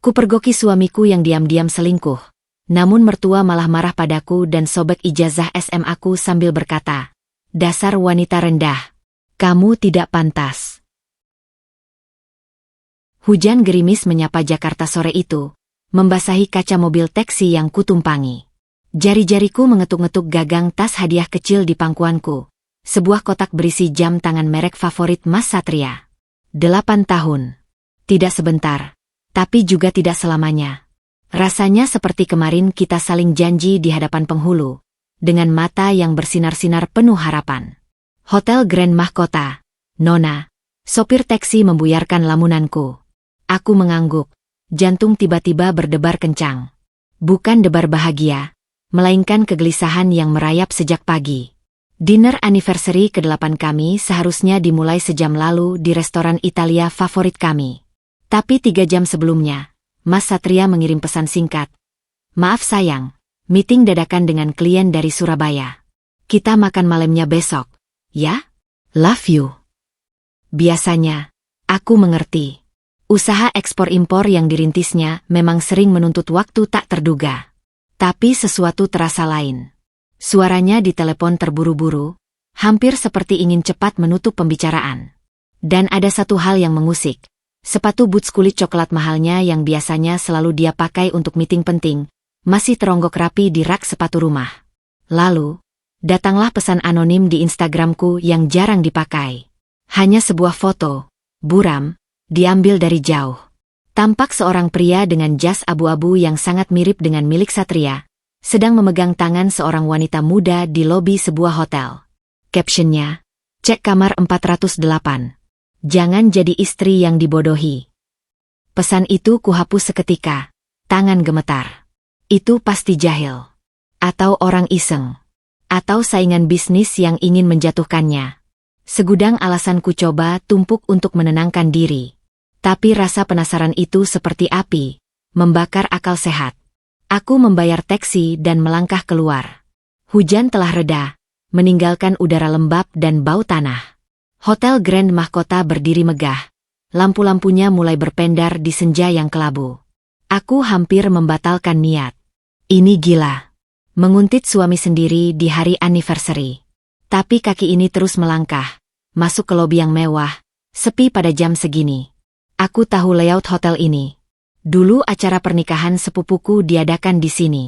Kupergoki suamiku yang diam-diam selingkuh. Namun mertua malah marah padaku dan sobek ijazah SMA-ku sambil berkata, "Dasar wanita rendah. Kamu tidak pantas." Hujan gerimis menyapa Jakarta sore itu, membasahi kaca mobil taksi yang kutumpangi. Jari-jariku mengetuk-ngetuk gagang tas hadiah kecil di pangkuanku. Sebuah kotak berisi jam tangan merek favorit Mas Satria. 8 tahun. Tidak sebentar, tapi juga tidak selamanya. Rasanya seperti kemarin kita saling janji di hadapan penghulu, dengan mata yang bersinar-sinar penuh harapan. Hotel Grand Mahkota, Nona. Sopir taksi membuyarkan lamunanku. Aku mengangguk, jantung tiba-tiba berdebar kencang. Bukan debar bahagia, melainkan kegelisahan yang merayap sejak pagi. Dinner anniversary ke-8 kami seharusnya dimulai sejam lalu di restoran Italia favorit kami. Tapi 3 jam sebelumnya, Mas Satria mengirim pesan singkat. "Maaf sayang, meeting dadakan dengan klien dari Surabaya. Kita makan malamnya besok, ya? Love you." Biasanya, aku mengerti. Usaha ekspor-impor yang dirintisnya memang sering menuntut waktu tak terduga. Tapi sesuatu terasa lain. Suaranya di telepon terburu-buru, hampir seperti ingin cepat menutup pembicaraan. Dan ada satu hal yang mengusik. Sepatu boots kulit coklat mahalnya yang biasanya selalu dia pakai untuk meeting penting, masih teronggok rapi di rak sepatu rumah. Lalu, datanglah pesan anonim di Instagramku yang jarang dipakai. Hanya sebuah foto, buram, diambil dari jauh. Tampak seorang pria dengan jas abu-abu yang sangat mirip dengan milik Satria, sedang memegang tangan seorang wanita muda di lobi sebuah hotel. Captionnya, "Cek kamar 408. Jangan jadi istri yang dibodohi." Pesan itu kuhapus seketika, tangan gemetar. Itu pasti jahil. Atau orang iseng. Atau saingan bisnis yang ingin menjatuhkannya. Segudang alasan ku coba tumpuk untuk menenangkan diri. Tapi rasa penasaran itu seperti api, membakar akal sehat. Aku membayar taksi dan melangkah keluar. Hujan telah reda, meninggalkan udara lembab dan bau tanah. Hotel Grand Mahkota berdiri megah. Lampu-lampunya mulai berpendar di senja yang kelabu. Aku hampir membatalkan niat. Ini gila. Menguntit suami sendiri di hari anniversary. Tapi kaki ini terus melangkah, masuk ke lobi yang mewah, sepi pada jam segini. Aku tahu layout hotel ini. Dulu acara pernikahan sepupuku diadakan di sini.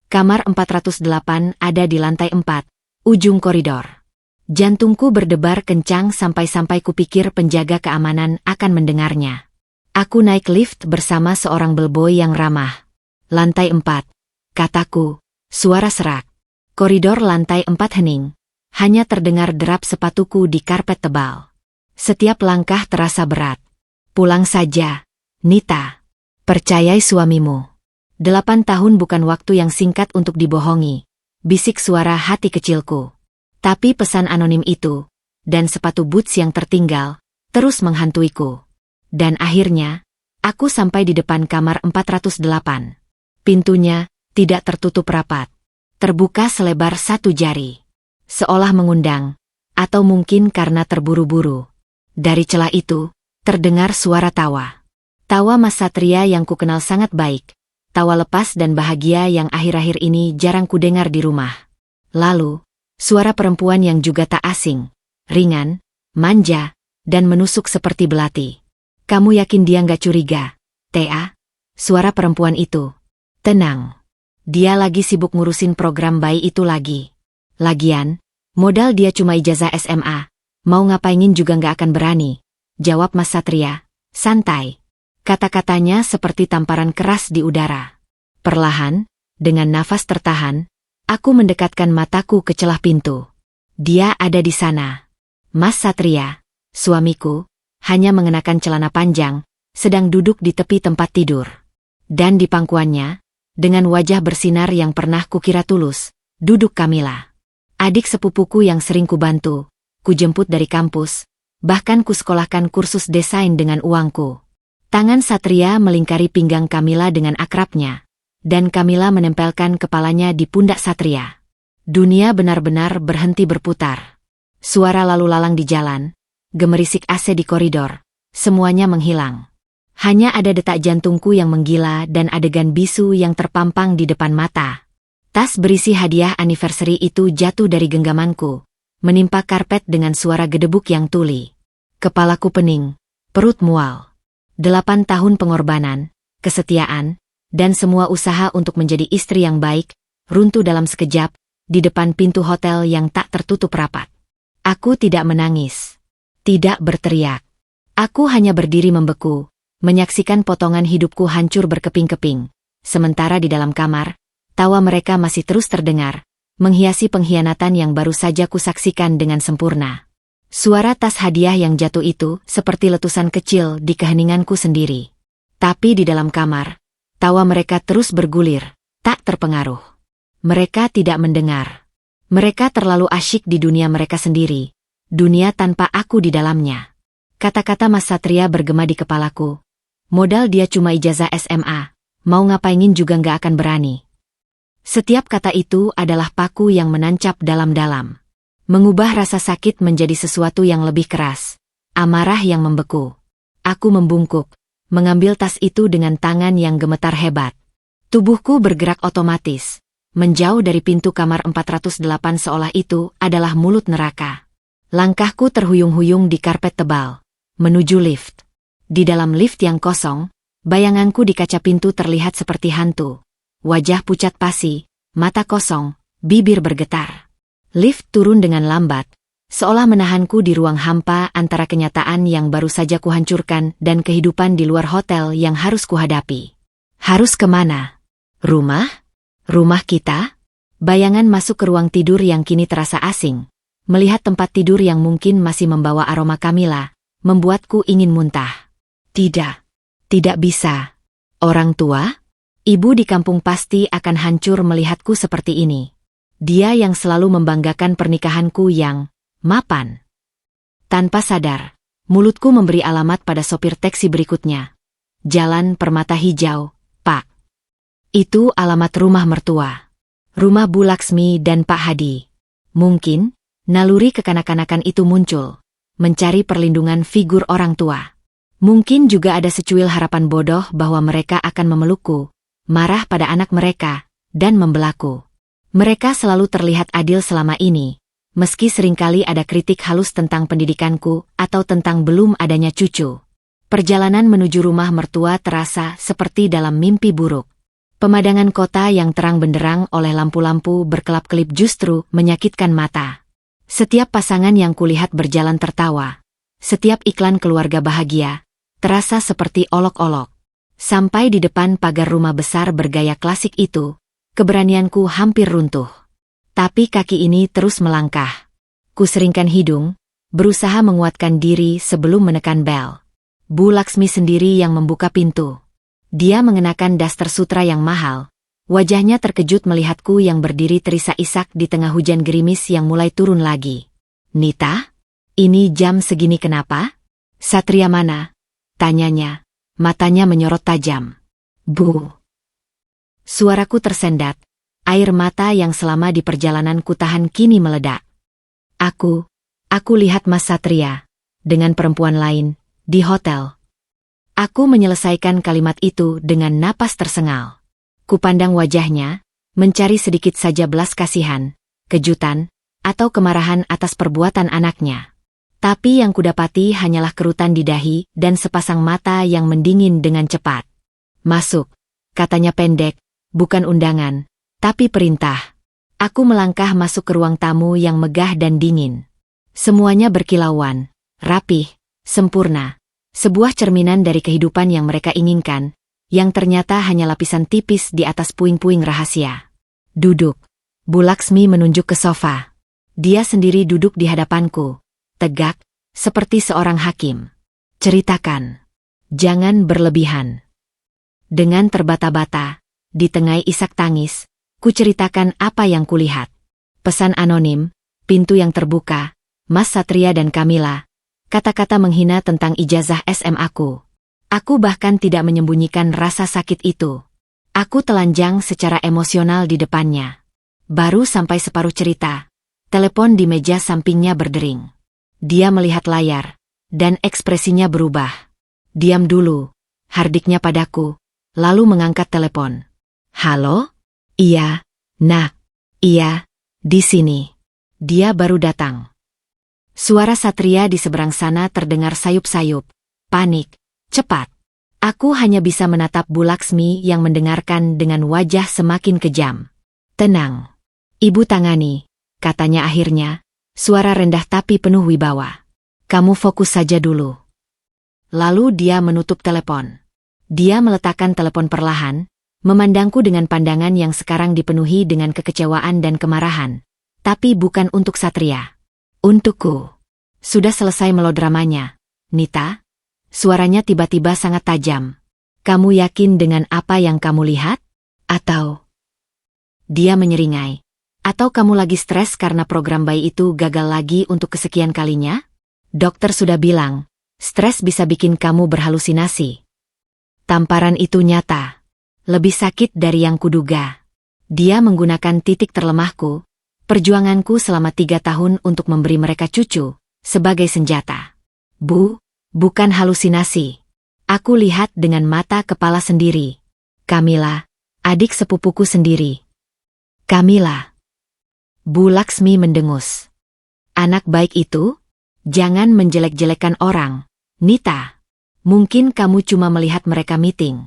Kamar 408 ada di lantai 4, ujung koridor. Jantungku berdebar kencang sampai-sampai kupikir penjaga keamanan akan mendengarnya. Aku naik lift bersama seorang bellboy yang ramah. "Lantai 4, kataku, suara serak. Koridor lantai 4 hening. Hanya terdengar derap sepatuku di karpet tebal. Setiap langkah terasa berat. "Pulang saja, Nita. Percayai suamimu. 8 tahun bukan waktu yang singkat untuk dibohongi," bisik suara hati kecilku. Tapi pesan anonim itu, dan sepatu boots yang tertinggal, terus menghantuiku. Dan akhirnya, aku sampai di depan kamar 408. Pintunya tidak tertutup rapat. Terbuka selebar 1 jari. Seolah mengundang, atau mungkin karena terburu-buru. Dari celah itu, terdengar suara tawa. Tawa Mas Satria yang kukenal sangat baik. Tawa lepas dan bahagia yang akhir-akhir ini jarang kudengar di rumah. Lalu, suara perempuan yang juga tak asing, ringan, manja, dan menusuk seperti belati. "Kamu yakin dia nggak curiga, Tea?" Suara perempuan itu. "Tenang. Dia lagi sibuk ngurusin program bayi itu lagi. Lagian, modal dia cuma ijazah SMA, mau ngapainin juga nggak akan berani," jawab Mas Satria, santai. Kata-katanya seperti tamparan keras di udara. Perlahan, dengan nafas tertahan, aku mendekatkan mataku ke celah pintu. Dia ada di sana. Mas Satria, suamiku, hanya mengenakan celana panjang, sedang duduk di tepi tempat tidur. Dan di pangkuannya, dengan wajah bersinar yang pernah kukira tulus, duduk Kamila. Adik sepupuku yang sering kubantu, kujemput dari kampus, bahkan kusekolahkan kursus desain dengan uangku. Tangan Satria melingkari pinggang Kamila dengan akrabnya. Dan Kamila menempelkan kepalanya di pundak Satria. Dunia benar-benar berhenti berputar. Suara lalu lalang di jalan, gemerisik AC di koridor, semuanya menghilang. Hanya ada detak jantungku yang menggila dan adegan bisu yang terpampang di depan mata. Tas berisi hadiah anniversary itu jatuh dari genggamanku, menimpa karpet dengan suara gedebuk yang tuli. Kepalaku pening, perut mual. 8 tahun pengorbanan, kesetiaan, dan semua usaha untuk menjadi istri yang baik, runtuh dalam sekejap, di depan pintu hotel yang tak tertutup rapat. Aku tidak menangis, tidak berteriak. Aku hanya berdiri membeku, menyaksikan potongan hidupku hancur berkeping-keping. Sementara di dalam kamar, tawa mereka masih terus terdengar, menghiasi pengkhianatan yang baru saja kusaksikan dengan sempurna. Suara tas hadiah yang jatuh itu seperti letusan kecil di keheninganku sendiri. Tapi di dalam kamar, tawa mereka terus bergulir, tak terpengaruh. Mereka tidak mendengar. Mereka terlalu asyik di dunia mereka sendiri, dunia tanpa aku di dalamnya. Kata-kata Mas Satria bergema di kepalaku. Modal dia cuma ijazah SMA, mau ngapainin juga nggak akan berani. Setiap kata itu adalah paku yang menancap dalam-dalam. Mengubah rasa sakit menjadi sesuatu yang lebih keras. Amarah yang membeku. Aku membungkuk, mengambil tas itu dengan tangan yang gemetar hebat. Tubuhku bergerak otomatis, menjauh dari pintu kamar 408 seolah itu adalah mulut neraka. Langkahku terhuyung-huyung di karpet tebal, menuju lift. Di dalam lift yang kosong, bayanganku di kaca pintu terlihat seperti hantu. Wajah pucat pasi, mata kosong, bibir bergetar. Lift turun dengan lambat, seolah menahanku di ruang hampa antara kenyataan yang baru saja kuhancurkan dan kehidupan di luar hotel yang harus kuhadapi. Harus kemana? Rumah? Rumah kita? Bayangan masuk ke ruang tidur yang kini terasa asing. Melihat tempat tidur yang mungkin masih membawa aroma Kamila, membuatku ingin muntah. Tidak bisa. Orang tua? Ibu di kampung pasti akan hancur melihatku seperti ini. Dia yang selalu membanggakan pernikahanku yang mapan. Tanpa sadar, mulutku memberi alamat pada sopir taksi berikutnya. Jalan Permata Hijau, Pak. Itu alamat rumah mertua. Rumah Bu Laksmi dan Pak Hadi. Mungkin, naluri kekanak-kanakan itu muncul, mencari perlindungan figur orang tua. Mungkin juga ada secuil harapan bodoh bahwa mereka akan memelukku, marah pada anak mereka, dan membelaku. Mereka selalu terlihat adil selama ini, meski seringkali ada kritik halus tentang pendidikanku atau tentang belum adanya cucu. Perjalanan menuju rumah mertua terasa seperti dalam mimpi buruk. Pemandangan kota yang terang benderang oleh lampu-lampu berkelap-kelip justru menyakitkan mata. Setiap pasangan yang kulihat berjalan tertawa. Setiap iklan keluarga bahagia terasa seperti olok-olok. Sampai di depan pagar rumah besar bergaya klasik itu, keberanianku hampir runtuh. Tapi kaki ini terus melangkah. Kuseringkan hidung, berusaha menguatkan diri sebelum menekan bel. Bu Laksmi sendiri yang membuka pintu. Dia mengenakan daster sutra yang mahal. Wajahnya terkejut melihatku yang berdiri terisak-isak di tengah hujan gerimis yang mulai turun lagi. Nita? Ini jam segini kenapa? Satria mana? Tanyanya, matanya menyorot tajam. Bu. Suaraku tersendat, air mata yang selama di perjalanan kutahan kini meledak. Aku lihat Mas Satria, dengan perempuan lain, di hotel. Aku menyelesaikan kalimat itu dengan napas tersengal. Kupandang wajahnya, mencari sedikit saja belas kasihan, kejutan, atau kemarahan atas perbuatan anaknya. Tapi yang kudapati hanyalah kerutan di dahi dan sepasang mata yang mendingin dengan cepat. Masuk, katanya pendek, bukan undangan, tapi perintah. Aku melangkah masuk ke ruang tamu yang megah dan dingin. Semuanya berkilauan, rapih, sempurna. Sebuah cerminan dari kehidupan yang mereka inginkan, yang ternyata hanya lapisan tipis di atas puing-puing rahasia. Duduk. Bu Laksmi menunjuk ke sofa. Dia sendiri duduk di hadapanku. Tegak, seperti seorang hakim. Ceritakan. Jangan berlebihan. Dengan terbata-bata, di tengah isak tangis, ku ceritakan apa yang kulihat. Pesan anonim, pintu yang terbuka, Mas Satria dan Kamila, kata-kata menghina tentang ijazah SMA-ku. Aku bahkan tidak menyembunyikan rasa sakit itu. Aku telanjang secara emosional di depannya. Baru sampai separuh cerita, telepon di meja sampingnya berdering. Dia melihat layar, dan ekspresinya berubah. Diam dulu, hardiknya padaku, lalu mengangkat telepon. Halo? Iya, nak. Iya, di sini. Dia baru datang. Suara Satria di seberang sana terdengar sayup-sayup. Panik. Cepat. Aku hanya bisa menatap Bu Laksmi yang mendengarkan dengan wajah semakin kejam. Tenang. Ibu tangani, katanya akhirnya, suara rendah tapi penuh wibawa. Kamu fokus saja dulu. Lalu dia menutup telepon. Dia meletakkan telepon perlahan, memandangku dengan pandangan yang sekarang dipenuhi dengan kekecewaan dan kemarahan. Tapi bukan untuk Satria. Untukku. Sudah selesai melodramanya, Nita? Suaranya tiba-tiba sangat tajam. Kamu yakin dengan apa yang kamu lihat? Atau... Dia menyeringai. Atau kamu lagi stres karena program bayi itu gagal lagi untuk kesekian kalinya? Dokter sudah bilang, stres bisa bikin kamu berhalusinasi. Tamparan itu nyata. Lebih sakit dari yang kuduga. Dia menggunakan titik terlemahku, perjuanganku selama 3 tahun untuk memberi mereka cucu, sebagai senjata. Bu, bukan halusinasi. Aku lihat dengan mata kepala sendiri. Kamila, adik sepupuku sendiri. Kamila. Bu Laksmi mendengus. Anak baik itu? Jangan menjelek-jelekan orang, Nita. Mungkin kamu cuma melihat mereka meeting.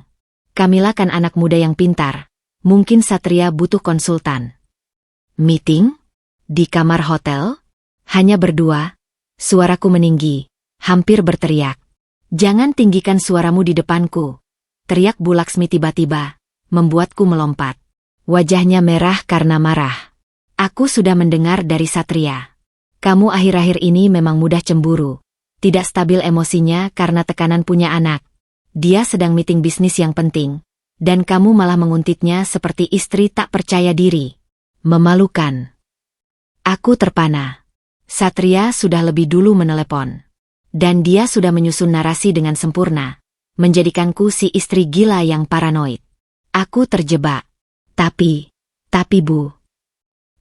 Kamila kan anak muda yang pintar. Mungkin Satria butuh konsultan. Meeting? Di kamar hotel? Hanya berdua? Suaraku meninggi, hampir berteriak. Jangan tinggikan suaramu di depanku. Teriak Bu Laksmi tiba-tiba, membuatku melompat. Wajahnya merah karena marah. Aku sudah mendengar dari Satria. Kamu akhir-akhir ini memang mudah cemburu. Tidak stabil emosinya karena tekanan punya anak. Dia sedang meeting bisnis yang penting. Dan kamu malah menguntitnya seperti istri tak percaya diri. Memalukan. Aku terpana. Satria sudah lebih dulu menelepon. Dan dia sudah menyusun narasi dengan sempurna. Menjadikanku si istri gila yang paranoid. Aku terjebak. Tapi Bu.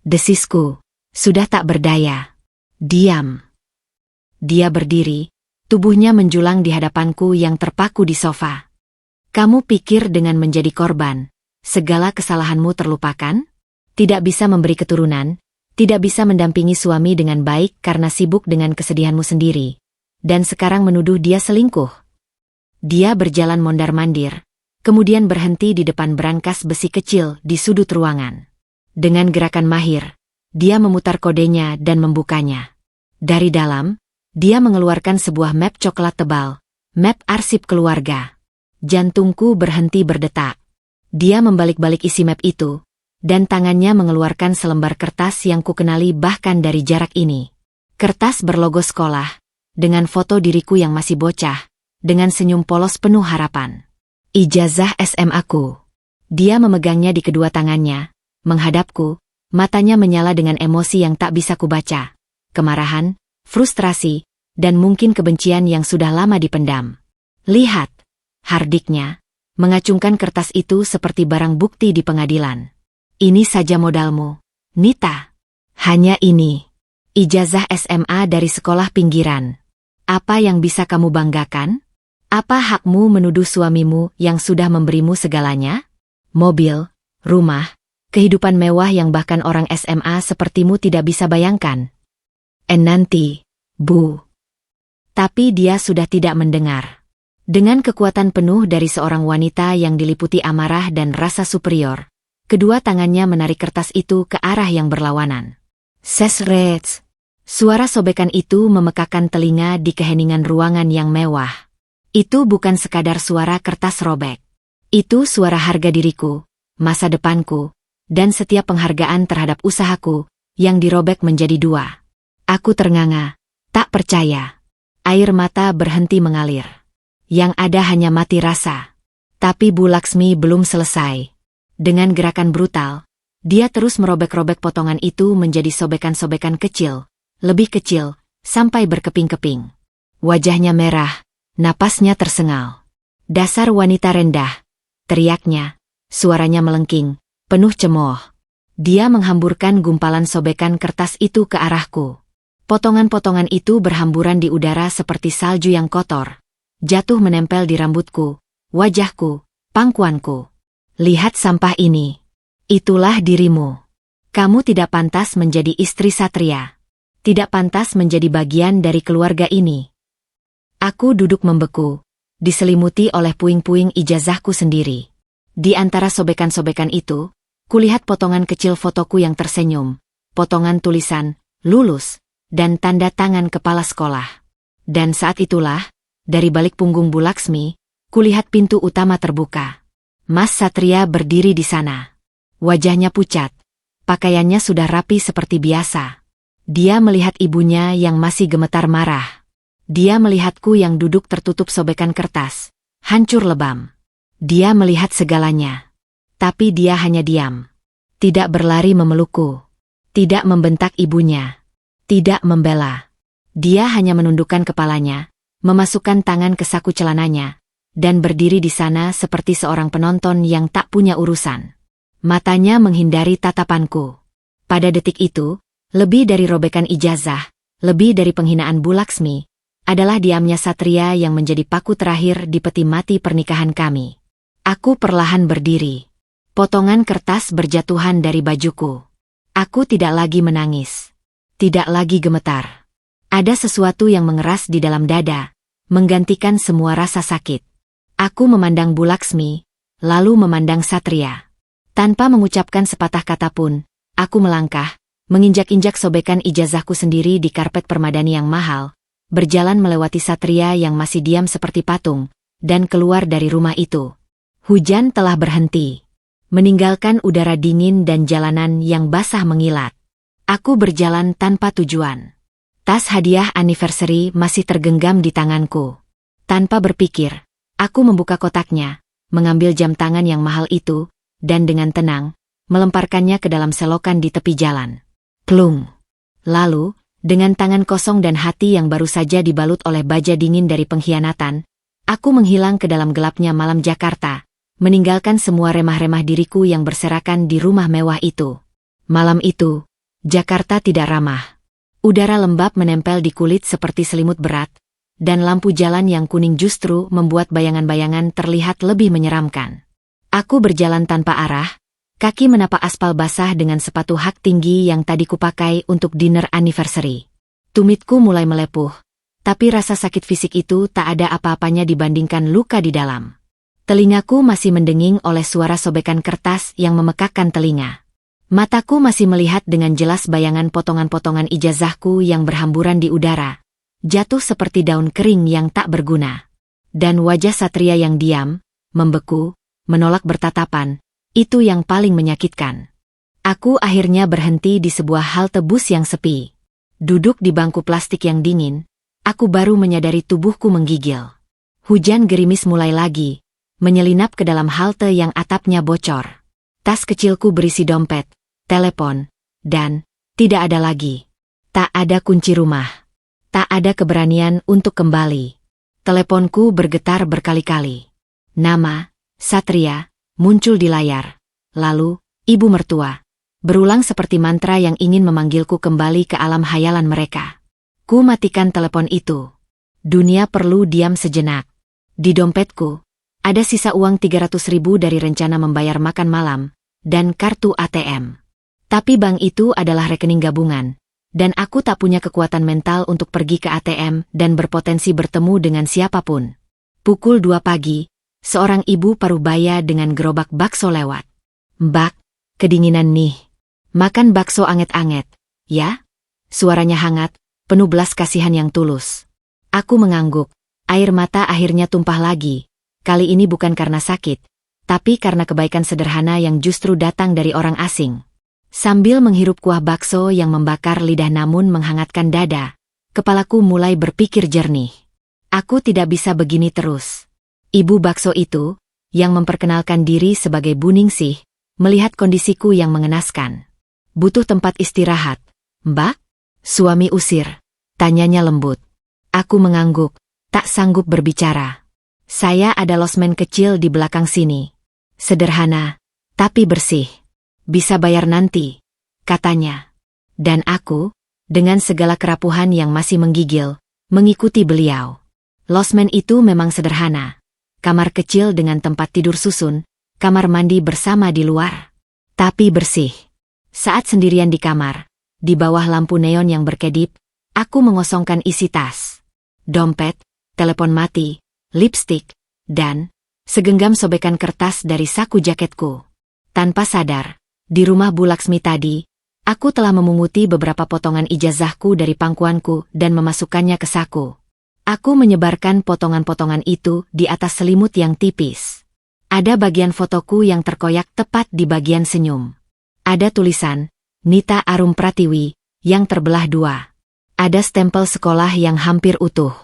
Desisku. Sudah tak berdaya. Diam. Dia berdiri, tubuhnya menjulang di hadapanku yang terpaku di sofa. Kamu pikir dengan menjadi korban, segala kesalahanmu terlupakan? Tidak bisa memberi keturunan, tidak bisa mendampingi suami dengan baik karena sibuk dengan kesedihanmu sendiri. Dan sekarang menuduh dia selingkuh. Dia berjalan mondar-mandir, kemudian berhenti di depan brankas besi kecil di sudut ruangan. Dengan gerakan mahir, dia memutar kodenya dan membukanya. Dari dalam, dia mengeluarkan sebuah map coklat tebal, map arsip keluarga. Jantungku berhenti berdetak. Dia membalik-balik isi map itu, dan tangannya mengeluarkan selembar kertas yang kukenali bahkan dari jarak ini. Kertas berlogo sekolah, dengan foto diriku yang masih bocah, dengan senyum polos penuh harapan. Ijazah SMA-ku. Dia memegangnya di kedua tangannya, menghadapku, matanya menyala dengan emosi yang tak bisa kubaca. Kemarahan, frustrasi, dan mungkin kebencian yang sudah lama dipendam. Lihat, hardiknya, mengacungkan kertas itu seperti barang bukti di pengadilan. Ini saja modalmu, Nita. Hanya ini. Ijazah SMA dari sekolah pinggiran. Apa yang bisa kamu banggakan? Apa hakmu menuduh suamimu yang sudah memberimu segalanya? Mobil, rumah, kehidupan mewah yang bahkan orang SMA sepertimu tidak bisa bayangkan. Nanti, Bu. Tapi dia sudah tidak mendengar. Dengan kekuatan penuh dari seorang wanita yang diliputi amarah dan rasa superior, kedua tangannya menarik kertas itu ke arah yang berlawanan. Sesrets. Suara sobekan itu memekakan telinga di keheningan ruangan yang mewah. Itu bukan sekadar suara kertas robek. Itu suara harga diriku, masa depanku, dan setiap penghargaan terhadap usahaku, yang dirobek menjadi 2. Aku ternganga, tak percaya. Air mata berhenti mengalir. Yang ada hanya mati rasa. Tapi Bu Laksmi belum selesai. Dengan gerakan brutal, dia terus merobek-robek potongan itu menjadi sobekan-sobekan kecil, lebih kecil, sampai berkeping-keping. Wajahnya merah, napasnya tersengal. Dasar wanita rendah, teriaknya, suaranya melengking, penuh cemooh. Dia menghamburkan gumpalan sobekan kertas itu ke arahku. Potongan-potongan itu berhamburan di udara seperti salju yang kotor, jatuh menempel di rambutku, wajahku, pangkuanku. Lihat sampah ini. Itulah dirimu. Kamu tidak pantas menjadi istri Satria. Tidak pantas menjadi bagian dari keluarga ini. Aku duduk membeku, diselimuti oleh puing-puing ijazahku sendiri. Di antara sobekan-sobekan itu, kulihat potongan kecil fotoku yang tersenyum, potongan tulisan, lulus, dan tanda tangan kepala sekolah. Dan saat itulah, dari balik punggung Bu Laksmi, kulihat pintu utama terbuka. Mas Satria berdiri di sana. Wajahnya pucat. Pakaiannya sudah rapi seperti biasa. Dia melihat ibunya yang masih gemetar marah. Dia melihatku yang duduk tertutup sobekan kertas, hancur lebam. Dia melihat segalanya. Tapi dia hanya diam. Tidak berlari memelukku. Tidak membentak ibunya. Tidak membela. Dia hanya menundukkan kepalanya, memasukkan tangan ke saku celananya, dan berdiri di sana seperti seorang penonton yang tak punya urusan. Matanya menghindari tatapanku. Pada detik itu, lebih dari robekan ijazah, lebih dari penghinaan Bu Laksmi, adalah diamnya Satria yang menjadi paku terakhir di peti mati pernikahan kami. Aku perlahan berdiri. Potongan kertas berjatuhan dari bajuku. Aku tidak lagi menangis. Tidak lagi gemetar. Ada sesuatu yang mengeras di dalam dada, menggantikan semua rasa sakit. Aku memandang Bu Laksmi, lalu memandang Satria. Tanpa mengucapkan sepatah kata pun, aku melangkah, menginjak-injak sobekan ijazahku sendiri di karpet permadani yang mahal, berjalan melewati Satria yang masih diam seperti patung, dan keluar dari rumah itu. Hujan telah berhenti, meninggalkan udara dingin dan jalanan yang basah mengilat. Aku berjalan tanpa tujuan. Tas hadiah anniversary masih tergenggam di tanganku. Tanpa berpikir, aku membuka kotaknya, mengambil jam tangan yang mahal itu, dan dengan tenang, melemparkannya ke dalam selokan di tepi jalan. Plung! Lalu, dengan tangan kosong dan hati yang baru saja dibalut oleh baja dingin dari pengkhianatan, aku menghilang ke dalam gelapnya malam Jakarta, meninggalkan semua remah-remah diriku yang berserakan di rumah mewah itu. Malam itu, Jakarta tidak ramah. Udara lembab menempel di kulit seperti selimut berat, dan lampu jalan yang kuning justru membuat bayangan-bayangan terlihat lebih menyeramkan. Aku berjalan tanpa arah, kaki menapak aspal basah dengan sepatu hak tinggi yang tadi kupakai untuk dinner anniversary. Tumitku mulai melepuh, tapi rasa sakit fisik itu tak ada apa-apanya dibandingkan luka di dalam. Telingaku masih mendenging oleh suara sobekan kertas yang memekakkan telinga. Mataku masih melihat dengan jelas bayangan potongan-potongan ijazahku yang berhamburan di udara, jatuh seperti daun kering yang tak berguna. Dan wajah Satria yang diam, membeku, menolak bertatapan, itu yang paling menyakitkan. Aku akhirnya berhenti di sebuah halte bus yang sepi. Duduk di bangku plastik yang dingin, aku baru menyadari tubuhku menggigil. Hujan gerimis mulai lagi, menyelinap ke dalam halte yang atapnya bocor. Tas kecilku berisi dompet, telepon, dan tidak ada lagi. Tak ada kunci rumah. Tak ada keberanian untuk kembali. Teleponku bergetar berkali-kali. Nama Satria muncul di layar. Lalu, ibu mertua. Berulang seperti mantra yang ingin memanggilku kembali ke alam hayalan mereka. Ku matikan telepon itu. Dunia perlu diam sejenak. Di dompetku, ada sisa uang 300.000 dari rencana membayar makan malam, dan kartu ATM. Tapi bank itu adalah rekening gabungan, dan aku tak punya kekuatan mental untuk pergi ke ATM dan berpotensi bertemu dengan siapapun. Pukul 2 pagi, seorang ibu parubaya dengan gerobak bakso lewat. "Mbak, kedinginan nih. Makan bakso anget-anget, ya?" Suaranya hangat, penuh belas kasihan yang tulus. Aku mengangguk, air mata akhirnya tumpah lagi. Kali ini bukan karena sakit, tapi karena kebaikan sederhana yang justru datang dari orang asing. Sambil menghirup kuah bakso yang membakar lidah namun menghangatkan dada, kepalaku mulai berpikir jernih. Aku tidak bisa begini terus. Ibu bakso itu, yang memperkenalkan diri sebagai Bu Ningsih, melihat kondisiku yang mengenaskan. "Butuh tempat istirahat, Mbak?" "Suami usir," tanyanya lembut. Aku mengangguk, tak sanggup berbicara. "Saya ada losmen kecil di belakang sini. Sederhana, tapi bersih. Bisa bayar nanti," katanya. Dan aku, dengan segala kerapuhan yang masih menggigil, mengikuti beliau. Losmen itu memang sederhana. kamar kecil dengan tempat tidur susun, kamar mandi bersama di luar. Tapi bersih. Saat sendirian di kamar, di bawah lampu neon yang berkedip, aku mengosongkan isi tas. Dompet, telepon mati, lipstik, dan segenggam sobekan kertas dari saku jaketku. Tanpa sadar, di rumah Bu Laksmi tadi, aku telah memunguti beberapa potongan ijazahku dari pangkuanku dan memasukkannya ke saku. Aku menyebarkan potongan-potongan itu di atas selimut yang tipis. Ada bagian fotoku yang terkoyak tepat di bagian senyum. Ada tulisan, Nita Arum Pratiwi, yang terbelah dua. Ada stempel sekolah yang hampir utuh.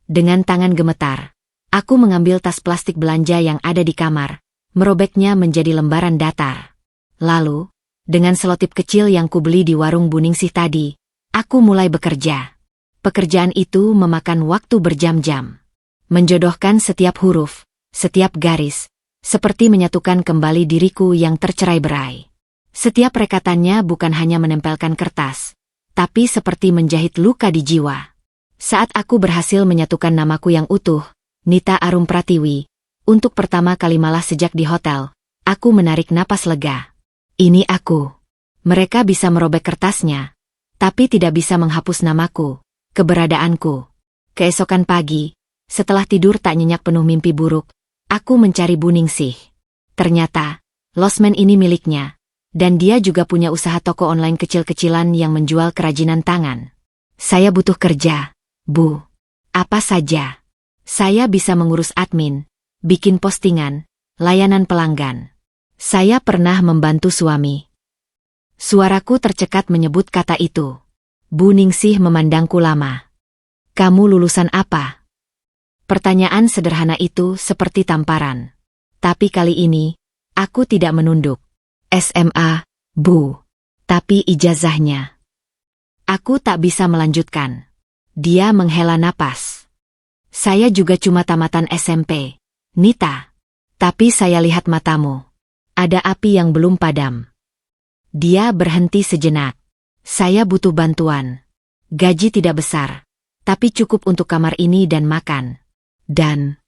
Dengan tangan gemetar, aku mengambil tas plastik belanja yang ada di kamar, merobeknya menjadi lembaran datar. Lalu, dengan selotip kecil yang kubeli di warung Bu Ningsih tadi, aku mulai bekerja. Pekerjaan itu memakan waktu berjam-jam. Menjodohkan setiap huruf, setiap garis, seperti menyatukan kembali diriku yang tercerai-berai. Setiap rekatannya bukan hanya menempelkan kertas, tapi seperti menjahit luka di jiwa. Saat aku berhasil menyatukan namaku yang utuh, Nita Arum Pratiwi, untuk pertama kali malah sejak di hotel, aku menarik napas lega. Ini aku. Mereka bisa merobek kertasnya, tapi tidak bisa menghapus namaku, keberadaanku. Keesokan pagi, setelah tidur tak nyenyak penuh mimpi buruk, aku mencari Bu Ningsih. Ternyata, losmen ini miliknya, dan dia juga punya usaha toko online kecil-kecilan yang menjual kerajinan tangan. Saya butuh kerja, Bu. Apa saja. Saya bisa mengurus admin, bikin postingan, layanan pelanggan. Saya pernah membantu suami. Suaraku tercekat menyebut kata itu. Bu Ningsih memandangku lama. Kamu lulusan apa? Pertanyaan sederhana itu seperti tamparan. Tapi kali ini, aku tidak menunduk. SMA, Bu. Tapi ijazahnya. Aku tak bisa melanjutkan. Dia menghela napas. Saya juga cuma tamatan SMP, Nita. Tapi saya lihat matamu. Ada api yang belum padam. Dia berhenti sejenak. Saya butuh bantuan. Gaji tidak besar, tapi cukup untuk kamar ini dan makan. Dan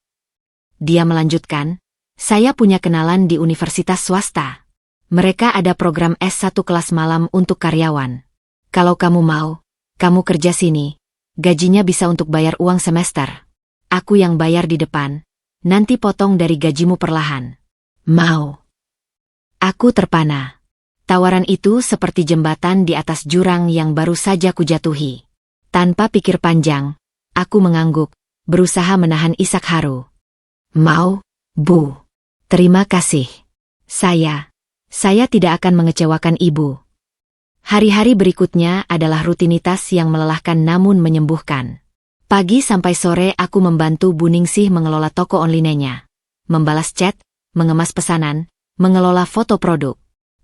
dia melanjutkan, saya punya kenalan di universitas swasta. Mereka ada program S1 kelas malam untuk karyawan. Kalau kamu mau, kamu kerja sini. Gajinya bisa untuk bayar uang semester. Aku yang bayar di depan, nanti potong dari gajimu perlahan. Mau? Aku terpana. Tawaran itu seperti jembatan di atas jurang yang baru saja kujatuhi. Tanpa pikir panjang, aku mengangguk, berusaha menahan isak haru. Mau, Bu. Terima kasih. Saya tidak akan mengecewakan Ibu. Hari-hari berikutnya adalah rutinitas yang melelahkan namun menyembuhkan. Pagi sampai sore aku membantu Bu Ningsih mengelola toko online-nya. Membalas chat, mengemas pesanan, mengelola foto produk.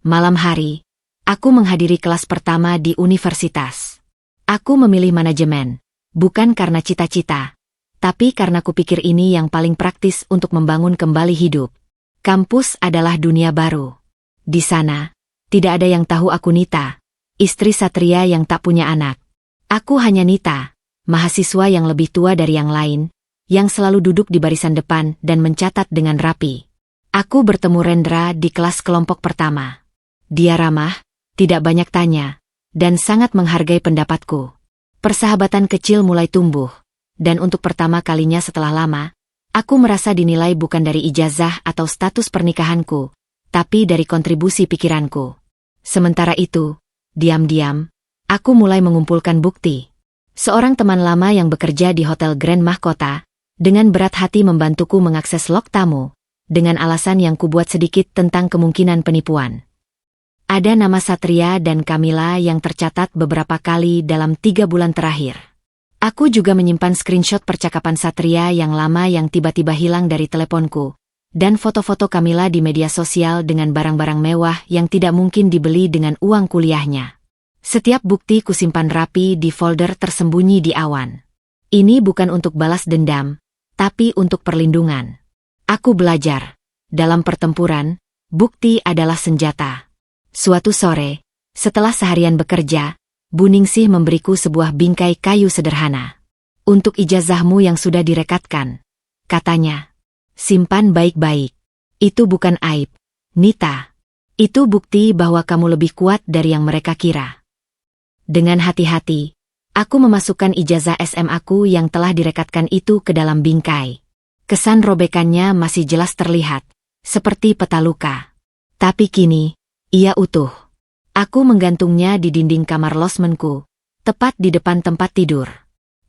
Malam hari, aku menghadiri kelas pertama di universitas. Aku memilih manajemen, bukan karena cita-cita, tapi karena kupikir ini yang paling praktis untuk membangun kembali hidup. Kampus adalah dunia baru. Di sana, tidak ada yang tahu aku Nita, istri Satria yang tak punya anak. Aku hanya Nita, mahasiswa yang lebih tua dari yang lain, yang selalu duduk di barisan depan dan mencatat dengan rapi. Aku bertemu Rendra di kelas kelompok pertama. Dia ramah, tidak banyak tanya, dan sangat menghargai pendapatku. Persahabatan kecil mulai tumbuh, dan untuk pertama kalinya setelah lama, aku merasa dinilai bukan dari ijazah atau status pernikahanku, tapi dari kontribusi pikiranku. Sementara itu, diam-diam, aku mulai mengumpulkan bukti. Seorang teman lama yang bekerja di Hotel Grand Mahkota, dengan berat hati membantuku mengakses log tamu, dengan alasan yang kubuat sedikit tentang kemungkinan penipuan. Ada nama Satria dan Kamila yang tercatat beberapa kali dalam 3 bulan terakhir. Aku juga menyimpan screenshot percakapan Satria yang lama yang tiba-tiba hilang dari teleponku, dan foto-foto Kamila di media sosial dengan barang-barang mewah yang tidak mungkin dibeli dengan uang kuliahnya. Setiap bukti kusimpan rapi di folder tersembunyi di awan. Ini bukan untuk balas dendam, tapi untuk perlindungan. Aku belajar, dalam pertempuran, bukti adalah senjata. Suatu sore, setelah seharian bekerja, Bu Ningsih memberiku sebuah bingkai kayu sederhana. Untuk ijazahmu yang sudah direkatkan, katanya. Simpan baik-baik. Itu bukan aib, Nita. Itu bukti bahwa kamu lebih kuat dari yang mereka kira. Dengan hati-hati, aku memasukkan ijazah SMA-ku yang telah direkatkan itu ke dalam bingkai. Kesan robekannya masih jelas terlihat, seperti peta luka. Tapi kini, ia utuh. Aku menggantungnya di dinding kamar losmenku, tepat di depan tempat tidur.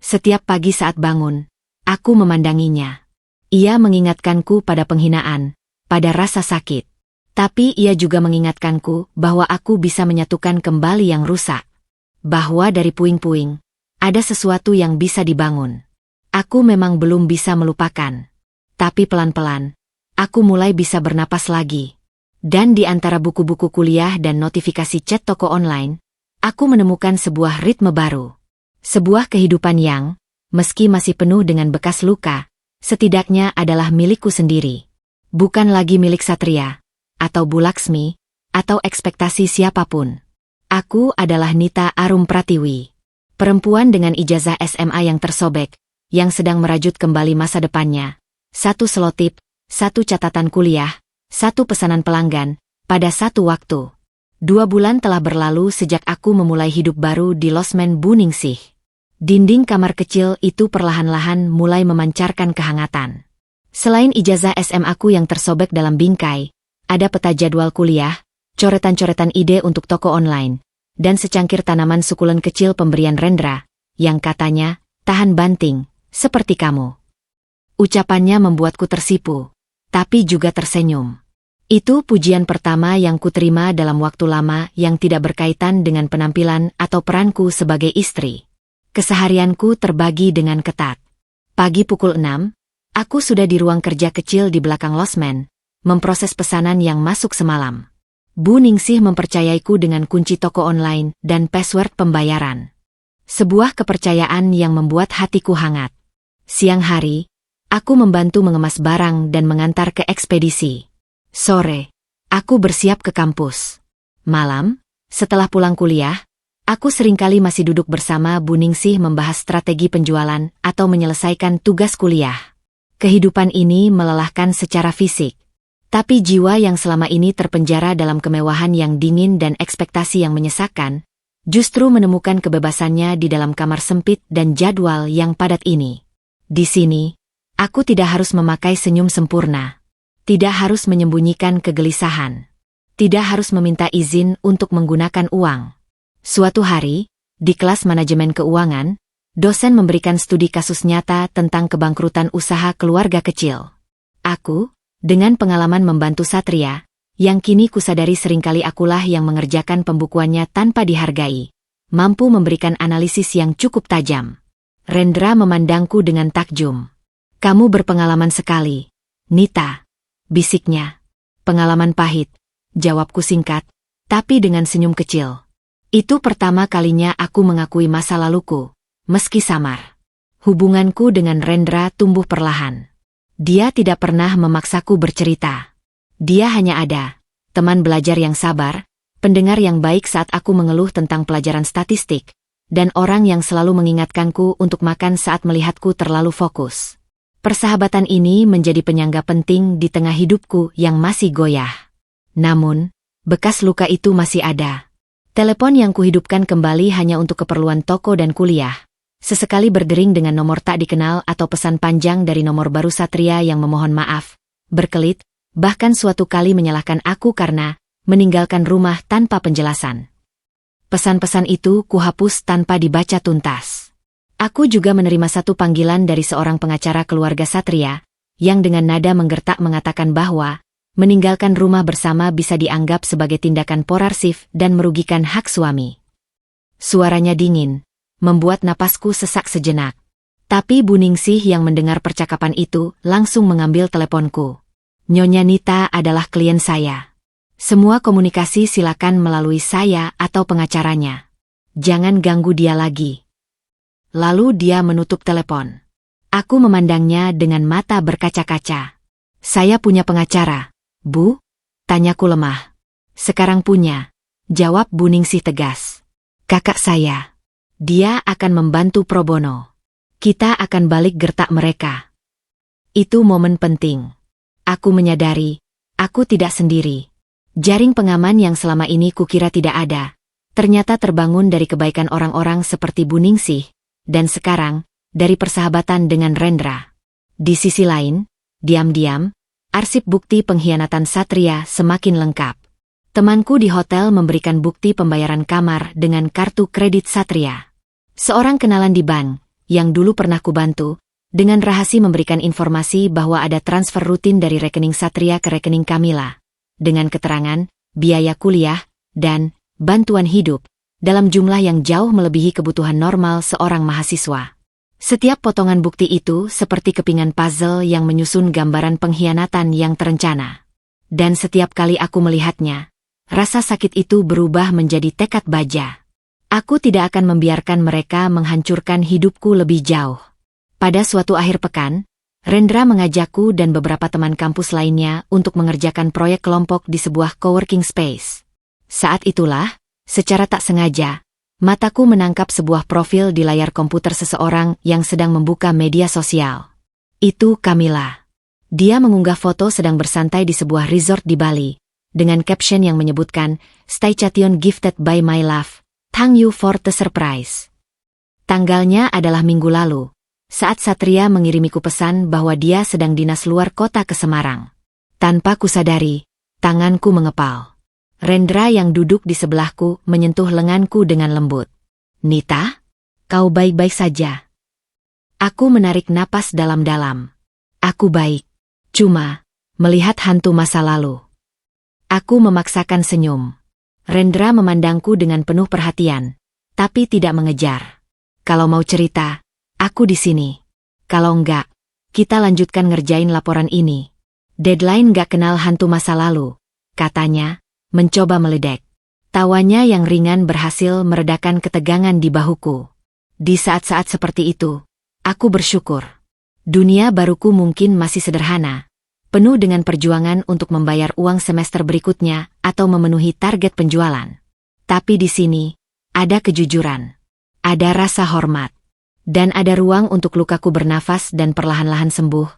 Setiap pagi saat bangun, aku memandanginya. Ia mengingatkanku pada penghinaan, pada rasa sakit. Tapi ia juga mengingatkanku bahwa aku bisa menyatukan kembali yang rusak. Bahwa dari puing-puing, ada sesuatu yang bisa dibangun. Aku memang belum bisa melupakan. Tapi pelan-pelan, aku mulai bisa bernapas lagi. Dan di antara buku-buku kuliah dan notifikasi chat toko online, aku menemukan sebuah ritme baru. Sebuah kehidupan yang, meski masih penuh dengan bekas luka, setidaknya adalah milikku sendiri. Bukan lagi milik Satria, atau Bu Laksmi, atau ekspektasi siapapun. Aku adalah Nita Arum Pratiwi. Perempuan dengan ijazah SMA yang tersobek, yang sedang merajut kembali masa depannya. Satu selotip, satu catatan kuliah, satu pesanan pelanggan, pada satu waktu. 2 bulan telah berlalu sejak aku memulai hidup baru di losmen Bu Ningsih. Dinding kamar kecil itu perlahan-lahan mulai memancarkan kehangatan. Selain ijazah SMA-ku yang tersobek dalam bingkai, ada peta jadwal kuliah, coretan-coretan ide untuk toko online, dan secangkir tanaman sukulen kecil pemberian Rendra, yang katanya, tahan banting, seperti kamu. Ucapannya membuatku tersipu, tapi juga tersenyum. Itu pujian pertama yang kuterima dalam waktu lama yang tidak berkaitan dengan penampilan atau peranku sebagai istri. Keseharianku terbagi dengan ketat. Pagi pukul 6, aku sudah di ruang kerja kecil di belakang losmen, memproses pesanan yang masuk semalam. Bu Ningsih mempercayaiku dengan kunci toko online dan password pembayaran. Sebuah kepercayaan yang membuat hatiku hangat. Siang hari, aku membantu mengemas barang dan mengantar ke ekspedisi. Sore, aku bersiap ke kampus. Malam, setelah pulang kuliah, aku seringkali masih duduk bersama Bu Ningsih membahas strategi penjualan atau menyelesaikan tugas kuliah. Kehidupan ini melelahkan secara fisik. Tapi jiwa yang selama ini terpenjara dalam kemewahan yang dingin dan ekspektasi yang menyesakkan, justru menemukan kebebasannya di dalam kamar sempit dan jadwal yang padat ini. Di sini, aku tidak harus memakai senyum sempurna. Tidak harus menyembunyikan kegelisahan. Tidak harus meminta izin untuk menggunakan uang. Suatu hari, di kelas manajemen keuangan, dosen memberikan studi kasus nyata tentang kebangkrutan usaha keluarga kecil. Aku, dengan pengalaman membantu Satria, yang kini kusadari seringkali akulah yang mengerjakan pembukuannya tanpa dihargai, mampu memberikan analisis yang cukup tajam. Rendra memandangku dengan takjub. Kamu berpengalaman sekali, Nita, bisiknya. Pengalaman pahit, jawabku singkat, tapi dengan senyum kecil. Itu pertama kalinya aku mengakui masa laluku, meski samar. Hubunganku dengan Rendra tumbuh perlahan. Dia tidak pernah memaksaku bercerita. Dia hanya ada, teman belajar yang sabar, pendengar yang baik saat aku mengeluh tentang pelajaran statistik, dan orang yang selalu mengingatkanku untuk makan saat melihatku terlalu fokus. Persahabatan ini menjadi penyangga penting di tengah hidupku yang masih goyah. Namun, bekas luka itu masih ada. Telepon yang kuhidupkan kembali hanya untuk keperluan toko dan kuliah. Sesekali berdering dengan nomor tak dikenal atau pesan panjang dari nomor baru Satria yang memohon maaf, berkelit, bahkan suatu kali menyalahkan aku karena meninggalkan rumah tanpa penjelasan. Pesan-pesan itu kuhapus tanpa dibaca tuntas. Aku juga menerima satu panggilan dari seorang pengacara keluarga Satria, yang dengan nada menggertak mengatakan bahwa meninggalkan rumah bersama bisa dianggap sebagai tindakan porarsif dan merugikan hak suami. Suaranya dingin, membuat napasku sesak sejenak. Tapi Bu Ningsih yang mendengar percakapan itu langsung mengambil teleponku. Nyonya Nita adalah klien saya. Semua komunikasi silakan melalui saya atau pengacaranya. Jangan ganggu dia lagi. Lalu dia menutup telepon. Aku memandangnya dengan mata berkaca-kaca. Saya punya pengacara, Bu? Tanyaku lemah. Sekarang punya, jawab Bu Ningsih tegas. Kakak saya. Dia akan membantu pro bono. Kita akan balik gertak mereka. Itu momen penting. Aku menyadari, aku tidak sendiri. Jaring pengaman yang selama ini kukira tidak ada, ternyata terbangun dari kebaikan orang-orang seperti Bu Ningsih, dan sekarang, dari persahabatan dengan Rendra. Di sisi lain, diam-diam, arsip bukti pengkhianatan Satria semakin lengkap. Temanku di hotel memberikan bukti pembayaran kamar dengan kartu kredit Satria. Seorang kenalan di bank, yang dulu pernah kubantu, dengan rahasia memberikan informasi bahwa ada transfer rutin dari rekening Satria ke rekening Kamila, dengan keterangan, biaya kuliah, dan bantuan hidup, dalam jumlah yang jauh melebihi kebutuhan normal seorang mahasiswa. Setiap potongan bukti itu seperti kepingan puzzle yang menyusun gambaran pengkhianatan yang terencana. Dan setiap kali aku melihatnya, rasa sakit itu berubah menjadi tekad baja. Aku tidak akan membiarkan mereka menghancurkan hidupku lebih jauh. Pada suatu akhir pekan, Rendra mengajakku dan beberapa teman kampus lainnya untuk mengerjakan proyek kelompok di sebuah coworking space. Saat itulah, secara tak sengaja, mataku menangkap sebuah profil di layar komputer seseorang yang sedang membuka media sosial. Itu Kamila. Dia mengunggah foto sedang bersantai di sebuah resort di Bali, dengan caption yang menyebutkan, "Staycation gifted by my love, thank you for the surprise." Tanggalnya adalah minggu lalu, saat Satria mengirimiku pesan bahwa dia sedang dinas luar kota ke Semarang. Tanpa kusadari, tanganku mengepal. Rendra yang duduk di sebelahku menyentuh lenganku dengan lembut. "Nita, kau baik-baik saja?" Aku menarik napas dalam-dalam. Aku baik. Cuma, melihat hantu masa lalu. Aku memaksakan senyum. Rendra memandangku dengan penuh perhatian, tapi tidak mengejar. "Kalau mau cerita, aku di sini. Kalau enggak, kita lanjutkan ngerjain laporan ini. Deadline gak kenal hantu masa lalu," katanya, mencoba meledek. Tawanya yang ringan berhasil meredakan ketegangan di bahuku. Di saat-saat seperti itu, aku bersyukur. Dunia baruku mungkin masih sederhana, penuh dengan perjuangan untuk membayar uang semester berikutnya atau memenuhi target penjualan. Tapi di sini, ada kejujuran, ada rasa hormat, dan ada ruang untuk lukaku bernafas dan perlahan-lahan sembuh,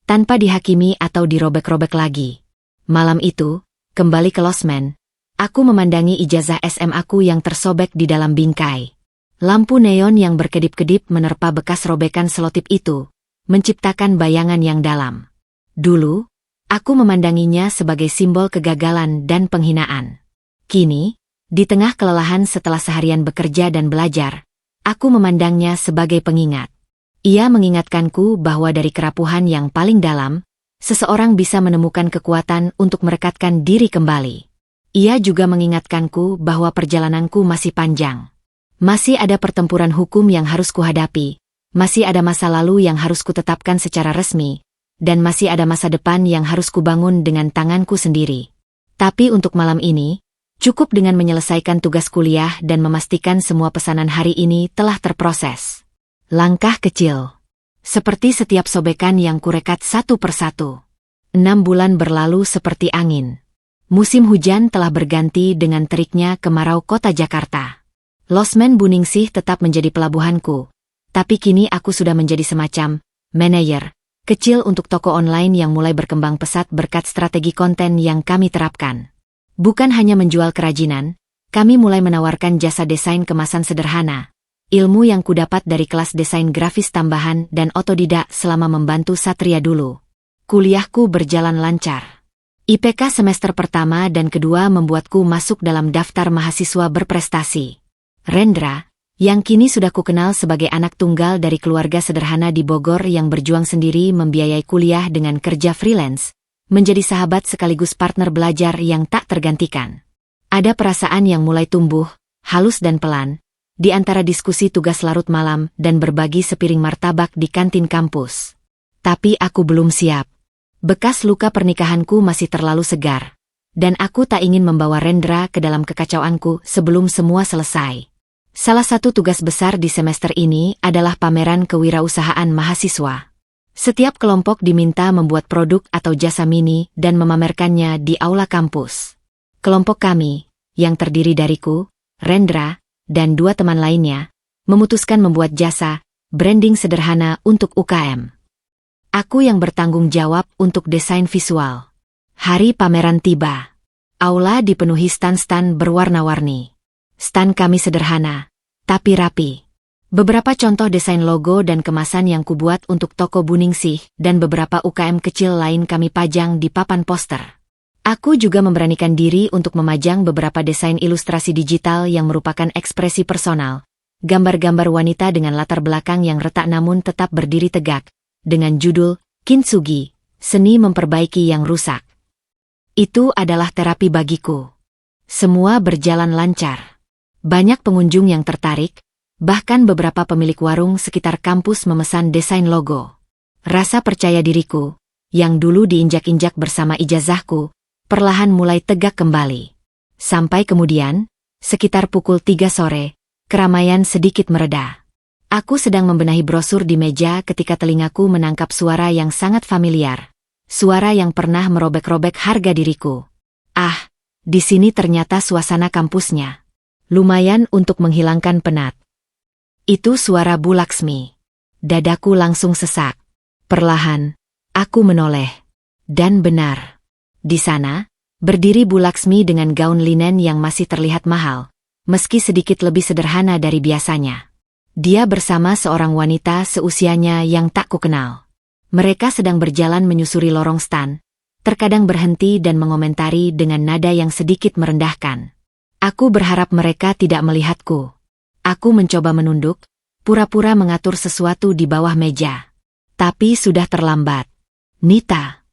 tanpa dihakimi atau dirobek-robek lagi. Malam itu, kembali ke losmen, aku memandangi ijazah SMA-ku yang tersobek di dalam bingkai. Lampu neon yang berkedip-kedip menerpa bekas robekan selotip itu, menciptakan bayangan yang dalam. Dulu, aku memandanginya sebagai simbol kegagalan dan penghinaan. Kini, di tengah kelelahan setelah seharian bekerja dan belajar, aku memandangnya sebagai pengingat. Ia mengingatkanku bahwa dari kerapuhan yang paling dalam, seseorang bisa menemukan kekuatan untuk merekatkan diri kembali. Ia juga mengingatkanku bahwa perjalananku masih panjang. Masih ada pertempuran hukum yang harus kuhadapi, masih ada masa lalu yang harus kutetapkan secara resmi, dan masih ada masa depan yang harus kubangun dengan tanganku sendiri. Tapi untuk malam ini, cukup dengan menyelesaikan tugas kuliah dan memastikan semua pesanan hari ini telah terproses. Langkah kecil. Seperti setiap sobekan yang kurekat satu persatu. 6 bulan berlalu seperti angin. Musim hujan telah berganti dengan teriknya kemarau kota Jakarta. Losmen Bu Ningsih tetap menjadi pelabuhanku, tapi kini aku sudah menjadi semacam manajer kecil untuk toko online yang mulai berkembang pesat berkat strategi konten yang kami terapkan. Bukan hanya menjual kerajinan, kami mulai menawarkan jasa desain kemasan sederhana, ilmu yang kudapat dari kelas desain grafis tambahan dan otodidak selama membantu Satria dulu. Kuliahku berjalan lancar. IPK semester pertama dan kedua membuatku masuk dalam daftar mahasiswa berprestasi. Rendra, yang kini sudah kukenal sebagai anak tunggal dari keluarga sederhana di Bogor yang berjuang sendiri membiayai kuliah dengan kerja freelance, menjadi sahabat sekaligus partner belajar yang tak tergantikan. Ada perasaan yang mulai tumbuh, halus dan pelan, di antara diskusi tugas larut malam dan berbagi sepiring martabak di kantin kampus. Tapi aku belum siap. Bekas luka pernikahanku masih terlalu segar, dan aku tak ingin membawa Rendra ke dalam kekacauanku sebelum semua selesai. Salah satu tugas besar di semester ini adalah pameran kewirausahaan mahasiswa. Setiap kelompok diminta membuat produk atau jasa mini dan memamerkannya di aula kampus. Kelompok kami, yang terdiri dariku, Rendra, dan 2 teman lainnya, memutuskan membuat jasa, branding sederhana untuk UKM. Aku yang bertanggung jawab untuk desain visual. Hari pameran tiba. Aula dipenuhi stan-stan berwarna-warni. Stan kami sederhana, tapi rapi. Beberapa contoh desain logo dan kemasan yang kubuat untuk toko Buningsih dan beberapa UKM kecil lain kami pajang di papan poster. Aku juga memberanikan diri untuk memajang beberapa desain ilustrasi digital yang merupakan ekspresi personal. Gambar-gambar wanita dengan latar belakang yang retak namun tetap berdiri tegak, dengan judul Kintsugi, Seni Memperbaiki Yang Rusak. Itu adalah terapi bagiku. Semua berjalan lancar. Banyak pengunjung yang tertarik, bahkan beberapa pemilik warung sekitar kampus memesan desain logo. Rasa percaya diriku, yang dulu diinjak-injak bersama ijazahku, perlahan mulai tegak kembali. Sampai kemudian, sekitar pukul 3 sore, keramaian sedikit mereda. Aku sedang membenahi brosur di meja ketika telingaku menangkap suara yang sangat familiar. Suara yang pernah merobek-robek harga diriku. Ah, di sini ternyata suasana kampusnya. Lumayan untuk menghilangkan penat. Itu suara Bu Laksmi. Dadaku langsung sesak. Perlahan, aku menoleh. Dan benar. Di sana, berdiri Bu Laksmi dengan gaun linen yang masih terlihat mahal, meski sedikit lebih sederhana dari biasanya. Dia bersama seorang wanita seusianya yang tak kukenal. Mereka sedang berjalan menyusuri lorong stan, terkadang berhenti dan mengomentari dengan nada yang sedikit merendahkan. Aku berharap mereka tidak melihatku. Aku mencoba menunduk, pura-pura mengatur sesuatu di bawah meja. Tapi sudah terlambat. Nita.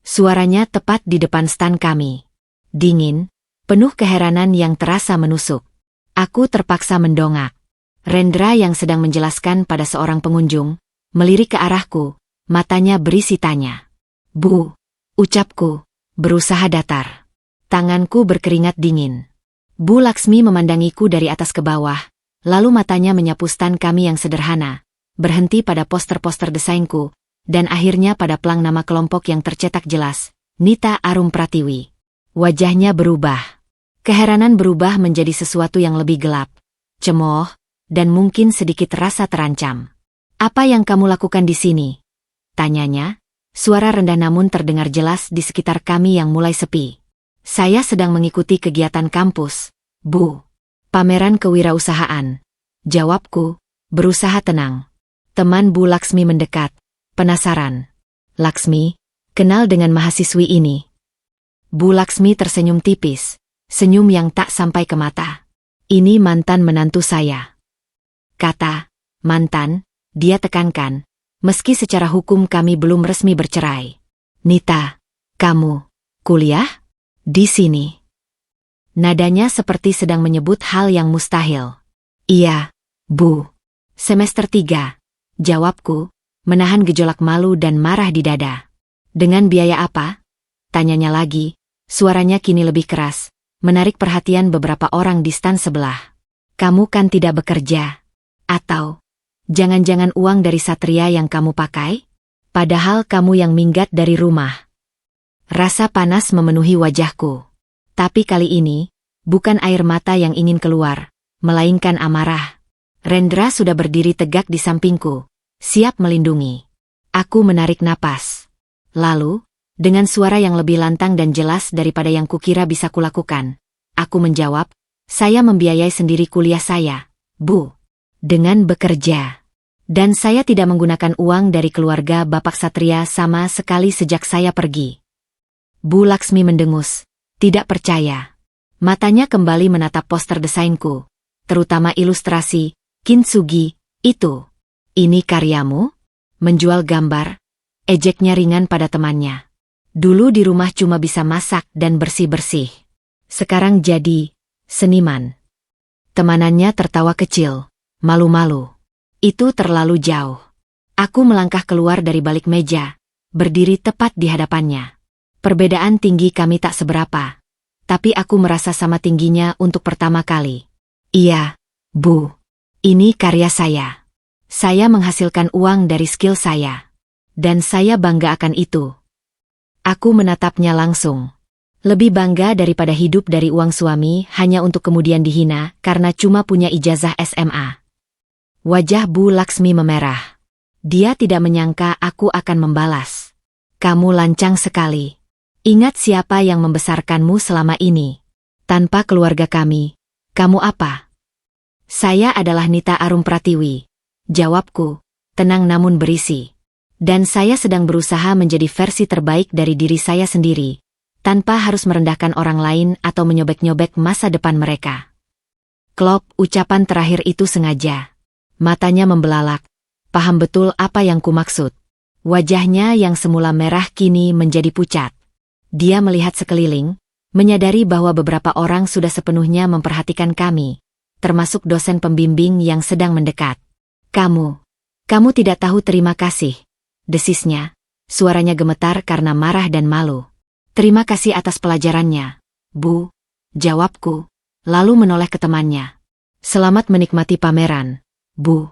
Suaranya tepat di depan stan kami. Dingin, penuh keheranan yang terasa menusuk. Aku terpaksa mendongak. Rendra yang sedang menjelaskan pada seorang pengunjung, melirik ke arahku, matanya berisi tanya. Bu, ucapku, berusaha datar. Tanganku berkeringat dingin. Bu Laksmi memandangiku dari atas ke bawah, lalu matanya menyapu stan kami yang sederhana, berhenti pada poster-poster desainku, dan akhirnya pada plang nama kelompok yang tercetak jelas, Nita Arum Pratiwi. Wajahnya berubah. Keheranan berubah menjadi sesuatu yang lebih gelap, cemooh, dan mungkin sedikit rasa terancam. Apa yang kamu lakukan di sini? Tanyanya, suara rendah namun terdengar jelas di sekitar kami yang mulai sepi. Saya sedang mengikuti kegiatan kampus, Bu. Pameran kewirausahaan. Jawabku, berusaha tenang. Teman Bu Laksmi mendekat, penasaran. Laksmi, kenal dengan mahasiswi ini? Bu Laksmi tersenyum tipis, senyum yang tak sampai ke mata. Ini mantan menantu saya. Kata, mantan, dia tekankan, meski secara hukum kami belum resmi bercerai. Nita, kamu, kuliah? Di sini. Nadanya seperti sedang menyebut hal yang mustahil. Iya, Bu. Semester 3, jawabku, menahan gejolak malu dan marah di dada. Dengan biaya apa? Tanyanya lagi, suaranya kini lebih keras, menarik perhatian beberapa orang di stan sebelah. Kamu kan tidak bekerja. Atau, jangan-jangan uang dari Satria yang kamu pakai? Padahal kamu yang minggat dari rumah. Rasa panas memenuhi wajahku. Tapi kali ini, bukan air mata yang ingin keluar, melainkan amarah. Rendra sudah berdiri tegak di sampingku, siap melindungi. Aku menarik napas. Lalu, dengan suara yang lebih lantang dan jelas daripada yang kukira bisa kulakukan, aku menjawab, saya membiayai sendiri kuliah saya, Bu. Dengan bekerja. Dan saya tidak menggunakan uang dari keluarga Bapak Satria sama sekali sejak saya pergi. Bu Laksmi mendengus, tidak percaya. Matanya kembali menatap poster desainku, terutama ilustrasi, Kintsugi, itu. Ini karyamu? Menjual gambar? Ejeknya ringan pada temannya. Dulu di rumah cuma bisa masak dan bersih-bersih. Sekarang jadi seniman. Temanannya tertawa kecil. Malu-malu. Itu terlalu jauh. Aku melangkah keluar dari balik meja, berdiri tepat di hadapannya. Perbedaan tinggi kami tak seberapa, tapi aku merasa sama tingginya untuk pertama kali. Iya, Bu. Ini karya saya. Saya menghasilkan uang dari skill saya. Dan saya bangga akan itu. Aku menatapnya langsung. Lebih bangga daripada hidup dari uang suami hanya untuk kemudian dihina karena cuma punya ijazah SMA. Wajah Bu Laksmi memerah. Dia tidak menyangka aku akan membalas. Kamu lancang sekali. Ingat siapa yang membesarkanmu selama ini. Tanpa keluarga kami, kamu apa? Saya adalah Nita Arum Pratiwi. Jawabku, tenang namun berisi. Dan saya sedang berusaha menjadi versi terbaik dari diri saya sendiri, tanpa harus merendahkan orang lain atau menyobek-nyobek masa depan mereka. Klop, ucapan terakhir itu sengaja. Matanya membelalak, paham betul apa yang kumaksud. Wajahnya yang semula merah kini menjadi pucat. Dia melihat sekeliling, menyadari bahwa beberapa orang sudah sepenuhnya memperhatikan kami, termasuk dosen pembimbing yang sedang mendekat. Kamu tidak tahu terima kasih, desisnya. Suaranya gemetar karena marah dan malu. Terima kasih atas pelajarannya, Bu, jawabku, lalu menoleh ke temannya. Selamat menikmati pameran, Bu.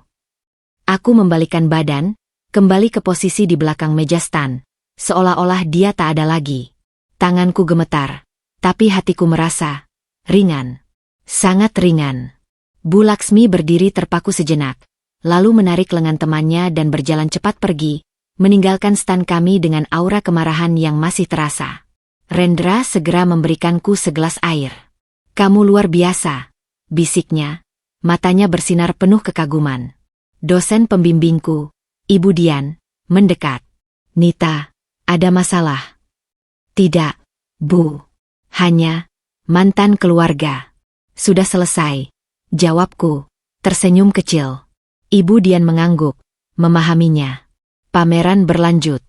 Aku membalikan badan, kembali ke posisi di belakang meja stan, seolah-olah dia tak ada lagi. Tanganku gemetar, tapi hatiku merasa ringan, sangat ringan. Bu Laksmi berdiri terpaku sejenak, lalu menarik lengan temannya dan berjalan cepat pergi, meninggalkan stan kami dengan aura kemarahan yang masih terasa. Rendra segera memberikanku segelas air. Kamu luar biasa, bisiknya. Matanya bersinar penuh kekaguman. Dosen pembimbingku, Ibu Dian, mendekat. Nita, ada masalah? Tidak, Bu. Hanya mantan keluarga. Sudah selesai, jawabku, tersenyum kecil. Ibu Dian mengangguk, memahaminya. Pameran berlanjut.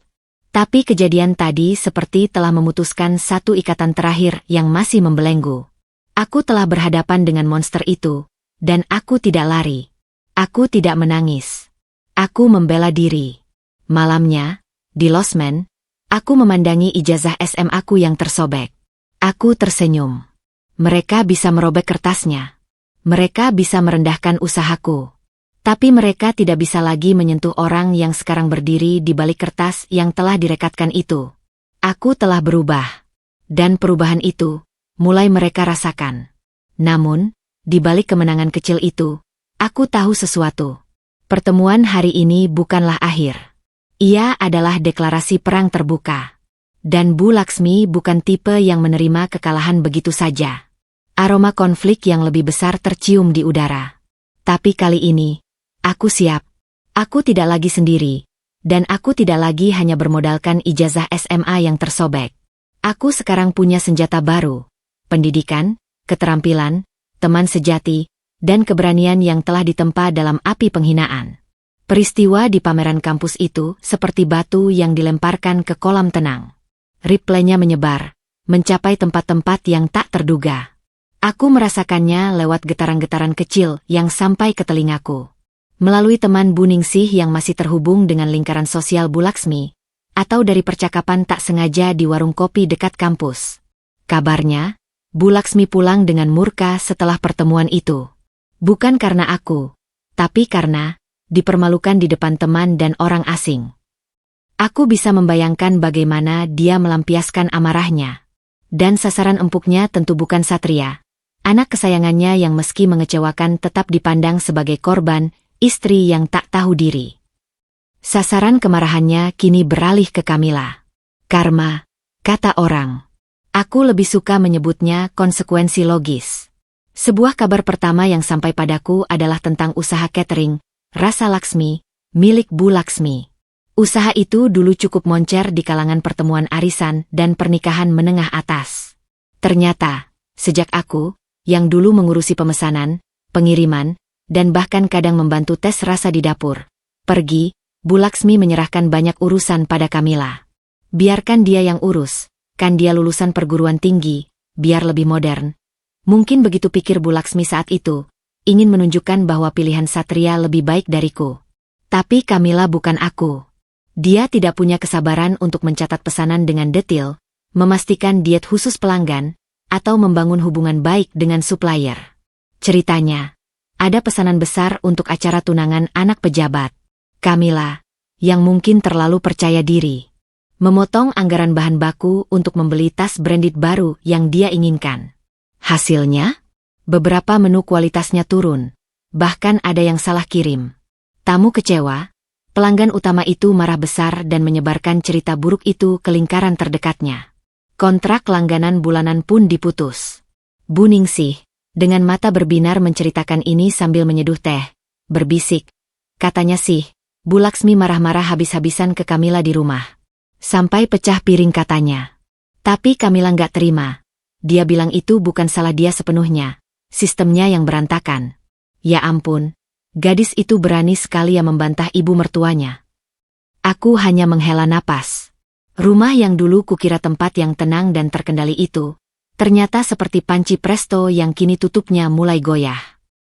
Tapi kejadian tadi seperti telah memutuskan satu ikatan terakhir yang masih membelenggu. Aku telah berhadapan dengan monster itu, dan aku tidak lari. Aku tidak menangis. Aku membela diri. Malamnya, di losmen, aku memandangi ijazah SMA-ku yang tersobek. Aku tersenyum. Mereka bisa merobek kertasnya. Mereka bisa merendahkan usahaku. Tapi mereka tidak bisa lagi menyentuh orang yang sekarang berdiri di balik kertas yang telah direkatkan itu. Aku telah berubah. Dan perubahan itu mulai mereka rasakan. Namun, di balik kemenangan kecil itu, aku tahu sesuatu. Pertemuan hari ini bukanlah akhir. Ia adalah deklarasi perang terbuka. Dan Bu Laksmi bukan tipe yang menerima kekalahan begitu saja. Aroma konflik yang lebih besar tercium di udara. Tapi kali ini, aku siap. Aku tidak lagi sendiri. Dan aku tidak lagi hanya bermodalkan ijazah SMA yang tersobek. Aku sekarang punya senjata baru. Pendidikan, keterampilan, teman sejati, dan keberanian yang telah ditempa dalam api penghinaan. Peristiwa di pameran kampus itu seperti batu yang dilemparkan ke kolam tenang. Replaynya menyebar, mencapai tempat-tempat yang tak terduga. Aku merasakannya lewat getaran-getaran kecil yang sampai ke telingaku. Melalui teman Bu Ningsih yang masih terhubung dengan lingkaran sosial Bu Laksmi, atau dari percakapan tak sengaja di warung kopi dekat kampus. Kabarnya, Bu Laksmi pulang dengan murka setelah pertemuan itu. Bukan karena aku, tapi karena dipermalukan di depan teman dan orang asing. Aku bisa membayangkan bagaimana dia melampiaskan amarahnya. Dan sasaran empuknya tentu bukan Satria, anak kesayangannya yang meski mengecewakan tetap dipandang sebagai korban, istri yang tak tahu diri. Sasaran kemarahannya kini beralih ke Kamila. Karma, kata orang. Aku lebih suka menyebutnya konsekuensi logis. Sebuah kabar pertama yang sampai padaku adalah tentang usaha catering, Rasa Laksmi, milik Bu Laksmi. Usaha itu dulu cukup moncer di kalangan pertemuan arisan dan pernikahan menengah atas. Ternyata, sejak aku, yang dulu mengurusi pemesanan, pengiriman, dan bahkan kadang membantu tes rasa di dapur, pergi, Bu Laksmi menyerahkan banyak urusan pada Kamila. Biarkan dia yang urus, kan dia lulusan perguruan tinggi, biar lebih modern. Mungkin begitu pikir Bu Laksmi saat itu, ingin menunjukkan bahwa pilihan Satria lebih baik dariku. Tapi Kamila bukan aku. Dia tidak punya kesabaran untuk mencatat pesanan dengan detail, memastikan diet khusus pelanggan, atau membangun hubungan baik dengan supplier. Ceritanya, ada pesanan besar untuk acara tunangan anak pejabat. Kamila, yang mungkin terlalu percaya diri, memotong anggaran bahan baku untuk membeli tas branded baru yang dia inginkan. Hasilnya, beberapa menu kualitasnya turun, bahkan ada yang salah kirim. Tamu kecewa, Pelanggan utama itu marah besar dan menyebarkan cerita buruk itu ke lingkaran terdekatnya. Kontrak langganan bulanan pun diputus. Bu Ningsih, dengan mata berbinar menceritakan ini sambil menyeduh teh, berbisik. Katanya sih, Bu Laksmi marah-marah habis-habisan ke Kamila di rumah. Sampai pecah piring katanya. Tapi Kamila nggak terima. Dia bilang itu bukan salah dia sepenuhnya. Sistemnya yang berantakan. Ya ampun, gadis itu berani sekali ya membantah ibu mertuanya. Aku hanya menghela napas. Rumah yang dulu kukira tempat yang tenang dan terkendali itu, ternyata seperti panci presto yang kini tutupnya mulai goyah.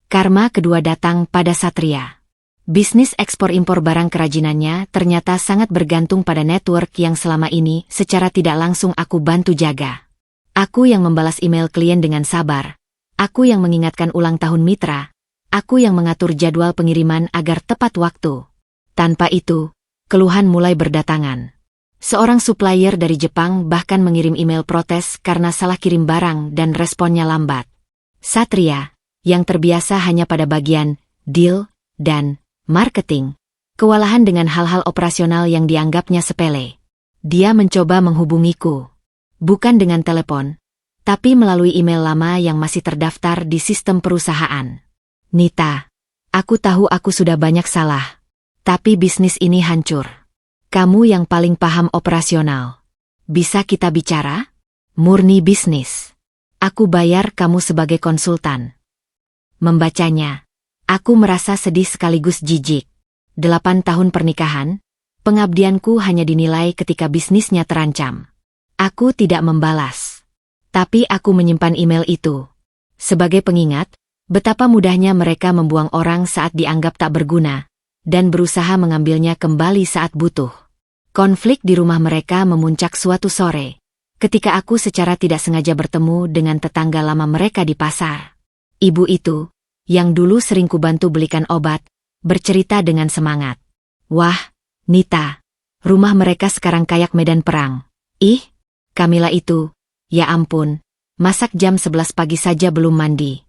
Karma kedua datang pada Satria. Bisnis ekspor-impor barang kerajinannya ternyata sangat bergantung pada network yang selama ini secara tidak langsung aku bantu jaga. Aku yang membalas email klien dengan sabar. Aku yang mengingatkan ulang tahun mitra. Aku yang mengatur jadwal pengiriman agar tepat waktu. Tanpa itu, keluhan mulai berdatangan. Seorang supplier dari Jepang bahkan mengirim email protes karena salah kirim barang dan responnya lambat. Satria, yang terbiasa hanya pada bagian deal dan marketing, kewalahan dengan hal-hal operasional yang dianggapnya sepele. Dia mencoba menghubungiku. Bukan dengan telepon, tapi melalui email lama yang masih terdaftar di sistem perusahaan. Nita, aku tahu aku sudah banyak salah. Tapi bisnis ini hancur. Kamu yang paling paham operasional. Bisa kita bicara? Murni bisnis. Aku bayar kamu sebagai konsultan. Membacanya, aku merasa sedih sekaligus jijik. 8 tahun pernikahan, pengabdianku hanya dinilai ketika bisnisnya terancam. Aku tidak membalas. Tapi aku menyimpan email itu. Sebagai pengingat, betapa mudahnya mereka membuang orang saat dianggap tak berguna, dan berusaha mengambilnya kembali saat butuh. Konflik di rumah mereka memuncak suatu sore, ketika aku secara tidak sengaja bertemu dengan tetangga lama mereka di pasar. Ibu itu, yang dulu sering kubantu belikan obat, bercerita dengan semangat. Wah, Nita, rumah mereka sekarang kayak medan perang. Ih, Kamila itu, ya ampun, masak jam 11 pagi saja belum mandi.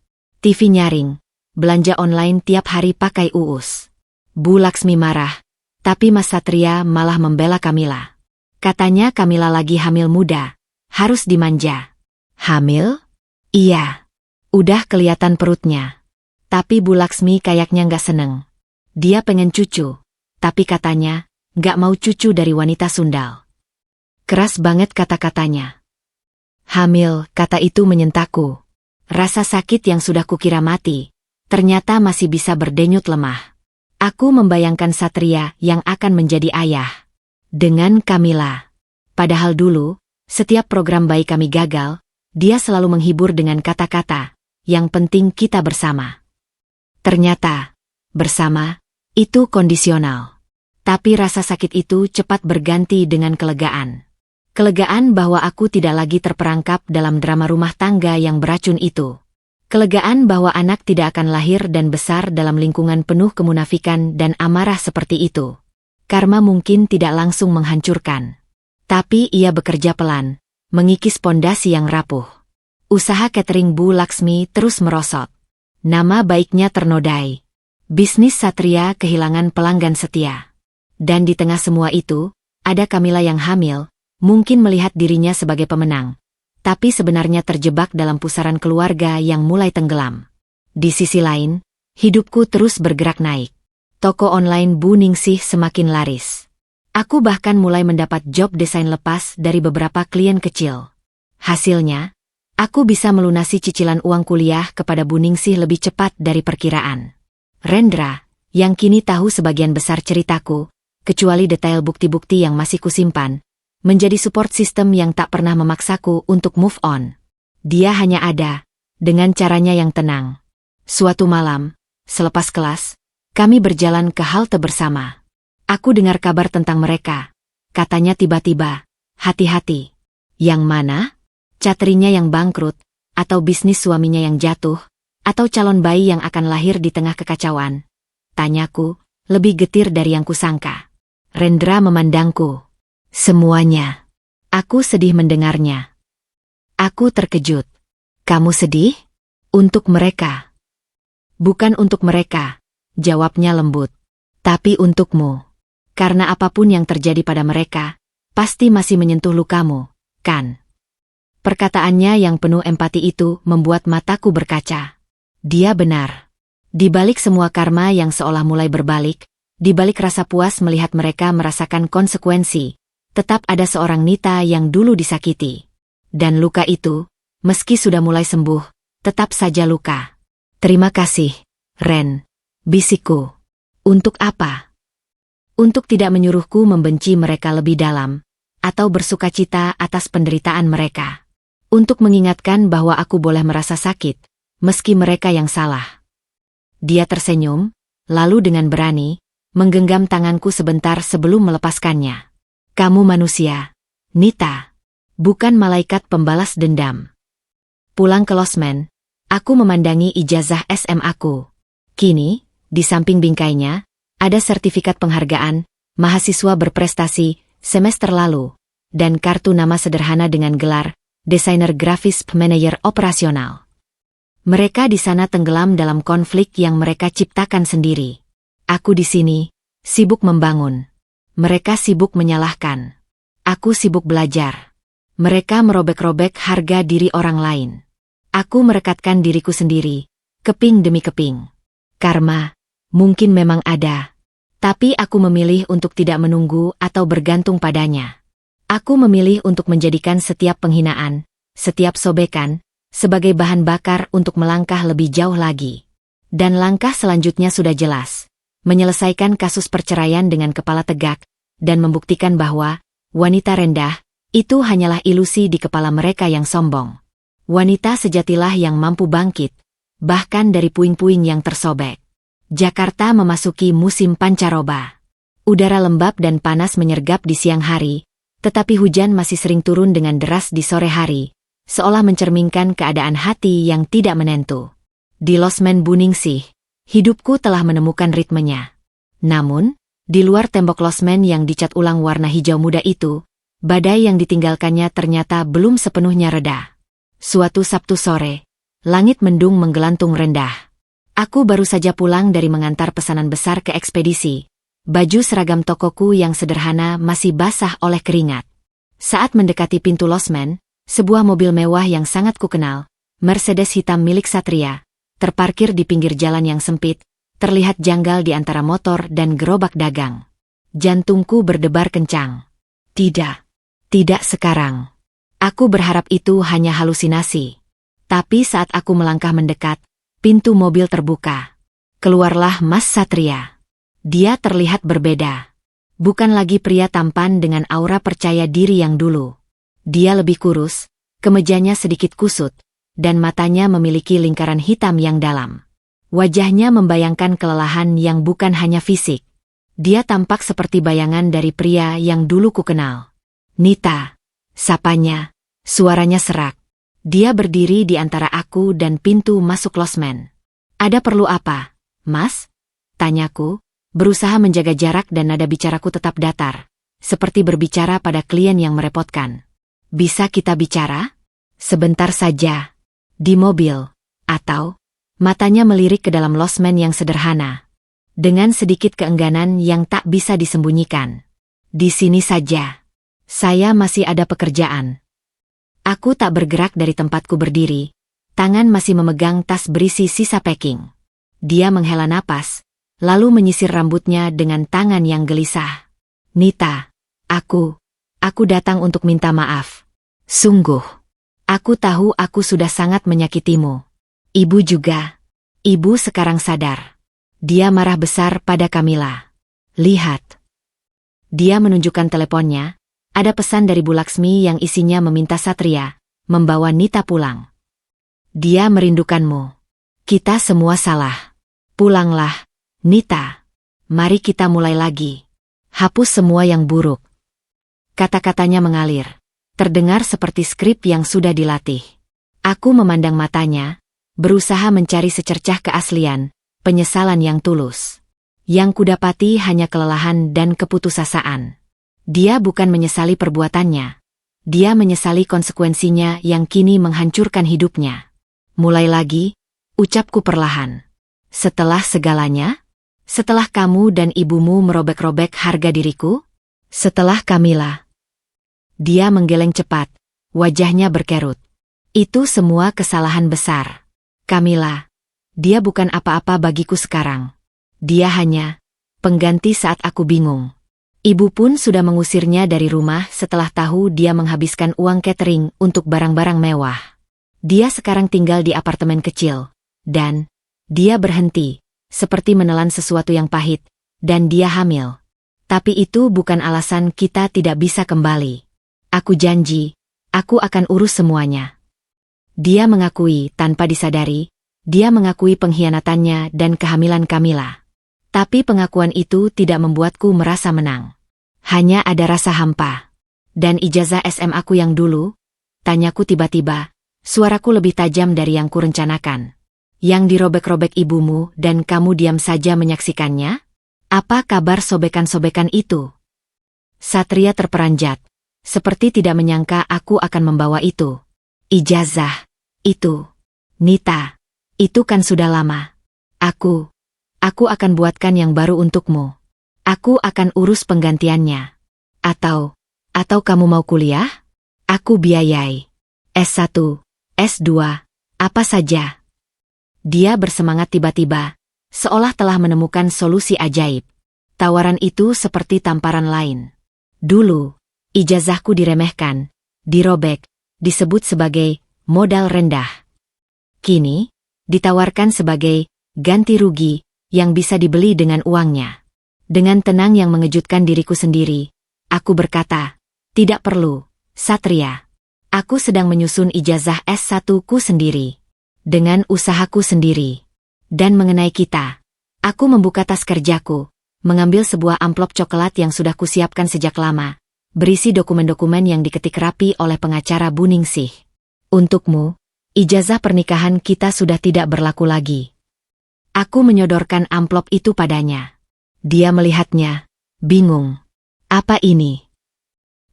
TV nyaring, belanja online tiap hari pakai Uus. Bu Laksmi marah, tapi Mas Satria malah membela Kamila. Katanya Kamila lagi hamil muda, harus dimanja. Hamil? Iya. Udah kelihatan perutnya. Tapi Bu Laksmi kayaknya nggak seneng. Dia pengen cucu, tapi katanya, nggak mau cucu dari wanita sundal. Keras banget kata-katanya. Hamil, kata itu menyentakku. Rasa sakit yang sudah kukira mati, ternyata masih bisa berdenyut lemah. Aku membayangkan Satria yang akan menjadi ayah. Dengan Kamila. Padahal dulu, setiap program bayi kami gagal, dia selalu menghibur dengan kata-kata, yang penting kita bersama. Ternyata, bersama, itu kondisional. Tapi rasa sakit itu cepat berganti dengan kelegaan. Kelegaan bahwa aku tidak lagi terperangkap dalam drama rumah tangga yang beracun itu. Kelegaan bahwa anak tidak akan lahir dan besar dalam lingkungan penuh kemunafikan dan amarah seperti itu. Karma mungkin tidak langsung menghancurkan. Tapi ia bekerja pelan, mengikis pondasi yang rapuh. Usaha catering Bu Laksmi terus merosot. Nama baiknya ternodai. Bisnis Satria kehilangan pelanggan setia. Dan di tengah semua itu, ada Kamila yang hamil, mungkin melihat dirinya sebagai pemenang, tapi sebenarnya terjebak dalam pusaran keluarga yang mulai tenggelam. Di sisi lain, hidupku terus bergerak naik. Toko online Bu Ningsih semakin laris. Aku bahkan mulai mendapat job desain lepas dari beberapa klien kecil. Hasilnya, aku bisa melunasi cicilan uang kuliah kepada Bu Ningsih lebih cepat dari perkiraan. Rendra, yang kini tahu sebagian besar ceritaku, kecuali detail bukti-bukti yang masih kusimpan, menjadi support system yang tak pernah memaksaku untuk move on. Dia hanya ada, dengan caranya yang tenang. Suatu malam, selepas kelas, kami berjalan ke halte bersama. Aku dengar kabar tentang mereka. Katanya tiba-tiba, hati-hati. Yang mana? Catrinya yang bangkrut, atau bisnis suaminya yang jatuh, atau calon bayi yang akan lahir di tengah kekacauan? Tanyaku, lebih getir dari yang kusangka. Rendra memandangku. Semuanya. Aku sedih mendengarnya. Aku terkejut. Kamu sedih? Untuk mereka. Bukan untuk mereka, jawabnya lembut. Tapi untukmu. Karena apapun yang terjadi pada mereka, pasti masih menyentuh lukamu, kan? Perkataannya yang penuh empati itu membuat mataku berkaca. Dia benar. Di balik semua karma yang seolah mulai berbalik, di balik rasa puas melihat mereka merasakan konsekuensi, tetap ada seorang Nita yang dulu disakiti. Dan luka itu, meski sudah mulai sembuh, tetap saja luka. Terima kasih, Ren, bisikku. Untuk apa? Untuk tidak menyuruhku membenci mereka lebih dalam, atau bersukacita atas penderitaan mereka. Untuk mengingatkan bahwa aku boleh merasa sakit, meski mereka yang salah. Dia tersenyum, lalu dengan berani, menggenggam tanganku sebentar sebelum melepaskannya. Kamu manusia, Nita, bukan malaikat pembalas dendam. Pulang ke losmen, aku memandangi ijazah SMA-ku. Kini, di samping bingkainya, ada sertifikat penghargaan, mahasiswa berprestasi, semester lalu, dan kartu nama sederhana dengan gelar, desainer grafis manajer operasional. Mereka di sana tenggelam dalam konflik yang mereka ciptakan sendiri. Aku di sini, sibuk membangun. Mereka sibuk menyalahkan. Aku sibuk belajar. Mereka merobek-robek harga diri orang lain. Aku merekatkan diriku sendiri, keping demi keping. Karma, mungkin memang ada. Tapi aku memilih untuk tidak menunggu atau bergantung padanya. Aku memilih untuk menjadikan setiap penghinaan, setiap sobekan, sebagai bahan bakar untuk melangkah lebih jauh lagi. Dan langkah selanjutnya sudah jelas. Menyelesaikan kasus perceraian dengan kepala tegak, dan membuktikan bahwa wanita rendah itu hanyalah ilusi di kepala mereka yang sombong. Wanita sejatilah yang mampu bangkit, bahkan dari puing-puing yang tersobek. Jakarta memasuki musim pancaroba. Udara lembab dan panas menyergap di siang hari, tetapi hujan masih sering turun dengan deras di sore hari, seolah mencerminkan keadaan hati yang tidak menentu. Di losmen Buningsih, hidupku telah menemukan ritmenya. Namun, di luar tembok losmen yang dicat ulang warna hijau muda itu, badai yang ditinggalkannya ternyata belum sepenuhnya reda. Suatu Sabtu sore, langit mendung menggelantung rendah. Aku baru saja pulang dari mengantar pesanan besar ke ekspedisi. Baju seragam tokoku yang sederhana masih basah oleh keringat. Saat mendekati pintu losmen, sebuah mobil mewah yang sangat kukenal, Mercedes hitam milik Satria, terparkir di pinggir jalan yang sempit, terlihat janggal di antara motor dan gerobak dagang. Jantungku berdebar kencang. Tidak sekarang. Aku berharap itu hanya halusinasi. Tapi saat aku melangkah mendekat, pintu mobil terbuka. Keluarlah Mas Satria. Dia terlihat berbeda. Bukan lagi pria tampan dengan aura percaya diri yang dulu. Dia lebih kurus, kemejanya sedikit kusut, dan matanya memiliki lingkaran hitam yang dalam. Wajahnya membayangkan kelelahan yang bukan hanya fisik. Dia tampak seperti bayangan dari pria yang dulu kukenal. Nita, sapanya, suaranya serak. Dia berdiri di antara aku dan pintu masuk losmen. Ada perlu apa, Mas? Tanyaku, berusaha menjaga jarak dan nada bicaraku tetap datar, seperti berbicara pada klien yang merepotkan. Bisa kita bicara? Sebentar saja. Di mobil, atau? Matanya melirik ke dalam losmen yang sederhana. Dengan sedikit keengganan yang tak bisa disembunyikan. Di sini saja. Saya masih ada pekerjaan. Aku tak bergerak dari tempatku berdiri. Tangan masih memegang tas berisi sisa packing. Dia menghela napas, lalu menyisir rambutnya dengan tangan yang gelisah. Nita, aku datang untuk minta maaf. Sungguh. Aku tahu aku sudah sangat menyakitimu. Ibu juga. Ibu sekarang sadar. Dia marah besar pada Kamila. Lihat. Dia menunjukkan teleponnya. Ada pesan dari Bu Laksmi yang isinya meminta Satria membawa Nita pulang. Dia merindukanmu. Kita semua salah. Pulanglah, Nita. Mari kita mulai lagi. Hapus semua yang buruk. Kata-katanya mengalir. Terdengar seperti skrip yang sudah dilatih. Aku memandang matanya, berusaha mencari secercah keaslian, penyesalan yang tulus. Yang kudapati hanya kelelahan dan keputusasaan. Dia bukan menyesali perbuatannya. Dia menyesali konsekuensinya yang kini menghancurkan hidupnya. Mulai lagi, ucapku perlahan. Setelah segalanya? Setelah kamu dan ibumu merobek-robek harga diriku? Setelah Kamila. Dia menggeleng cepat, wajahnya berkerut. Itu semua kesalahan besar. Kamila. Dia bukan apa-apa bagiku sekarang. Dia hanya pengganti saat aku bingung. Ibu pun sudah mengusirnya dari rumah setelah tahu dia menghabiskan uang catering untuk barang-barang mewah. Dia sekarang tinggal di apartemen kecil. Dan dia berhenti, seperti menelan sesuatu yang pahit, dan dia hamil. Tapi itu bukan alasan kita tidak bisa kembali. Aku janji, aku akan urus semuanya. Dia mengakui tanpa disadari, dia mengakui pengkhianatannya dan kehamilan Kamila. Tapi pengakuan itu tidak membuatku merasa menang. Hanya ada rasa hampa. Dan ijazah SMA aku yang dulu? Tanyaku tiba-tiba, suaraku lebih tajam dari yang kurencanakan. Yang dirobek-robek ibumu dan kamu diam saja menyaksikannya? Apa kabar sobekan-sobekan itu? Satria terperanjat. Seperti tidak menyangka aku akan membawa itu. Ijazah. Itu. Nita. Itu kan sudah lama. Aku akan buatkan yang baru untukmu. Aku akan urus penggantiannya. Atau kamu mau kuliah? Aku biayai. S1, S2, apa saja. Dia bersemangat tiba-tiba, seolah telah menemukan solusi ajaib. Tawaran itu seperti tamparan lain. Dulu, ijazahku diremehkan, dirobek, disebut sebagai modal rendah. Kini, ditawarkan sebagai ganti rugi yang bisa dibeli dengan uangnya. Dengan tenang yang mengejutkan diriku sendiri, aku berkata, tidak perlu, Satria. Aku sedang menyusun ijazah S1-ku sendiri. Dengan usahaku sendiri. Dan mengenai kita, aku membuka tas kerjaku, mengambil sebuah amplop coklat yang sudah kusiapkan sejak lama, berisi dokumen-dokumen yang diketik rapi oleh pengacara Buningsih. Untukmu, ijazah pernikahan kita sudah tidak berlaku lagi. Aku menyodorkan amplop itu padanya. Dia melihatnya, bingung. Apa ini?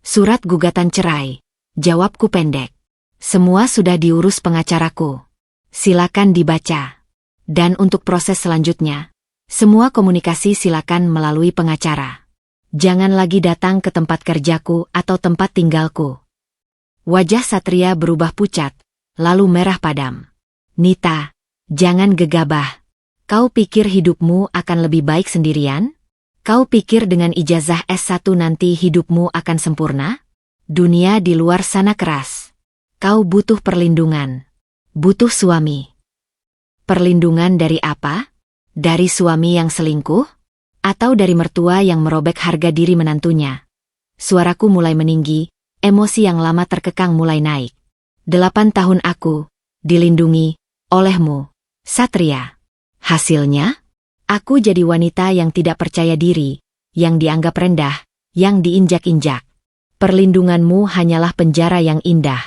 Surat gugatan cerai. Jawabku pendek. Semua sudah diurus pengacaraku. Silakan dibaca. Dan untuk proses selanjutnya, semua komunikasi silakan melalui pengacara. Jangan lagi datang ke tempat kerjaku atau tempat tinggalku. Wajah Satria berubah pucat, lalu merah padam. Nita, jangan gegabah. Kau pikir hidupmu akan lebih baik sendirian? Kau pikir dengan ijazah S1 nanti hidupmu akan sempurna? Dunia di luar sana keras. Kau butuh perlindungan. Butuh suami. Perlindungan dari apa? Dari suami yang selingkuh? Atau dari mertua yang merobek harga diri menantunya? Suaraku mulai meninggi, emosi yang lama terkekang mulai naik. 8 tahun aku dilindungi olehmu, Satria. Hasilnya? Aku jadi wanita yang tidak percaya diri, yang dianggap rendah, yang diinjak-injak. Perlindunganmu hanyalah penjara yang indah.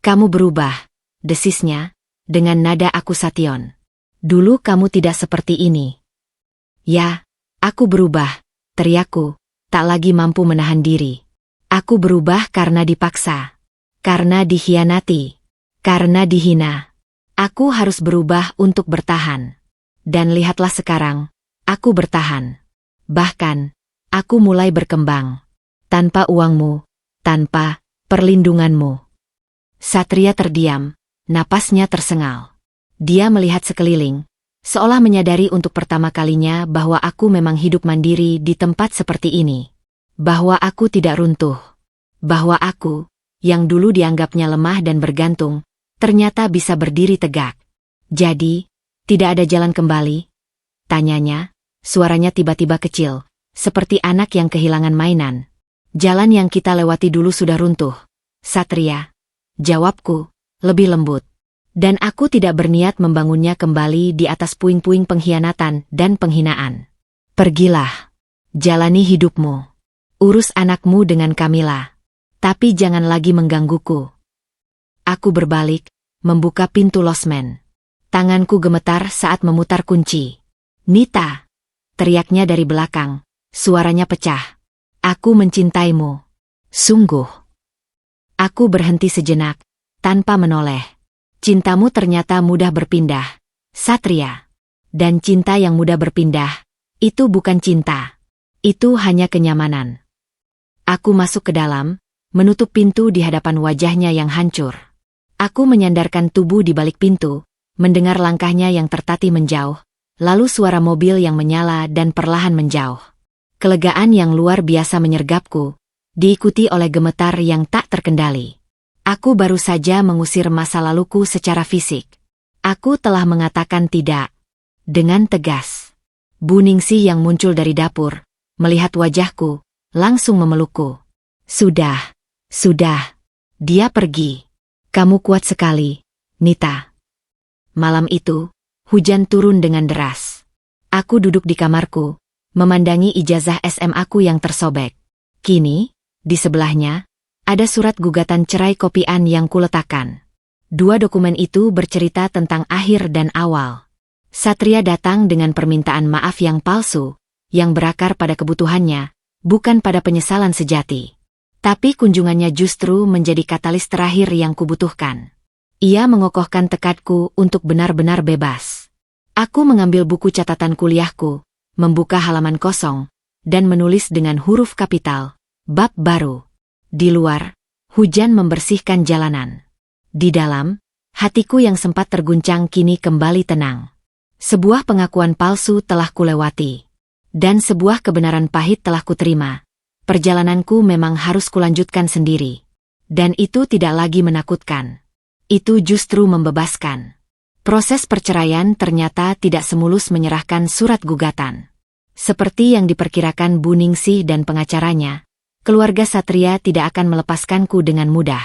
Kamu berubah, desisnya, dengan nada akusation. Dulu kamu tidak seperti ini. Ya, aku berubah, teriakku, tak lagi mampu menahan diri. Aku berubah karena dipaksa. Karena dikhianati. Karena dihina. Aku harus berubah untuk bertahan. Dan lihatlah sekarang, aku bertahan. Bahkan, aku mulai berkembang. Tanpa uangmu, tanpa perlindunganmu. Satria terdiam, napasnya tersengal. Dia melihat sekeliling, seolah menyadari untuk pertama kalinya bahwa aku memang hidup mandiri di tempat seperti ini. Bahwa aku tidak runtuh. Bahwa aku, yang dulu dianggapnya lemah dan bergantung, ternyata bisa berdiri tegak. Jadi, tidak ada jalan kembali? Tanyanya, suaranya tiba-tiba kecil, seperti anak yang kehilangan mainan. Jalan yang kita lewati dulu sudah runtuh. Satria. Jawabku, lebih lembut. Dan aku tidak berniat membangunnya kembali di atas puing-puing pengkhianatan dan penghinaan. Pergilah. Jalani hidupmu. Urus anakmu dengan Kamila. Tapi jangan lagi menggangguku. Aku berbalik, membuka pintu losmen. Tanganku gemetar saat memutar kunci. Nita! Teriaknya dari belakang, suaranya pecah. Aku mencintaimu. Sungguh. Aku berhenti sejenak, tanpa menoleh. Cintamu ternyata mudah berpindah, Satria. Dan cinta yang mudah berpindah, Itu bukan cinta. Itu hanya kenyamanan. Aku masuk ke dalam, menutup pintu di hadapan wajahnya yang hancur. Aku menyandarkan tubuh di balik pintu, mendengar langkahnya yang tertatih menjauh, lalu suara mobil yang menyala dan perlahan menjauh. Kelegaan yang luar biasa menyergapku, diikuti oleh gemetar yang tak terkendali. Aku baru saja mengusir masa laluku secara fisik. Aku telah mengatakan tidak. Dengan tegas. Bu Ningsih yang muncul dari dapur, melihat wajahku, langsung memelukku. Sudah. Dia pergi. Kamu kuat sekali, Nita. Malam itu, hujan turun dengan deras. Aku duduk di kamarku, memandangi ijazah SMA-ku yang tersobek. Kini, di sebelahnya, ada surat gugatan cerai kopian yang kuletakkan. 2 dokumen itu bercerita tentang akhir dan awal. Satria datang dengan permintaan maaf yang palsu, yang berakar pada kebutuhannya, bukan pada penyesalan sejati. Tapi kunjungannya justru menjadi katalis terakhir yang kubutuhkan. Ia mengokohkan tekadku untuk benar-benar bebas. Aku mengambil buku catatan kuliahku, membuka halaman kosong, dan menulis dengan huruf kapital, bab baru. Di luar, hujan membersihkan jalanan. Di dalam, hatiku yang sempat terguncang kini kembali tenang. Sebuah pengakuan palsu telah kulewati. Dan sebuah kebenaran pahit telah kuterima. Perjalananku memang harus kulanjutkan sendiri. Dan itu tidak lagi menakutkan. Itu justru membebaskan. Proses perceraian ternyata tidak semulus menyerahkan surat gugatan. Seperti yang diperkirakan Bu Ningsih dan pengacaranya, keluarga Satria tidak akan melepaskanku dengan mudah.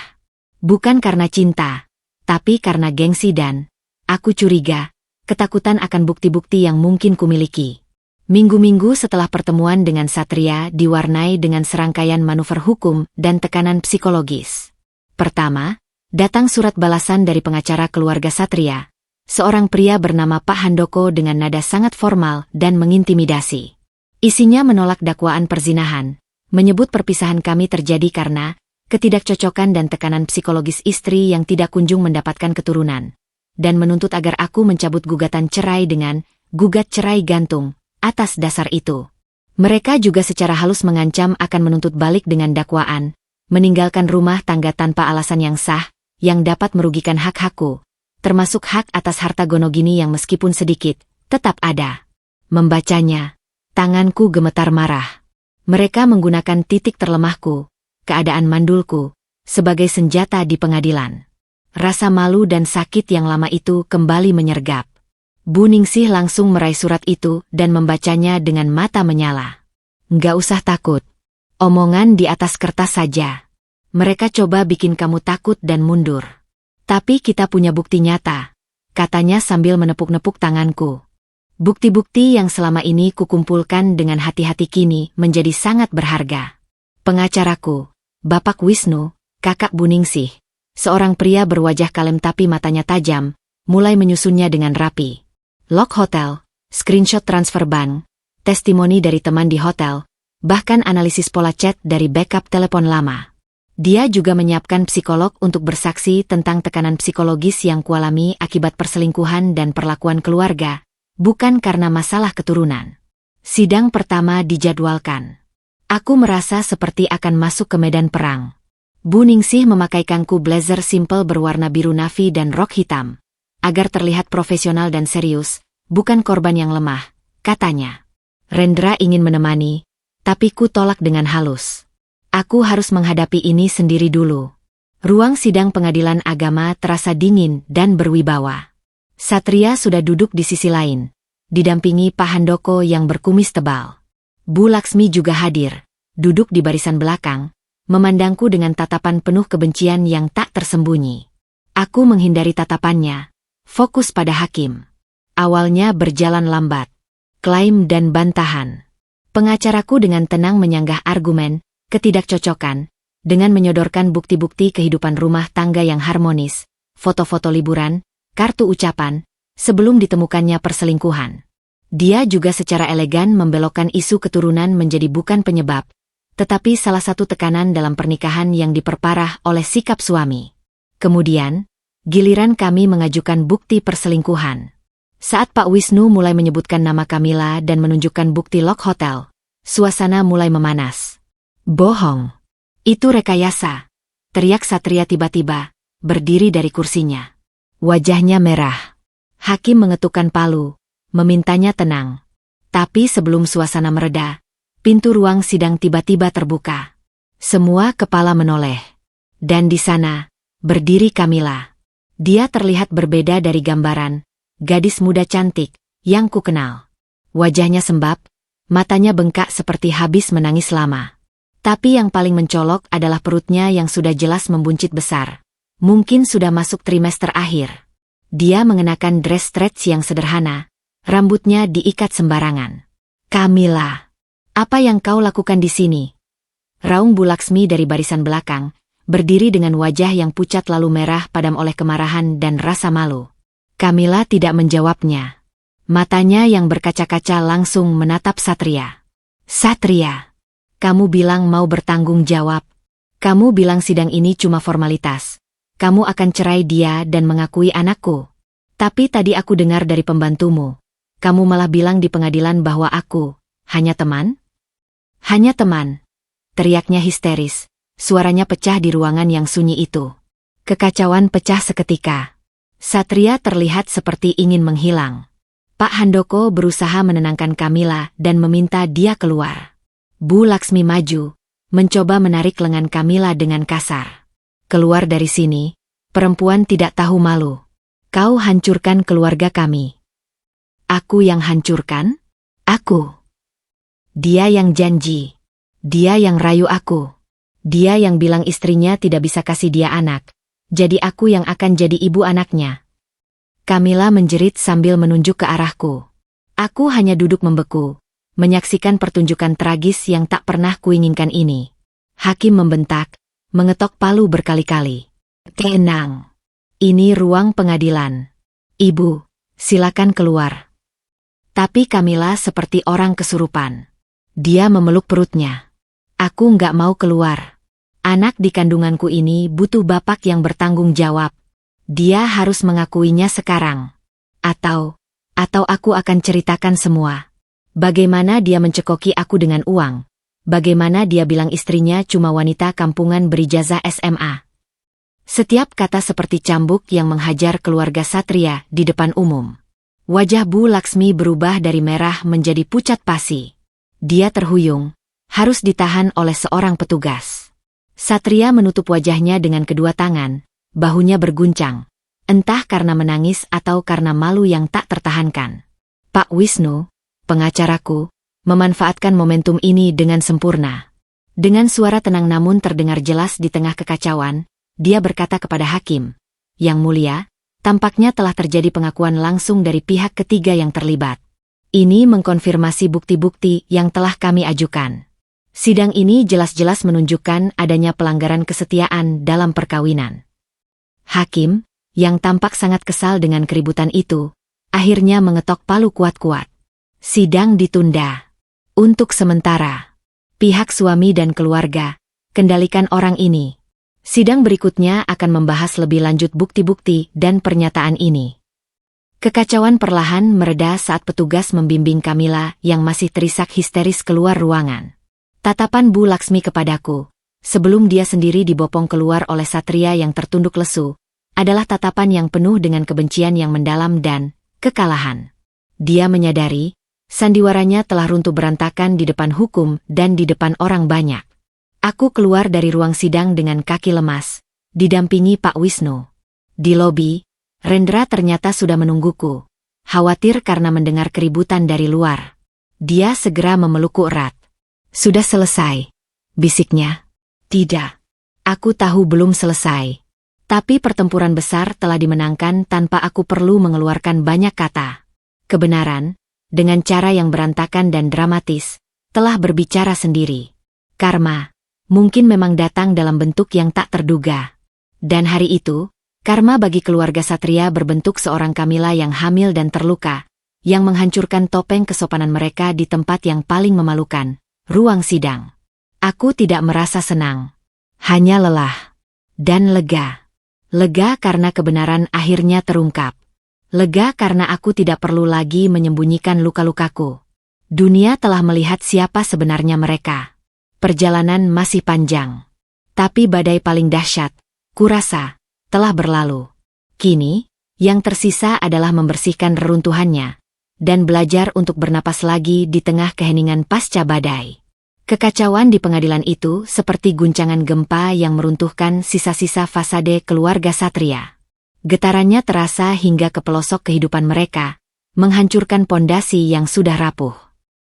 Bukan karena cinta, tapi karena gengsi dan, aku curiga, ketakutan akan bukti-bukti yang mungkin kumiliki. Minggu-minggu setelah pertemuan dengan Satria diwarnai dengan serangkaian manuver hukum dan tekanan psikologis. Pertama, datang surat balasan dari pengacara keluarga Satria, seorang pria bernama Pak Handoko dengan nada sangat formal dan mengintimidasi. Isinya menolak dakwaan perzinahan, menyebut perpisahan kami terjadi karena ketidakcocokan dan tekanan psikologis istri yang tidak kunjung mendapatkan keturunan, dan menuntut agar aku mencabut gugatan cerai dengan gugat cerai gantung. Atas dasar itu, mereka juga secara halus mengancam akan menuntut balik dengan dakwaan, meninggalkan rumah tangga tanpa alasan yang sah, yang dapat merugikan hak-hakku, termasuk hak atas harta Gonogini yang meskipun sedikit, tetap ada. Membacanya, tanganku gemetar marah. Mereka menggunakan titik terlemahku, keadaan mandulku, sebagai senjata di pengadilan. Rasa malu dan sakit yang lama itu kembali menyergap. Bu Ningsih langsung meraih surat itu dan membacanya dengan mata menyala. Nggak usah takut. Omongan di atas kertas saja. Mereka coba bikin kamu takut dan mundur. Tapi kita punya bukti nyata, katanya sambil menepuk-nepuk tanganku. Bukti-bukti yang selama ini kukumpulkan dengan hati-hati kini menjadi sangat berharga. Pengacaraku, Bapak Wisnu, kakak Bu Ningsih, seorang pria berwajah kalem tapi matanya tajam, mulai menyusunnya dengan rapi. Log hotel, screenshot transfer bank, testimoni dari teman di hotel, bahkan analisis pola chat dari backup telepon lama. Dia juga menyiapkan psikolog untuk bersaksi tentang tekanan psikologis yang kualami akibat perselingkuhan dan perlakuan keluarga, bukan karena masalah keturunan. Sidang pertama dijadwalkan. Aku merasa seperti akan masuk ke medan perang. Bu Ningsih memakaikanku blazer simple berwarna biru navy dan rok hitam, agar terlihat profesional dan serius, bukan korban yang lemah, katanya. Rendra ingin menemani, tapi ku tolak dengan halus. Aku harus menghadapi ini sendiri dulu. Ruang sidang pengadilan agama terasa dingin dan berwibawa. Satria sudah duduk di sisi lain, didampingi Pak Handoko yang berkumis tebal. Bu Laksmi juga hadir, duduk di barisan belakang, memandangku dengan tatapan penuh kebencian yang tak tersembunyi. Aku menghindari tatapannya, fokus pada hakim. Awalnya berjalan lambat. Klaim dan bantahan. Pengacaraku dengan tenang menyanggah argumen, ketidakcocokan, dengan menyodorkan bukti-bukti kehidupan rumah tangga yang harmonis, foto-foto liburan, kartu ucapan, sebelum ditemukannya perselingkuhan. Dia juga secara elegan membelokkan isu keturunan menjadi bukan penyebab, tetapi salah satu tekanan dalam pernikahan yang diperparah oleh sikap suami. Kemudian, giliran kami mengajukan bukti perselingkuhan. Saat Pak Wisnu mulai menyebutkan nama Kamila dan menunjukkan bukti log hotel, suasana mulai memanas. Bohong. Itu rekayasa. Teriak Satria tiba-tiba, berdiri dari kursinya. Wajahnya merah. Hakim mengetukkan palu, memintanya tenang. Tapi sebelum suasana mereda, pintu ruang sidang tiba-tiba terbuka. Semua kepala menoleh. Dan di sana, berdiri Kamila. Dia terlihat berbeda dari gambaran, gadis muda cantik, yang kukenal. Wajahnya sembab, matanya bengkak seperti habis menangis lama. Tapi yang paling mencolok adalah perutnya yang sudah jelas membuncit besar. Mungkin sudah masuk trimester akhir. Dia mengenakan dress stretch yang sederhana, rambutnya diikat sembarangan. Kamila, apa yang kau lakukan di sini? Raung Bu Laksmi dari barisan belakang, berdiri dengan wajah yang pucat lalu merah padam oleh kemarahan dan rasa malu. Kamila tidak menjawabnya. Matanya yang berkaca-kaca langsung menatap Satria. Satria, kamu bilang mau bertanggung jawab. Kamu bilang sidang ini cuma formalitas. Kamu akan cerai dia dan mengakui anakku. Tapi tadi aku dengar dari pembantumu. Kamu malah bilang di pengadilan bahwa aku hanya teman? Hanya teman. Teriaknya histeris. Suaranya pecah di ruangan yang sunyi itu. Kekacauan pecah seketika. Satria terlihat seperti ingin menghilang. Pak Handoko berusaha menenangkan Kamila dan meminta dia keluar. Bu Laksmi maju, mencoba menarik lengan Kamila dengan kasar. Keluar dari sini, perempuan tidak tahu malu. Kau hancurkan keluarga kami. Aku yang hancurkan? Aku. Dia yang janji. Dia yang rayu aku. Dia yang bilang istrinya tidak bisa kasih dia anak. Jadi aku yang akan jadi ibu anaknya. Kamila menjerit sambil menunjuk ke arahku. Aku hanya duduk membeku, menyaksikan pertunjukan tragis yang tak pernah kuinginkan ini. Hakim membentak, mengetok palu berkali-kali. Tenang. Ini ruang pengadilan. Ibu, silakan keluar. Tapi Kamila seperti orang kesurupan. Dia memeluk perutnya. Aku nggak mau keluar. Anak di kandunganku ini butuh bapak yang bertanggung jawab. Dia harus mengakuinya sekarang. Atau aku akan ceritakan semua. Bagaimana dia mencekoki aku dengan uang. Bagaimana dia bilang istrinya cuma wanita kampungan berijazah SMA. Setiap kata seperti cambuk yang menghajar keluarga Satria di depan umum. Wajah Bu Laksmi berubah dari merah menjadi pucat pasi. Dia terhuyung, harus ditahan oleh seorang petugas. Satria menutup wajahnya dengan kedua tangan, bahunya berguncang. Entah karena menangis atau karena malu yang tak tertahankan. Pak Wisnu, pengacaraku, memanfaatkan momentum ini dengan sempurna. Dengan suara tenang namun terdengar jelas di tengah kekacauan, dia berkata kepada hakim, "Yang mulia, tampaknya telah terjadi pengakuan langsung dari pihak ketiga yang terlibat. Ini mengkonfirmasi bukti-bukti yang telah kami ajukan. Sidang ini jelas-jelas menunjukkan adanya pelanggaran kesetiaan dalam perkawinan." Hakim, yang tampak sangat kesal dengan keributan itu, akhirnya mengetok palu kuat-kuat. Sidang ditunda. Untuk sementara. Pihak suami dan keluarga, kendalikan orang ini. Sidang berikutnya akan membahas lebih lanjut bukti-bukti dan pernyataan ini. Kekacauan perlahan mereda saat petugas membimbing Kamila yang masih terisak histeris keluar ruangan. Tatapan Bu Laksmi kepadaku, sebelum dia sendiri dibopong keluar oleh Satria yang tertunduk lesu, adalah tatapan yang penuh dengan kebencian yang mendalam dan kekalahan. Dia menyadari, sandiwaranya telah runtuh berantakan di depan hukum dan di depan orang banyak. Aku keluar dari ruang sidang dengan kaki lemas, didampingi Pak Wisnu. Di lobi, Rendra ternyata sudah menungguku. Khawatir karena mendengar keributan dari luar. Dia segera memelukku erat. "Sudah selesai," bisiknya. "Tidak. Aku tahu belum selesai. Tapi pertempuran besar telah dimenangkan tanpa aku perlu mengeluarkan banyak kata. Kebenaran, dengan cara yang berantakan dan dramatis, telah berbicara sendiri. Karma, mungkin memang datang dalam bentuk yang tak terduga. Dan hari itu, karma bagi keluarga Satria berbentuk seorang Kamila yang hamil dan terluka, yang menghancurkan topeng kesopanan mereka di tempat yang paling memalukan, ruang sidang. Aku tidak merasa senang. Hanya lelah. Dan lega. Lega karena kebenaran akhirnya terungkap. Lega karena aku tidak perlu lagi menyembunyikan luka-lukaku. Dunia telah melihat siapa sebenarnya mereka. Perjalanan masih panjang. Tapi badai paling dahsyat, kurasa, telah berlalu. Kini, yang tersisa adalah membersihkan reruntuhannya dan belajar untuk bernapas lagi di tengah keheningan pasca badai. Kekacauan di pengadilan itu seperti guncangan gempa yang meruntuhkan sisa-sisa fasade keluarga Satria. Getarannya terasa hingga ke pelosok kehidupan mereka, menghancurkan pondasi yang sudah rapuh.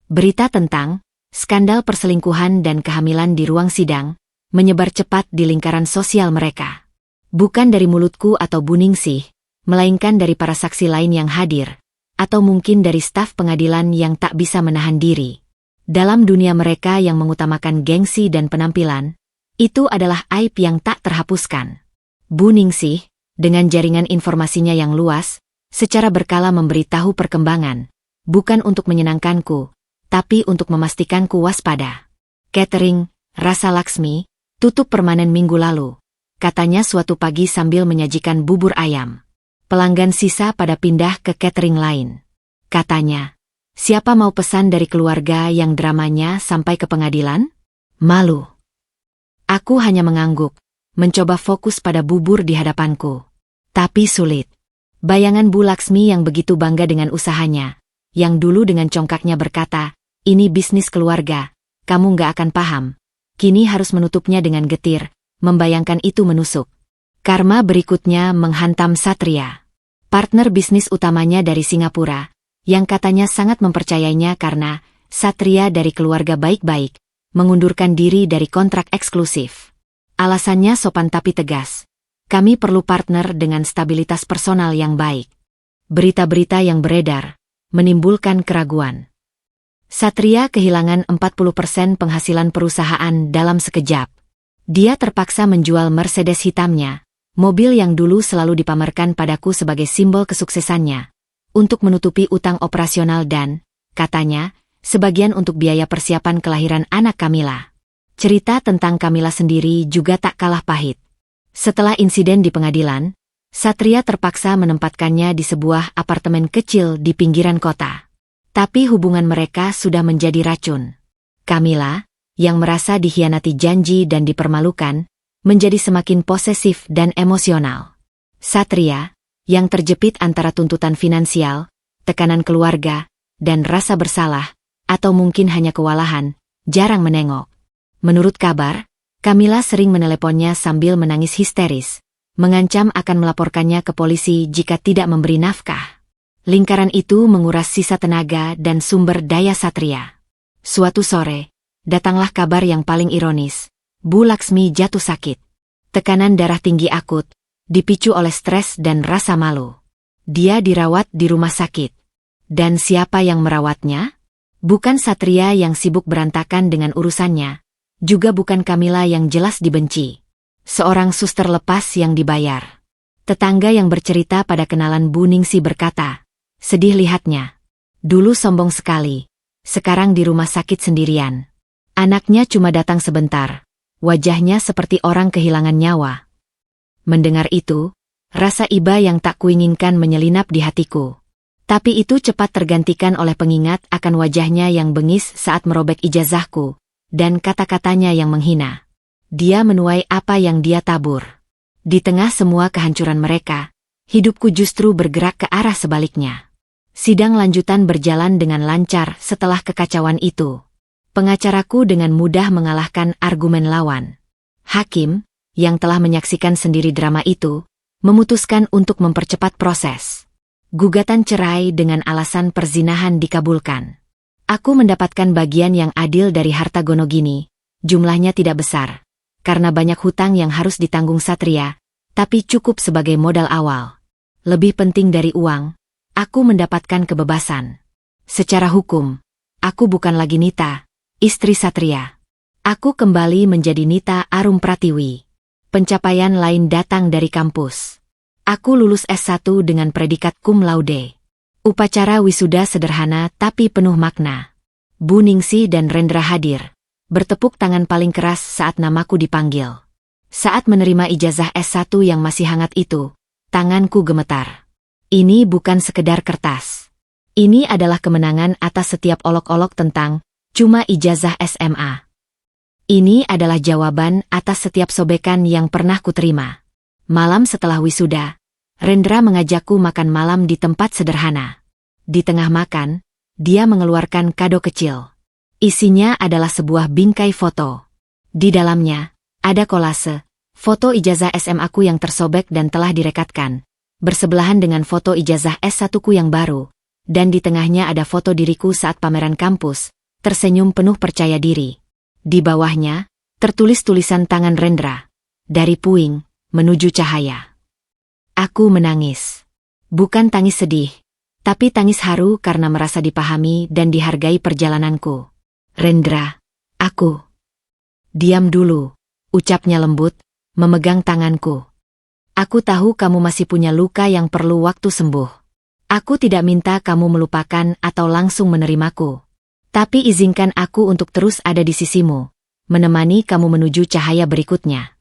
Berita tentang skandal perselingkuhan dan kehamilan di ruang sidang menyebar cepat di lingkaran sosial mereka. Bukan dari mulutku atau Buningsih, melainkan dari para saksi lain yang hadir, atau mungkin dari staf pengadilan yang tak bisa menahan diri. Dalam dunia mereka yang mengutamakan gengsi dan penampilan, itu adalah aib yang tak terhapuskan. Buningsih, dengan jaringan informasinya yang luas, secara berkala memberitahu perkembangan, bukan untuk menyenangkanku, tapi untuk memastikanku waspada. Catering, Rasa Laksmi, tutup permanen minggu lalu, katanya suatu pagi sambil menyajikan bubur ayam. Pelanggan sisa pada pindah ke catering lain. Katanya, siapa mau pesan dari keluarga yang dramanya sampai ke pengadilan? Malu. Aku hanya mengangguk, mencoba fokus pada bubur di hadapanku. Tapi sulit. Bayangan Bu Laksmi yang begitu bangga dengan usahanya, yang dulu dengan congkaknya berkata, ini bisnis keluarga, kamu nggak akan paham. Kini harus menutupnya dengan getir, membayangkan itu menusuk. Karma berikutnya menghantam Satria. Partner bisnis utamanya dari Singapura, yang katanya sangat mempercayainya karena Satria dari keluarga baik-baik, mengundurkan diri dari kontrak eksklusif. Alasannya sopan tapi tegas. Kami perlu partner dengan stabilitas personal yang baik. Berita-berita yang beredar menimbulkan keraguan. Satria kehilangan 40% penghasilan perusahaan dalam sekejap. Dia terpaksa menjual Mercedes hitamnya, mobil yang dulu selalu dipamerkan padaku sebagai simbol kesuksesannya, untuk menutupi utang operasional dan, katanya, sebagian untuk biaya persiapan kelahiran anak Kamila. Cerita tentang Kamila sendiri juga tak kalah pahit. Setelah insiden di pengadilan, Satria terpaksa menempatkannya di sebuah apartemen kecil di pinggiran kota. Tapi hubungan mereka sudah menjadi racun. Kamila, yang merasa dikhianati janji dan dipermalukan, menjadi semakin posesif dan emosional. Satria, yang terjepit antara tuntutan finansial, tekanan keluarga, dan rasa bersalah, atau mungkin hanya kewalahan, jarang menengok. Menurut kabar, Kamila sering meneleponnya sambil menangis histeris, mengancam akan melaporkannya ke polisi jika tidak memberi nafkah. Lingkaran itu menguras sisa tenaga dan sumber daya Satria. Suatu sore, datanglah kabar yang paling ironis. Bu Laksmi jatuh sakit. Tekanan darah tinggi akut, dipicu oleh stres dan rasa malu. Dia dirawat di rumah sakit. Dan siapa yang merawatnya? Bukan Satria yang sibuk berantakan dengan urusannya, juga bukan Kamila yang jelas dibenci. Seorang suster lepas yang dibayar. Tetangga yang bercerita pada kenalan Buningsih berkata, sedih lihatnya. Dulu sombong sekali, sekarang di rumah sakit sendirian. Anaknya cuma datang sebentar, wajahnya seperti orang kehilangan nyawa. Mendengar itu, rasa iba yang tak kuinginkan menyelinap di hatiku. Tapi itu cepat tergantikan oleh pengingat akan wajahnya yang bengis saat merobek ijazahku, dan kata-katanya yang menghina. Dia menuai apa yang dia tabur. Di tengah semua kehancuran mereka, hidupku justru bergerak ke arah sebaliknya. Sidang lanjutan berjalan dengan lancar setelah kekacauan itu. Pengacaraku dengan mudah mengalahkan argumen lawan. Hakim, yang telah menyaksikan sendiri drama itu, memutuskan untuk mempercepat proses. Gugatan cerai dengan alasan perzinahan dikabulkan. Aku mendapatkan bagian yang adil dari harta Gonogini, jumlahnya tidak besar, karena banyak hutang yang harus ditanggung Satria, tapi cukup sebagai modal awal. Lebih penting dari uang, aku mendapatkan kebebasan. Secara hukum, aku bukan lagi Nita, istri Satria. Aku kembali menjadi Nita Arum Pratiwi. Pencapaian lain datang dari kampus. Aku lulus S1 dengan predikat cum laude. Upacara wisuda sederhana tapi penuh makna. Buningsih dan Rendra hadir, bertepuk tangan paling keras saat namaku dipanggil. Saat menerima ijazah S1 yang masih hangat itu, tanganku gemetar. Ini bukan sekedar kertas. Ini adalah kemenangan atas setiap olok-olok tentang cuma ijazah SMA. Ini adalah jawaban atas setiap sobekan yang pernah kuterima. Malam setelah wisuda, Rendra mengajakku makan malam di tempat sederhana. Di tengah makan, dia mengeluarkan kado kecil. Isinya adalah sebuah bingkai foto. Di dalamnya, ada kolase, foto ijazah SMA-ku yang tersobek dan telah direkatkan, bersebelahan dengan foto ijazah S1-ku yang baru, dan di tengahnya ada foto diriku saat pameran kampus, tersenyum penuh percaya diri. Di bawahnya, tertulis tulisan tangan Rendra, dari puing menuju cahaya. Aku menangis. Bukan tangis sedih, tapi tangis haru karena merasa dipahami dan dihargai perjalananku. Rendra, aku. Diam dulu, ucapnya lembut, memegang tanganku. Aku tahu kamu masih punya luka yang perlu waktu sembuh. Aku tidak minta kamu melupakan atau langsung menerimaku. Tapi izinkan aku untuk terus ada di sisimu, menemani kamu menuju cahaya berikutnya.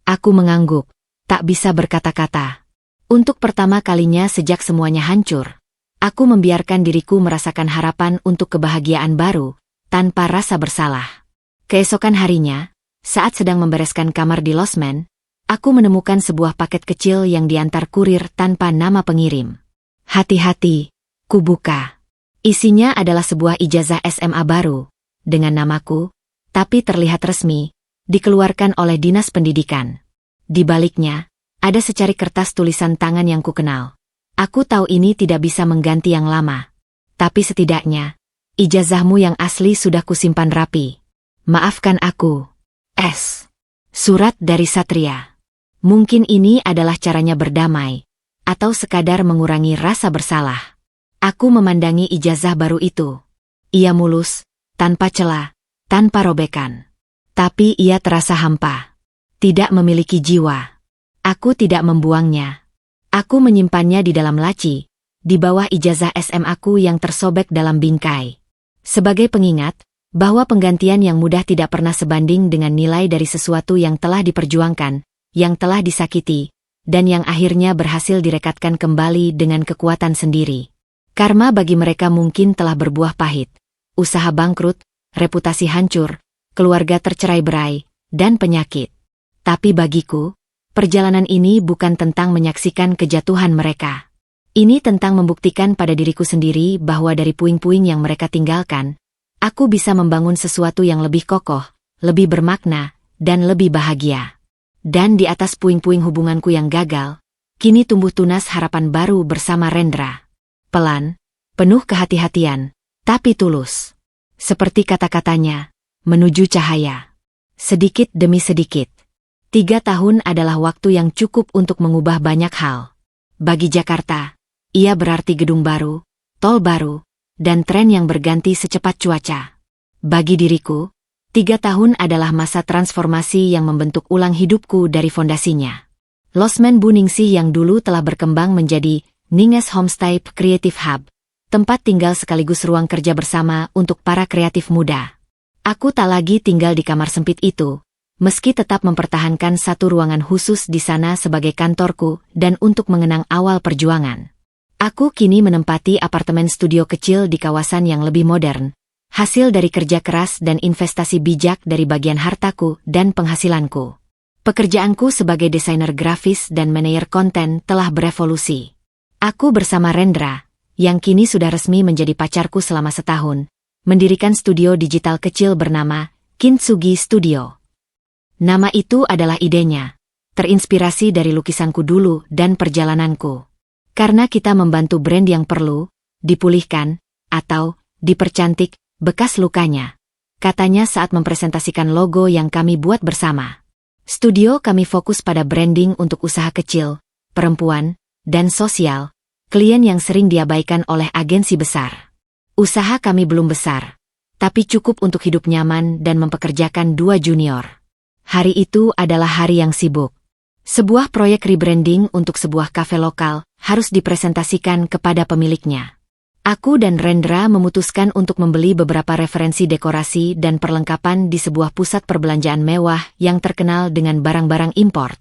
Aku mengangguk, tak bisa berkata-kata. Untuk pertama kalinya sejak semuanya hancur, aku membiarkan diriku merasakan harapan untuk kebahagiaan baru, tanpa rasa bersalah. Keesokan harinya, saat sedang membereskan kamar di losmen, aku menemukan sebuah paket kecil yang diantar kurir tanpa nama pengirim. Hati-hati, ku buka. Isinya adalah sebuah ijazah SMA baru, dengan namaku, tapi terlihat resmi, dikeluarkan oleh Dinas Pendidikan. Di baliknya, ada secari kertas tulisan tangan yang kukenal. Aku tahu ini tidak bisa mengganti yang lama. Tapi setidaknya, ijazahmu yang asli sudah kusimpan rapi. Maafkan aku. S. Surat dari Satria. Mungkin ini adalah caranya berdamai, atau sekadar mengurangi rasa bersalah. Aku memandangi ijazah baru itu. Ia mulus, tanpa celah, tanpa robekan. Tapi ia terasa hampa. Tidak memiliki jiwa. Aku tidak membuangnya. Aku menyimpannya di dalam laci, di bawah ijazah SMA-ku yang tersobek dalam bingkai. Sebagai pengingat, bahwa penggantian yang mudah tidak pernah sebanding dengan nilai dari sesuatu yang telah diperjuangkan, yang telah disakiti, dan yang akhirnya berhasil direkatkan kembali dengan kekuatan sendiri. Karma bagi mereka mungkin telah berbuah pahit. Usaha bangkrut, reputasi hancur, keluarga tercerai-berai, dan penyakit. Tapi bagiku, perjalanan ini bukan tentang menyaksikan kejatuhan mereka. Ini tentang membuktikan pada diriku sendiri bahwa dari puing-puing yang mereka tinggalkan, aku bisa membangun sesuatu yang lebih kokoh, lebih bermakna, dan lebih bahagia. Dan di atas puing-puing hubunganku yang gagal, kini tumbuh tunas harapan baru bersama Rendra. Pelan, penuh kehati-hatian, tapi tulus. Seperti kata-katanya, menuju cahaya. Sedikit demi sedikit. 3 tahun adalah waktu yang cukup untuk mengubah banyak hal. Bagi Jakarta, ia berarti gedung baru, tol baru, dan tren yang berganti secepat cuaca. Bagi diriku, 3 tahun adalah masa transformasi yang membentuk ulang hidupku dari fondasinya. Losmen Bu Ningsih yang dulu telah berkembang menjadi Ninges Homestay Creative Hub, tempat tinggal sekaligus ruang kerja bersama untuk para kreatif muda. Aku tak lagi tinggal di kamar sempit itu, meski tetap mempertahankan satu ruangan khusus di sana sebagai kantorku dan untuk mengenang awal perjuangan. Aku kini menempati apartemen studio kecil di kawasan yang lebih modern, hasil dari kerja keras dan investasi bijak dari bagian hartaku dan penghasilanku. Pekerjaanku sebagai desainer grafis dan manajer konten telah berevolusi. Aku bersama Rendra, yang kini sudah resmi menjadi pacarku selama setahun, mendirikan studio digital kecil bernama Kintsugi Studio. Nama itu adalah idenya, terinspirasi dari lukisanku dulu dan perjalananku. Karena kita membantu brand yang perlu dipulihkan atau dipercantik bekas lukanya, katanya saat mempresentasikan logo yang kami buat bersama. Studio kami fokus pada branding untuk usaha kecil, perempuan, dan sosial, klien yang sering diabaikan oleh agensi besar. Usaha kami belum besar, tapi cukup untuk hidup nyaman dan mempekerjakan 2 junior. Hari itu adalah hari yang sibuk. Sebuah proyek rebranding untuk sebuah kafe lokal harus dipresentasikan kepada pemiliknya. Aku dan Rendra memutuskan untuk membeli beberapa referensi dekorasi dan perlengkapan di sebuah pusat perbelanjaan mewah yang terkenal dengan barang-barang import.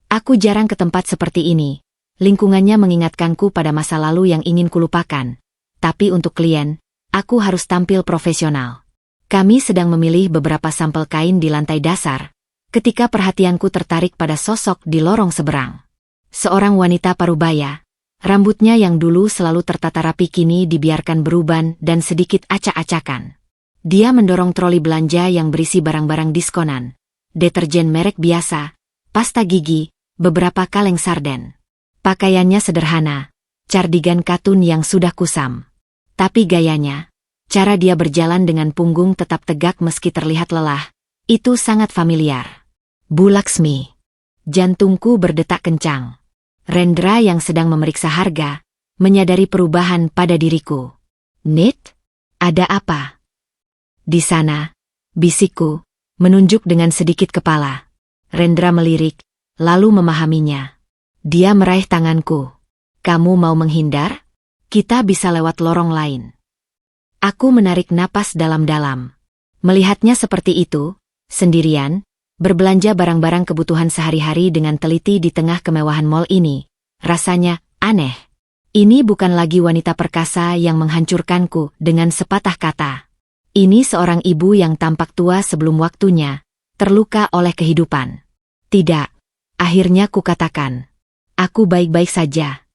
Aku jarang ke tempat seperti ini, Lingkungannya mengingatkanku pada masa lalu yang ingin kulupakan. Tapi untuk klien, aku harus tampil profesional. Kami sedang memilih beberapa sampel kain di lantai dasar, ketika perhatianku tertarik pada sosok di lorong seberang. Seorang wanita parubaya, rambutnya yang dulu selalu tertata rapi kini dibiarkan beruban dan sedikit acak-acakan. Dia mendorong troli belanja yang berisi barang-barang diskonan, deterjen merek biasa, pasta gigi, beberapa kaleng sarden. Pakaiannya sederhana, cardigan katun yang sudah kusam. Tapi gayanya, cara dia berjalan dengan punggung tetap tegak meski terlihat lelah, itu sangat familiar. Bu Laksmi. Jantungku berdetak kencang. Rendra yang sedang memeriksa harga, menyadari perubahan pada diriku. Nit? Ada apa? Di sana, bisikku, menunjuk dengan sedikit kepala. Rendra melirik, lalu memahaminya. Dia meraih tanganku. Kamu mau menghindar? Kita bisa lewat lorong lain. Aku menarik napas dalam-dalam. Melihatnya seperti itu, sendirian, berbelanja barang-barang kebutuhan sehari-hari dengan teliti di tengah kemewahan mall ini, rasanya aneh. Ini bukan lagi wanita perkasa yang menghancurkanku dengan sepatah kata. Ini seorang ibu yang tampak tua sebelum waktunya, terluka oleh kehidupan. Tidak, akhirnya kukatakan. Aku baik-baik saja.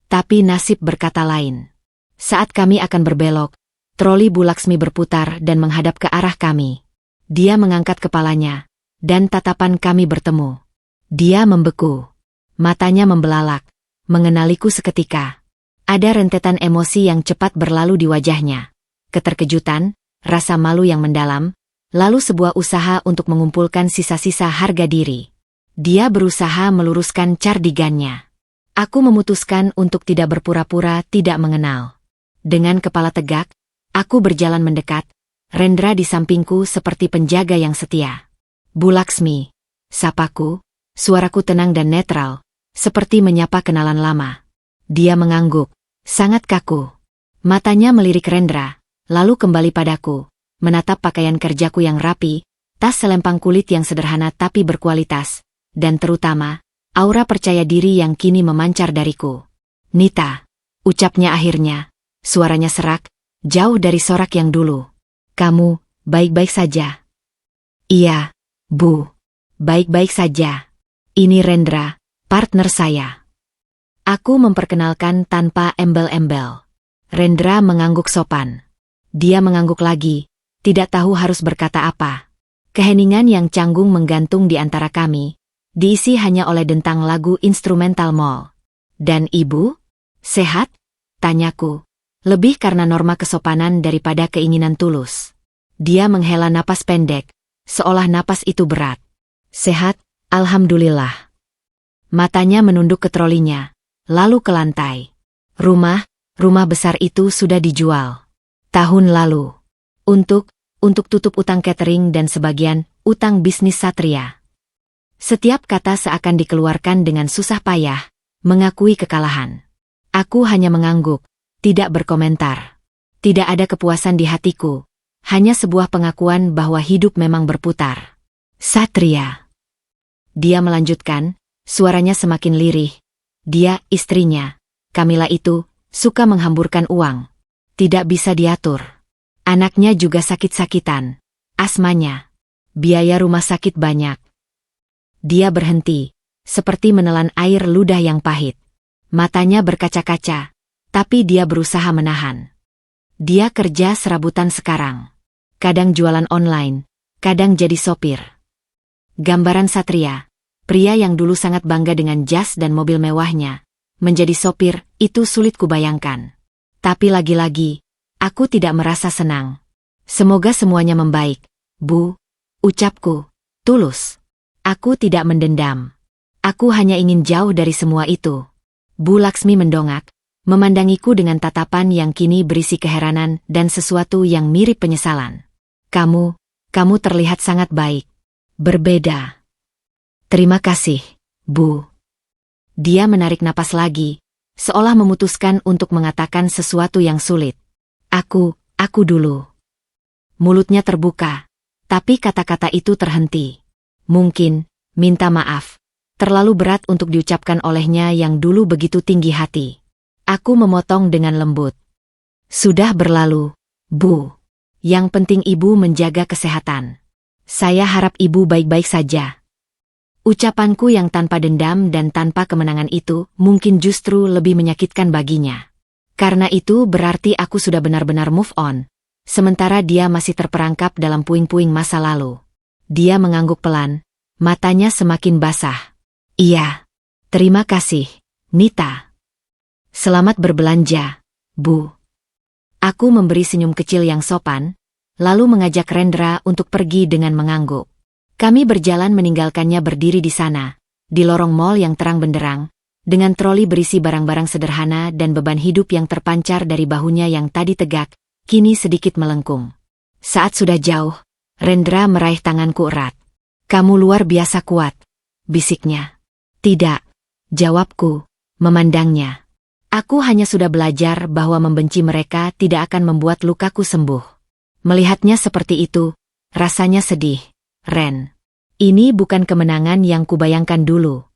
Tapi nasib berkata lain. Saat kami akan berbelok, troli Bu Laksmi berputar dan menghadap ke arah kami. Dia mengangkat kepalanya, dan tatapan kami bertemu. Dia membeku. Matanya membelalak, mengenaliku seketika. Ada rentetan emosi yang cepat berlalu di wajahnya. Keterkejutan, rasa malu yang mendalam, lalu sebuah usaha untuk mengumpulkan sisa-sisa harga diri. Dia berusaha meluruskan cardigannya. Aku memutuskan untuk tidak berpura-pura tidak mengenal. Dengan kepala tegak, aku berjalan mendekat. Rendra di sampingku seperti penjaga yang setia. Bu Laksmi, sapaku, suaraku tenang dan netral, seperti menyapa kenalan lama. Dia mengangguk, sangat kaku. Matanya melirik Rendra, lalu kembali padaku, menatap pakaian kerjaku yang rapi, tas selempang kulit yang sederhana tapi berkualitas, dan terutama, aura percaya diri yang kini memancar dariku. Nita, ucapnya akhirnya, suaranya serak, jauh dari sorak yang dulu. Kamu, baik-baik saja? Iya, Bu. Baik-baik saja. Ini Rendra, partner saya. Aku memperkenalkan tanpa embel-embel. Rendra mengangguk sopan. Dia mengangguk lagi, tidak tahu harus berkata apa. Keheningan yang canggung menggantung di antara kami, diisi hanya oleh dentang lagu instrumental mall. Dan ibu? Sehat? Tanyaku. Lebih karena norma kesopanan daripada keinginan tulus. Dia menghela napas pendek, seolah napas itu berat. Sehat, alhamdulillah. Matanya menunduk ke trolinya, lalu ke lantai. Rumah besar itu sudah dijual. Tahun lalu. Untuk tutup utang catering dan sebagian utang bisnis Satria. Setiap kata seakan dikeluarkan dengan susah payah, mengakui kekalahan. Aku hanya mengangguk, tidak berkomentar. Tidak ada kepuasan di hatiku, hanya sebuah pengakuan bahwa hidup memang berputar. Satria. Dia melanjutkan, suaranya semakin lirih. Dia, istrinya, Kamila itu, suka menghamburkan uang. Tidak bisa diatur. Anaknya juga sakit-sakitan. Asmanya. Biaya rumah sakit banyak. Dia berhenti, seperti menelan air ludah yang pahit. Matanya berkaca-kaca, tapi dia berusaha menahan. Dia kerja serabutan sekarang. Kadang jualan online, kadang jadi sopir. Gambaran Satria, pria yang dulu sangat bangga dengan jas dan mobil mewahnya, menjadi sopir, itu sulit kubayangkan. Tapi lagi-lagi, aku tidak merasa senang. Semoga semuanya membaik, Bu, ucapku, tulus. Aku tidak mendendam. Aku hanya ingin jauh dari semua itu. Bu Laksmi mendongak, memandangiku dengan tatapan yang kini berisi keheranan dan sesuatu yang mirip penyesalan. Kamu terlihat sangat baik. Berbeda. Terima kasih, Bu. Dia menarik napas lagi, seolah memutuskan untuk mengatakan sesuatu yang sulit. Aku dulu. Mulutnya terbuka, tapi kata-kata itu terhenti. Mungkin, minta maaf. terlalu berat untuk diucapkan olehnya yang dulu begitu tinggi hati. Aku memotong dengan lembut. Sudah berlalu, Bu. Yang penting Ibu menjaga kesehatan. Saya harap Ibu baik-baik saja. Ucapanku yang tanpa dendam dan tanpa kemenangan itu mungkin justru lebih menyakitkan baginya. Karena itu berarti aku sudah benar-benar move on. Sementara dia masih terperangkap dalam puing-puing masa lalu. Dia mengangguk pelan, matanya semakin basah. Iya. Terima kasih, Nita. Selamat berbelanja, Bu. Aku memberi senyum kecil yang sopan, lalu mengajak Rendra untuk pergi dengan mengangguk. Kami berjalan meninggalkannya berdiri di sana, di lorong mall yang terang benderang, dengan troli berisi barang-barang sederhana dan beban hidup yang terpancar dari bahunya yang tadi tegak, kini sedikit melengkung. Saat sudah jauh, Rendra meraih tanganku erat. Kamu luar biasa kuat, bisiknya. Tidak, jawabku, memandangnya. Aku hanya sudah belajar bahwa membenci mereka tidak akan membuat lukaku sembuh. Melihatnya seperti itu, rasanya sedih, Ren. Ini bukan kemenangan yang kubayangkan dulu.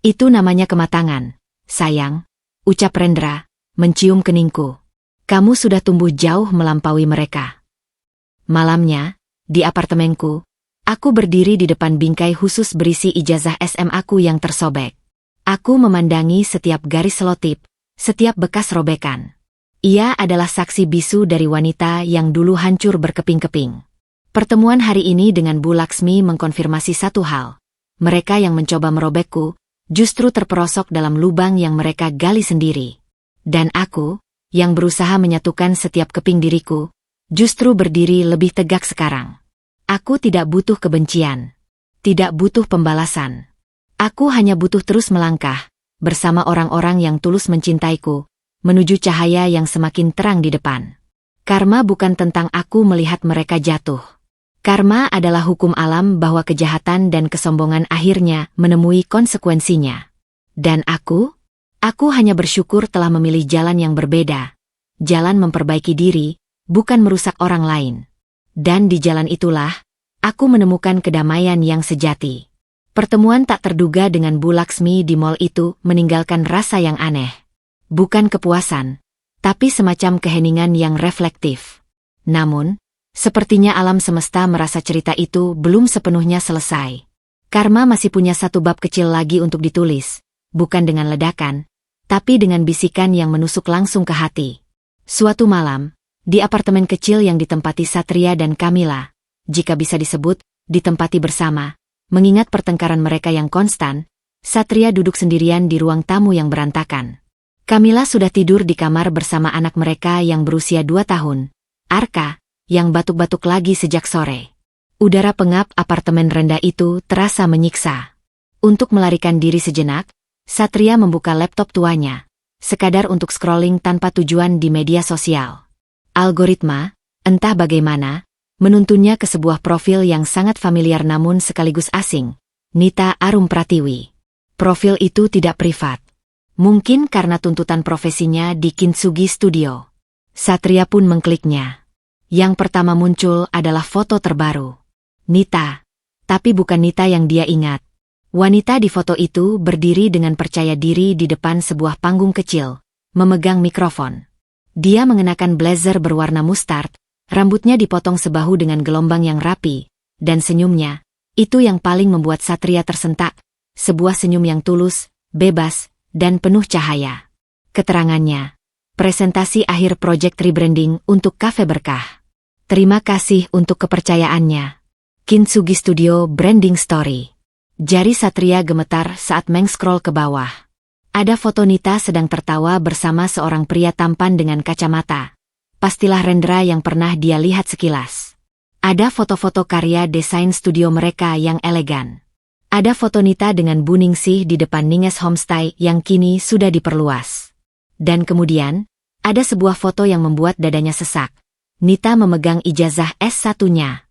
Itu namanya kematangan, sayang, ucap Rendra, mencium keningku. Kamu sudah tumbuh jauh melampaui mereka. Malamnya, di apartemenku, aku berdiri di depan bingkai khusus berisi ijazah SMA-ku yang tersobek. Aku memandangi setiap garis selotip, setiap bekas robekan. Ia adalah saksi bisu dari wanita yang dulu hancur berkeping-keping. Pertemuan hari ini dengan Bu Laksmi mengkonfirmasi satu hal. Mereka yang mencoba merobekku, justru terperosok dalam lubang yang mereka gali sendiri. Dan aku, yang berusaha menyatukan setiap keping diriku, justru berdiri lebih tegak sekarang. Aku tidak butuh kebencian. Tidak butuh pembalasan. Aku hanya butuh terus melangkah, bersama orang-orang yang tulus mencintaiku, menuju cahaya yang semakin terang di depan. Karma bukan tentang aku melihat mereka jatuh. Karma adalah hukum alam bahwa kejahatan dan kesombongan akhirnya menemui konsekuensinya. Dan aku hanya bersyukur telah memilih jalan yang berbeda. Jalan memperbaiki diri, bukan merusak orang lain. Dan di jalan itulah, aku menemukan kedamaian yang sejati. Pertemuan tak terduga dengan Bu Laksmi di mall itu meninggalkan rasa yang aneh. Bukan kepuasan, tapi semacam keheningan yang reflektif. Namun, sepertinya alam semesta merasa cerita itu belum sepenuhnya selesai. Karma masih punya satu bab kecil lagi untuk ditulis, bukan dengan ledakan, tapi dengan bisikan yang menusuk langsung ke hati. Suatu malam, di apartemen kecil yang ditempati Satria dan Kamila, jika bisa disebut, ditempati bersama, mengingat pertengkaran mereka yang konstan, Satria duduk sendirian di ruang tamu yang berantakan. Kamila sudah tidur di kamar bersama anak mereka yang berusia 2 tahun, Arka, yang batuk-batuk lagi sejak sore. Udara pengap apartemen rendah itu terasa menyiksa. Untuk melarikan diri sejenak, Satria membuka laptop tuanya, sekadar untuk scrolling tanpa tujuan di media sosial. Algoritma, entah bagaimana, menuntunnya ke sebuah profil yang sangat familiar namun sekaligus asing, Nita Arum Pratiwi. Profil itu tidak privat. Mungkin karena tuntutan profesinya di Kintsugi Studio. Satria pun mengkliknya. Yang pertama muncul adalah foto terbaru. Nita. Tapi bukan Nita yang dia ingat. Wanita di foto itu berdiri dengan percaya diri di depan sebuah panggung kecil, memegang mikrofon. Dia mengenakan blazer berwarna mustard, rambutnya dipotong sebahu dengan gelombang yang rapi, dan senyumnya, itu yang paling membuat Satria tersentak, sebuah senyum yang tulus, bebas, dan penuh cahaya. Keterangannya, presentasi akhir proyek rebranding untuk Cafe Berkah. Terima kasih untuk kepercayaannya. Kintsugi Studio Branding Story. Jari Satria gemetar saat meng-scroll ke bawah. Ada foto Nita sedang tertawa bersama seorang pria tampan dengan kacamata. Pastilah Rendra yang pernah dia lihat sekilas. Ada foto-foto karya desain studio mereka yang elegan. Ada foto Nita dengan Bu Ningsih di depan Ninges Homestay yang kini sudah diperluas. Dan kemudian, ada sebuah foto yang membuat dadanya sesak. Nita memegang ijazah S1-nya.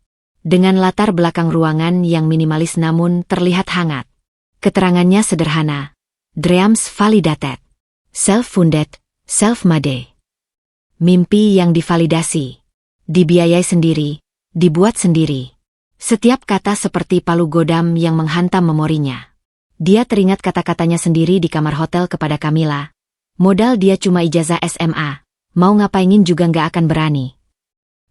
Dengan latar belakang ruangan yang minimalis namun terlihat hangat. Keterangannya sederhana. Dreams validated. Self-funded, self-made. Mimpi yang divalidasi. Dibiayai sendiri, dibuat sendiri. Setiap kata seperti palu godam yang menghantam memorinya. Dia teringat kata-katanya sendiri di kamar hotel kepada Kamila. Modal dia cuma ijazah SMA, mau ngapainin juga nggak akan berani.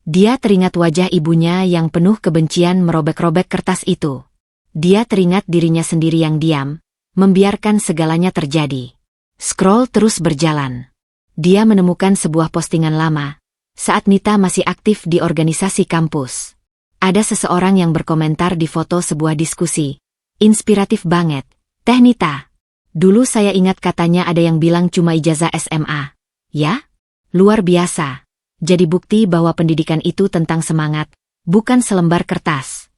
Dia teringat wajah ibunya yang penuh kebencian merobek-robek kertas itu. Dia teringat dirinya sendiri yang diam, membiarkan segalanya terjadi. Scroll terus berjalan. Dia menemukan sebuah postingan lama, saat Nita masih aktif di organisasi kampus. Ada seseorang yang berkomentar di foto sebuah diskusi. Inspiratif banget. Teh Nita. Dulu saya ingat katanya ada yang bilang cuma ijazah SMA. Ya? Luar biasa. Jadi bukti bahwa pendidikan itu tentang semangat, bukan selembar kertas.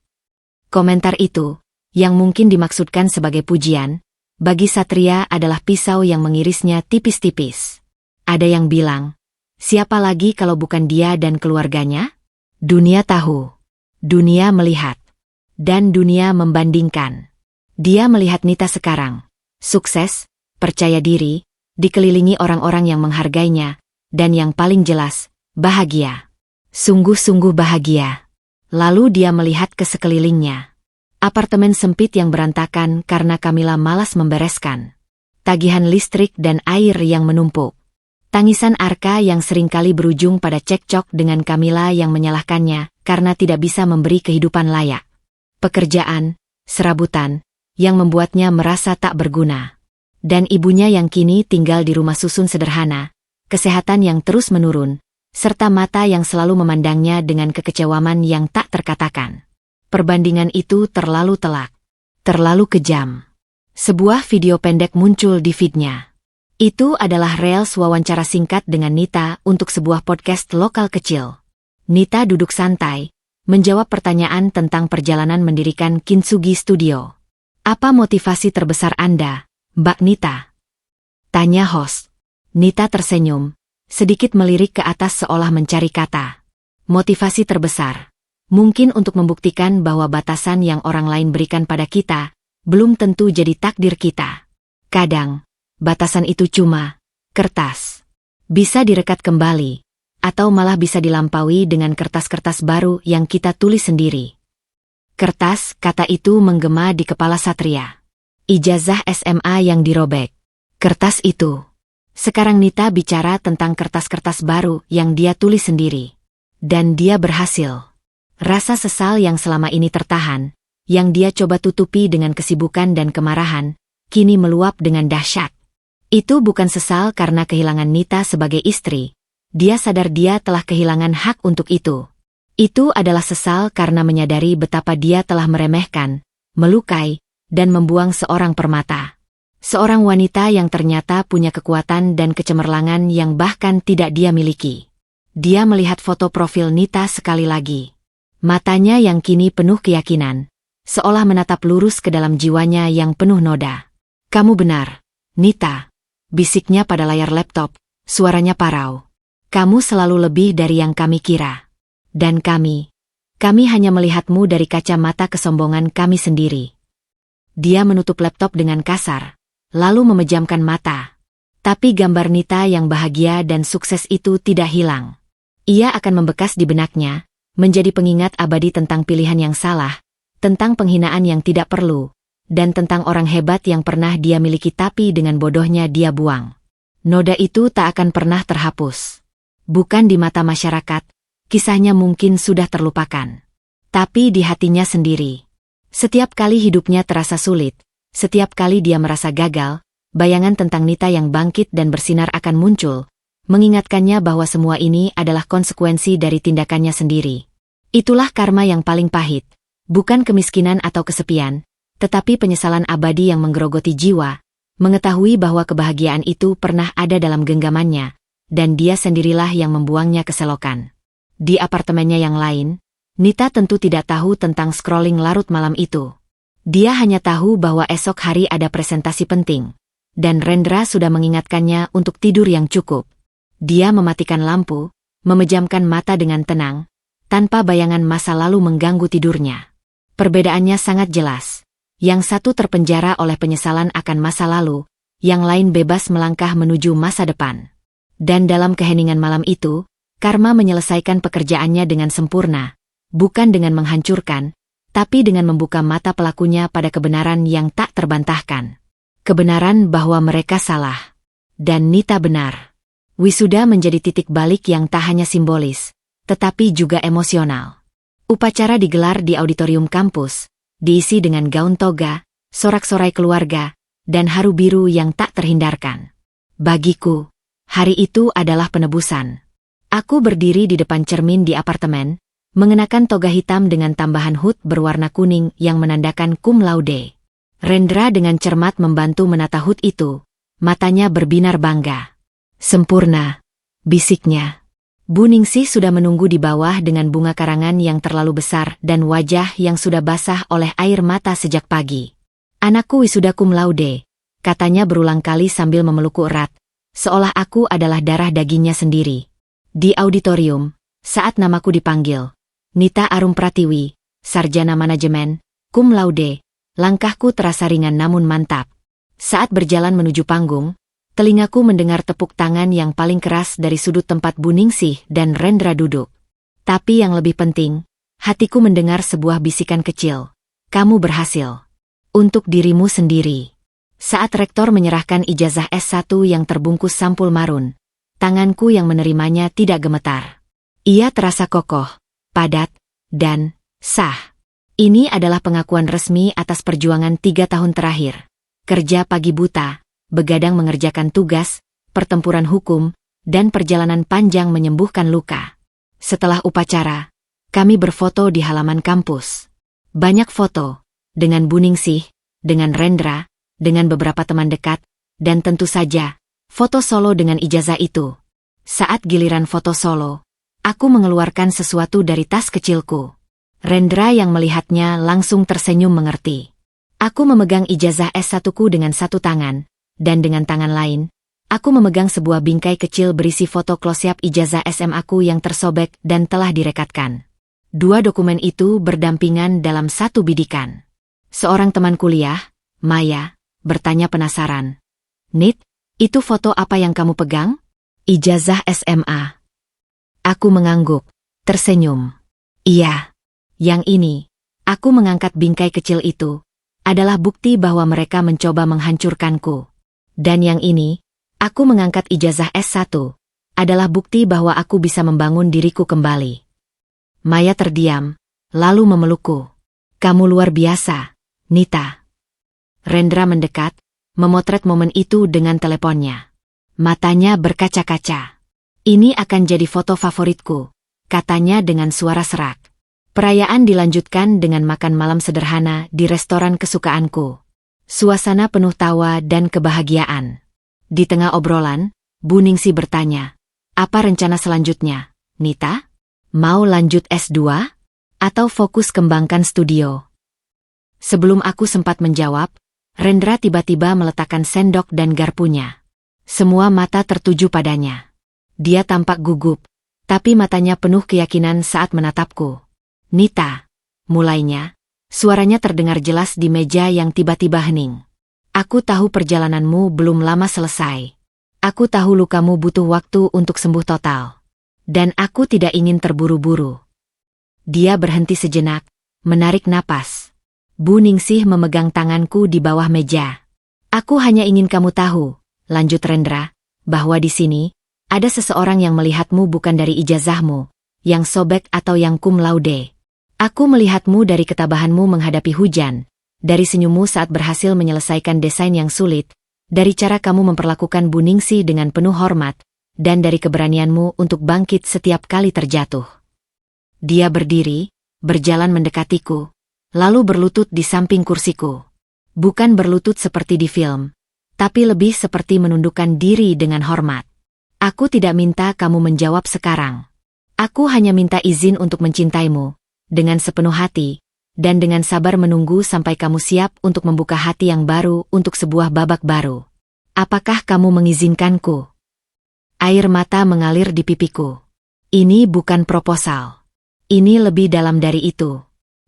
Komentar itu, yang mungkin dimaksudkan sebagai pujian, bagi Satria adalah pisau yang mengirisnya tipis-tipis. Ada yang bilang, siapa lagi kalau bukan dia dan keluarganya? Dunia tahu. Dunia melihat. Dan dunia membandingkan. Dia melihat Nita sekarang. Sukses, percaya diri, dikelilingi orang-orang yang menghargainya, dan yang paling jelas, bahagia. Sungguh-sungguh bahagia. Lalu dia melihat ke sekelilingnya. Apartemen sempit yang berantakan karena Kamila malas membereskan. Tagihan listrik dan air yang menumpuk. Tangisan Arka yang seringkali berujung pada cekcok dengan Kamila yang menyalahkannya karena tidak bisa memberi kehidupan layak. Pekerjaan, serabutan, yang membuatnya merasa tak berguna. Dan ibunya yang kini tinggal di rumah susun sederhana, kesehatan yang terus menurun, serta mata yang selalu memandangnya dengan kekecewaan yang tak terkatakan. Perbandingan itu terlalu telak, terlalu kejam. Sebuah video pendek muncul di feed-nya. Itu adalah reels wawancara singkat dengan Nita untuk sebuah podcast lokal kecil. Nita duduk santai, menjawab pertanyaan tentang perjalanan mendirikan Kintsugi Studio. Apa motivasi terbesar Anda, Mbak Nita? Tanya host. Nita tersenyum, sedikit melirik ke atas seolah mencari kata. Motivasi terbesar. Mungkin untuk membuktikan bahwa batasan yang orang lain berikan pada kita, belum tentu jadi takdir kita. Kadang, batasan itu cuma kertas. Bisa direkat kembali, atau malah bisa dilampaui dengan kertas-kertas baru yang kita tulis sendiri. Kertas, kata itu menggema di kepala Satria. Ijazah SMA yang dirobek. Kertas itu. Sekarang Nita bicara tentang kertas-kertas baru yang dia tulis sendiri. Dan dia berhasil. Rasa sesal yang selama ini tertahan, yang dia coba tutupi dengan kesibukan dan kemarahan, kini meluap dengan dahsyat. Itu bukan sesal karena kehilangan Nita sebagai istri. Dia sadar dia telah kehilangan hak untuk itu. Itu adalah sesal karena menyadari betapa dia telah meremehkan, melukai, dan membuang seorang permata. Seorang wanita yang ternyata punya kekuatan dan kecemerlangan yang bahkan tidak dia miliki. Dia melihat foto profil Nita sekali lagi. Matanya yang kini penuh keyakinan, seolah menatap lurus ke dalam jiwanya yang penuh noda. Kamu benar, Nita, bisiknya pada layar laptop, suaranya parau. Kamu selalu lebih dari yang kami kira. Dan kami hanya melihatmu dari kacamata kesombongan kami sendiri. Dia menutup laptop dengan kasar, lalu memejamkan mata. Tapi gambar Nita yang bahagia dan sukses itu tidak hilang. Ia akan membekas di benaknya, menjadi pengingat abadi tentang pilihan yang salah, tentang penghinaan yang tidak perlu, dan tentang orang hebat yang pernah dia miliki tapi dengan bodohnya dia buang. Noda itu tak akan pernah terhapus. Bukan di mata masyarakat, kisahnya mungkin sudah terlupakan. Tapi di hatinya sendiri. Setiap kali hidupnya terasa sulit, setiap kali dia merasa gagal, bayangan tentang Nita yang bangkit dan bersinar akan muncul, mengingatkannya bahwa semua ini adalah konsekuensi dari tindakannya sendiri. Itulah karma yang paling pahit, bukan kemiskinan atau kesepian, tetapi penyesalan abadi yang menggerogoti jiwa, mengetahui bahwa kebahagiaan itu pernah ada dalam genggamannya, dan dia sendirilah yang membuangnya ke selokan. Di apartemennya yang lain, Nita tentu tidak tahu tentang scrolling larut malam itu. Dia hanya tahu bahwa esok hari ada presentasi penting, dan Rendra sudah mengingatkannya untuk tidur yang cukup. Dia mematikan lampu, memejamkan mata dengan tenang, tanpa bayangan masa lalu mengganggu tidurnya. Perbedaannya sangat jelas. Yang satu terpenjara oleh penyesalan akan masa lalu, yang lain bebas melangkah menuju masa depan. Dan dalam keheningan malam itu, karma menyelesaikan pekerjaannya dengan sempurna, bukan dengan menghancurkan, tapi dengan membuka mata pelakunya pada kebenaran yang tak terbantahkan. Kebenaran bahwa mereka salah. Dan Nita benar. Wisuda menjadi titik balik yang tak hanya simbolis, tetapi juga emosional. Upacara digelar di auditorium kampus, diisi dengan gaun toga, sorak-sorai keluarga, dan haru biru yang tak terhindarkan. Bagiku, hari itu adalah penebusan. Aku berdiri di depan cermin di apartemen, mengenakan toga hitam dengan tambahan hood berwarna kuning yang menandakan cum laude. Rendra dengan cermat membantu menata hood itu, matanya berbinar bangga. Sempurna, bisiknya. Bu Ningsih sudah menunggu di bawah dengan bunga karangan yang terlalu besar dan wajah yang sudah basah oleh air mata sejak pagi. Anakku wisuda cum laude, katanya berulang kali sambil memelukku erat, seolah aku adalah darah dagingnya sendiri. Di auditorium, saat namaku dipanggil, Nita Arum Pratiwi, sarjana manajemen, cum laude, langkahku terasa ringan namun mantap. Saat berjalan menuju panggung, telingaku mendengar tepuk tangan yang paling keras dari sudut tempat Bu Ningsih dan Rendra duduk. Tapi yang lebih penting, hatiku mendengar sebuah bisikan kecil. Kamu berhasil. Untuk dirimu sendiri. Saat rektor menyerahkan ijazah S1 yang terbungkus sampul marun, tanganku yang menerimanya tidak gemetar. Ia terasa kokoh, padat, dan sah. Ini adalah pengakuan resmi atas perjuangan 3 tahun terakhir. Kerja pagi buta, begadang mengerjakan tugas, pertempuran hukum, dan perjalanan panjang menyembuhkan luka. Setelah upacara, kami berfoto di halaman kampus. Banyak foto, dengan Bu Ningsih, dengan Rendra, dengan beberapa teman dekat, dan tentu saja, foto solo dengan ijazah itu. Saat giliran foto solo, aku mengeluarkan sesuatu dari tas kecilku. Rendra yang melihatnya langsung tersenyum mengerti. Aku memegang ijazah S1-ku dengan satu tangan, dan dengan tangan lain, aku memegang sebuah bingkai kecil berisi foto close-up ijazah SMA-ku yang tersobek dan telah direkatkan. 2 dokumen itu berdampingan dalam satu bidikan. Seorang teman kuliah, Maya, bertanya penasaran. Nit, itu foto apa yang kamu pegang? Ijazah SMA. Aku mengangguk, tersenyum. Iya, yang ini, aku mengangkat bingkai kecil itu, adalah bukti bahwa mereka mencoba menghancurkanku. Dan yang ini, aku mengangkat ijazah S1, adalah bukti bahwa aku bisa membangun diriku kembali. Maya terdiam, lalu memelukku. Kamu luar biasa, Nita. Rendra mendekat, memotret momen itu dengan teleponnya. Matanya berkaca-kaca. Ini akan jadi foto favoritku, katanya dengan suara serak. Perayaan dilanjutkan dengan makan malam sederhana di restoran kesukaanku. Suasana penuh tawa dan kebahagiaan. Di tengah obrolan, Bu Ningsih bertanya, apa rencana selanjutnya, Nita? Mau lanjut S2? Atau fokus kembangkan studio? Sebelum aku sempat menjawab, Rendra tiba-tiba meletakkan sendok dan garpunya. Semua mata tertuju padanya. Dia tampak gugup, tapi matanya penuh keyakinan saat menatapku. Nita, mulainya, suaranya terdengar jelas di meja yang tiba-tiba hening. Aku tahu perjalananmu belum lama selesai. Aku tahu lukamu butuh waktu untuk sembuh total. Dan aku tidak ingin terburu-buru. Dia berhenti sejenak, menarik napas. Bu Ningsih memegang tanganku di bawah meja. Aku hanya ingin kamu tahu, lanjut Rendra, bahwa di sini, ada seseorang yang melihatmu bukan dari ijazahmu, yang sobek atau yang cum laude. Aku melihatmu dari ketabahanmu menghadapi hujan, dari senyummu saat berhasil menyelesaikan desain yang sulit, dari cara kamu memperlakukan Bu Ningsih dengan penuh hormat, dan dari keberanianmu untuk bangkit setiap kali terjatuh. Dia berdiri, berjalan mendekatiku, lalu berlutut di samping kursiku. Bukan berlutut seperti di film, tapi lebih seperti menundukkan diri dengan hormat. Aku tidak minta kamu menjawab sekarang. Aku hanya minta izin untuk mencintaimu, dengan sepenuh hati, dan dengan sabar menunggu sampai kamu siap untuk membuka hati yang baru untuk sebuah babak baru. Apakah kamu mengizinkanku? Air mata mengalir di pipiku. Ini bukan proposal. Ini lebih dalam dari itu.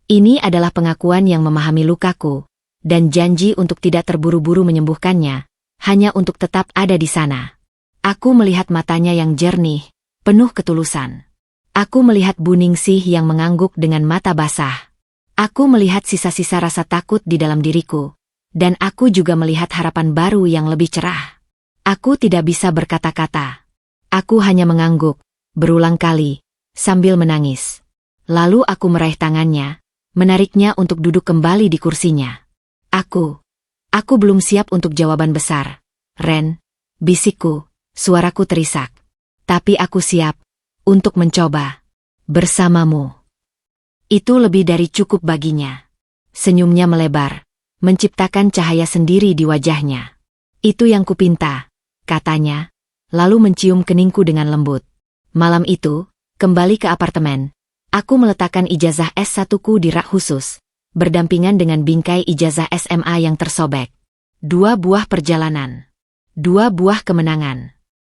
Ini adalah pengakuan yang memahami lukaku, dan janji untuk tidak terburu-buru menyembuhkannya, hanya untuk tetap ada di sana. Aku melihat matanya yang jernih, penuh ketulusan. Aku melihat Bu Ningsih yang mengangguk dengan mata basah. Aku melihat sisa-sisa rasa takut di dalam diriku, dan aku juga melihat harapan baru yang lebih cerah. Aku tidak bisa berkata-kata. Aku hanya mengangguk, berulang kali, sambil menangis. Lalu aku meraih tangannya, menariknya untuk duduk kembali di kursinya. Aku belum siap untuk jawaban besar. Ren, bisikku, suaraku terisak. Tapi aku siap untuk mencoba. Bersamamu. Itu lebih dari cukup baginya. Senyumnya melebar, menciptakan cahaya sendiri di wajahnya. Itu yang kupinta, katanya, lalu mencium keningku dengan lembut. Malam itu, kembali ke apartemen, aku meletakkan ijazah S1-ku di rak khusus, berdampingan dengan bingkai ijazah SMA yang tersobek. 2 buah perjalanan. 2 buah kemenangan.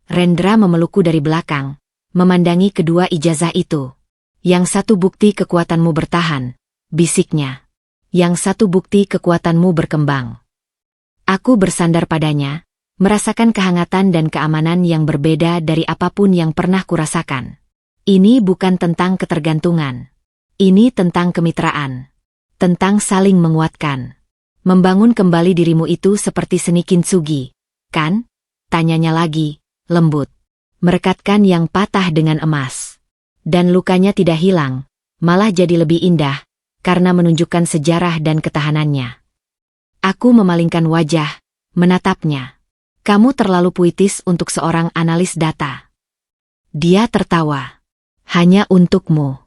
Rendra memelukku dari belakang, memandangi kedua ijazah itu. Yang satu bukti kekuatanmu bertahan, bisiknya. Yang satu bukti kekuatanmu berkembang. Aku bersandar padanya, merasakan kehangatan dan keamanan yang berbeda dari apapun yang pernah kurasakan. Ini bukan tentang ketergantungan. Ini tentang kemitraan. Tentang saling menguatkan. Membangun kembali dirimu itu seperti seni kintsugi, kan? Tanyanya lagi, lembut. Merekatkan yang patah dengan emas. Dan lukanya tidak hilang, malah jadi lebih indah, karena menunjukkan sejarah dan ketahanannya. Aku memalingkan wajah, menatapnya. Kamu terlalu puitis untuk seorang analis data. Dia tertawa. Hanya untukmu.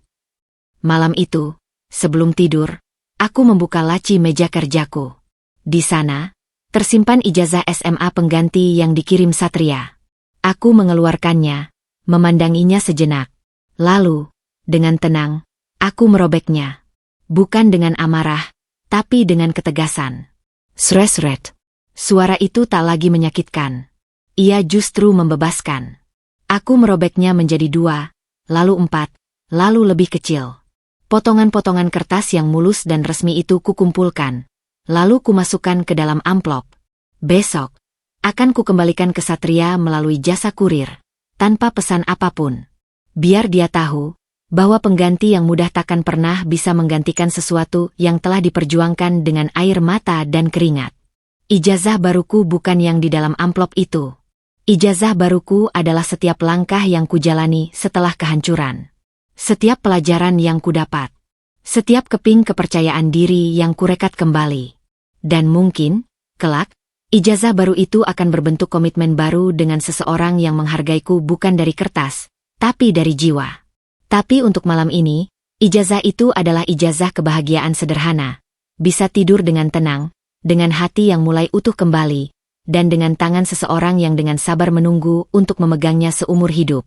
Malam itu, sebelum tidur, aku membuka laci meja kerjaku. Di sana, tersimpan ijazah SMA pengganti yang dikirim Satria. Aku mengeluarkannya, memandanginya sejenak. Lalu, dengan tenang, aku merobeknya. Bukan dengan amarah, tapi dengan ketegasan. Sret-sret. Suara itu tak lagi menyakitkan. Ia justru membebaskan. Aku merobeknya menjadi 2, lalu 4, lalu lebih kecil. Potongan-potongan kertas yang mulus dan resmi itu kukumpulkan. Lalu kumasukkan ke dalam amplop. Besok, akan kukembalikan ke Satria melalui jasa kurir, tanpa pesan apapun. Biar dia tahu bahwa pengganti yang mudah takkan pernah bisa menggantikan sesuatu yang telah diperjuangkan dengan air mata dan keringat. Ijazah baruku bukan yang di dalam amplop itu. Ijazah baruku adalah setiap langkah yang kujalani setelah kehancuran. Setiap pelajaran yang kudapat. Setiap keping kepercayaan diri yang kurekat kembali. Dan mungkin, kelak, ijazah baru itu akan berbentuk komitmen baru dengan seseorang yang menghargaiku bukan dari kertas, tapi dari jiwa. Tapi untuk malam ini, ijazah itu adalah ijazah kebahagiaan sederhana. Bisa tidur dengan tenang, dengan hati yang mulai utuh kembali, dan dengan tangan seseorang yang dengan sabar menunggu untuk memegangnya seumur hidup.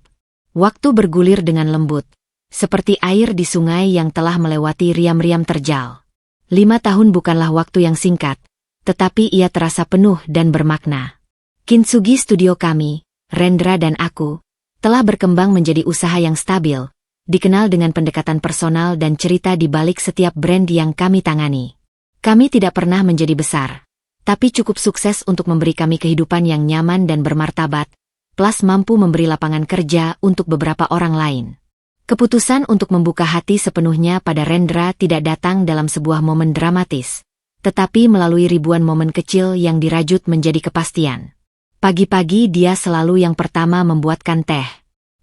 Waktu bergulir dengan lembut, seperti air di sungai yang telah melewati riam-riam terjal. 5 tahun bukanlah waktu yang singkat, tetapi ia terasa penuh dan bermakna. Kintsugi Studio kami, Rendra dan aku, telah berkembang menjadi usaha yang stabil, dikenal dengan pendekatan personal dan cerita di balik setiap brand yang kami tangani. Kami tidak pernah menjadi besar, tapi cukup sukses untuk memberi kami kehidupan yang nyaman dan bermartabat, plus mampu memberi lapangan kerja untuk beberapa orang lain. Keputusan untuk membuka hati sepenuhnya pada Rendra tidak datang dalam sebuah momen dramatis, tetapi melalui ribuan momen kecil yang dirajut menjadi kepastian. Pagi-pagi dia selalu yang pertama membuatkan teh.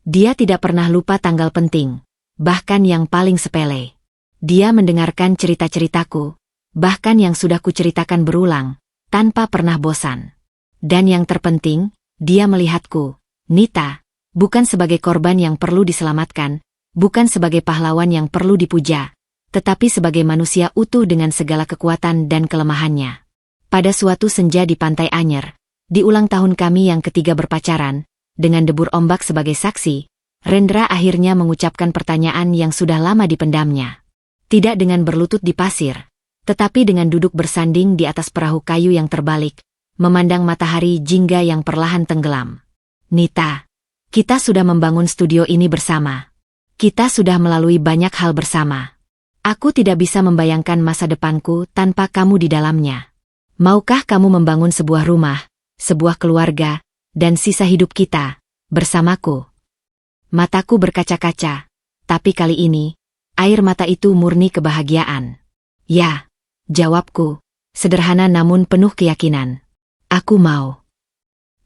Dia tidak pernah lupa tanggal penting, bahkan yang paling sepele. Dia mendengarkan cerita-ceritaku, bahkan yang sudah kuceritakan berulang, tanpa pernah bosan. Dan yang terpenting, dia melihatku, Nita, bukan sebagai korban yang perlu diselamatkan, bukan sebagai pahlawan yang perlu dipuja, tetapi sebagai manusia utuh dengan segala kekuatan dan kelemahannya. Pada suatu senja di Pantai Anyer, di ulang tahun kami yang ketiga berpacaran, dengan debur ombak sebagai saksi, Rendra akhirnya mengucapkan pertanyaan yang sudah lama dipendamnya. Tidak dengan berlutut di pasir, tetapi dengan duduk bersanding di atas perahu kayu yang terbalik, memandang matahari jingga yang perlahan tenggelam. Nita, kita sudah membangun studio ini bersama. Kita sudah melalui banyak hal bersama. Aku tidak bisa membayangkan masa depanku tanpa kamu di dalamnya. Maukah kamu membangun sebuah rumah, sebuah keluarga, dan sisa hidup kita, bersamaku? Mataku berkaca-kaca, tapi kali ini, air mata itu murni kebahagiaan. Ya, jawabku, sederhana namun penuh keyakinan. Aku mau.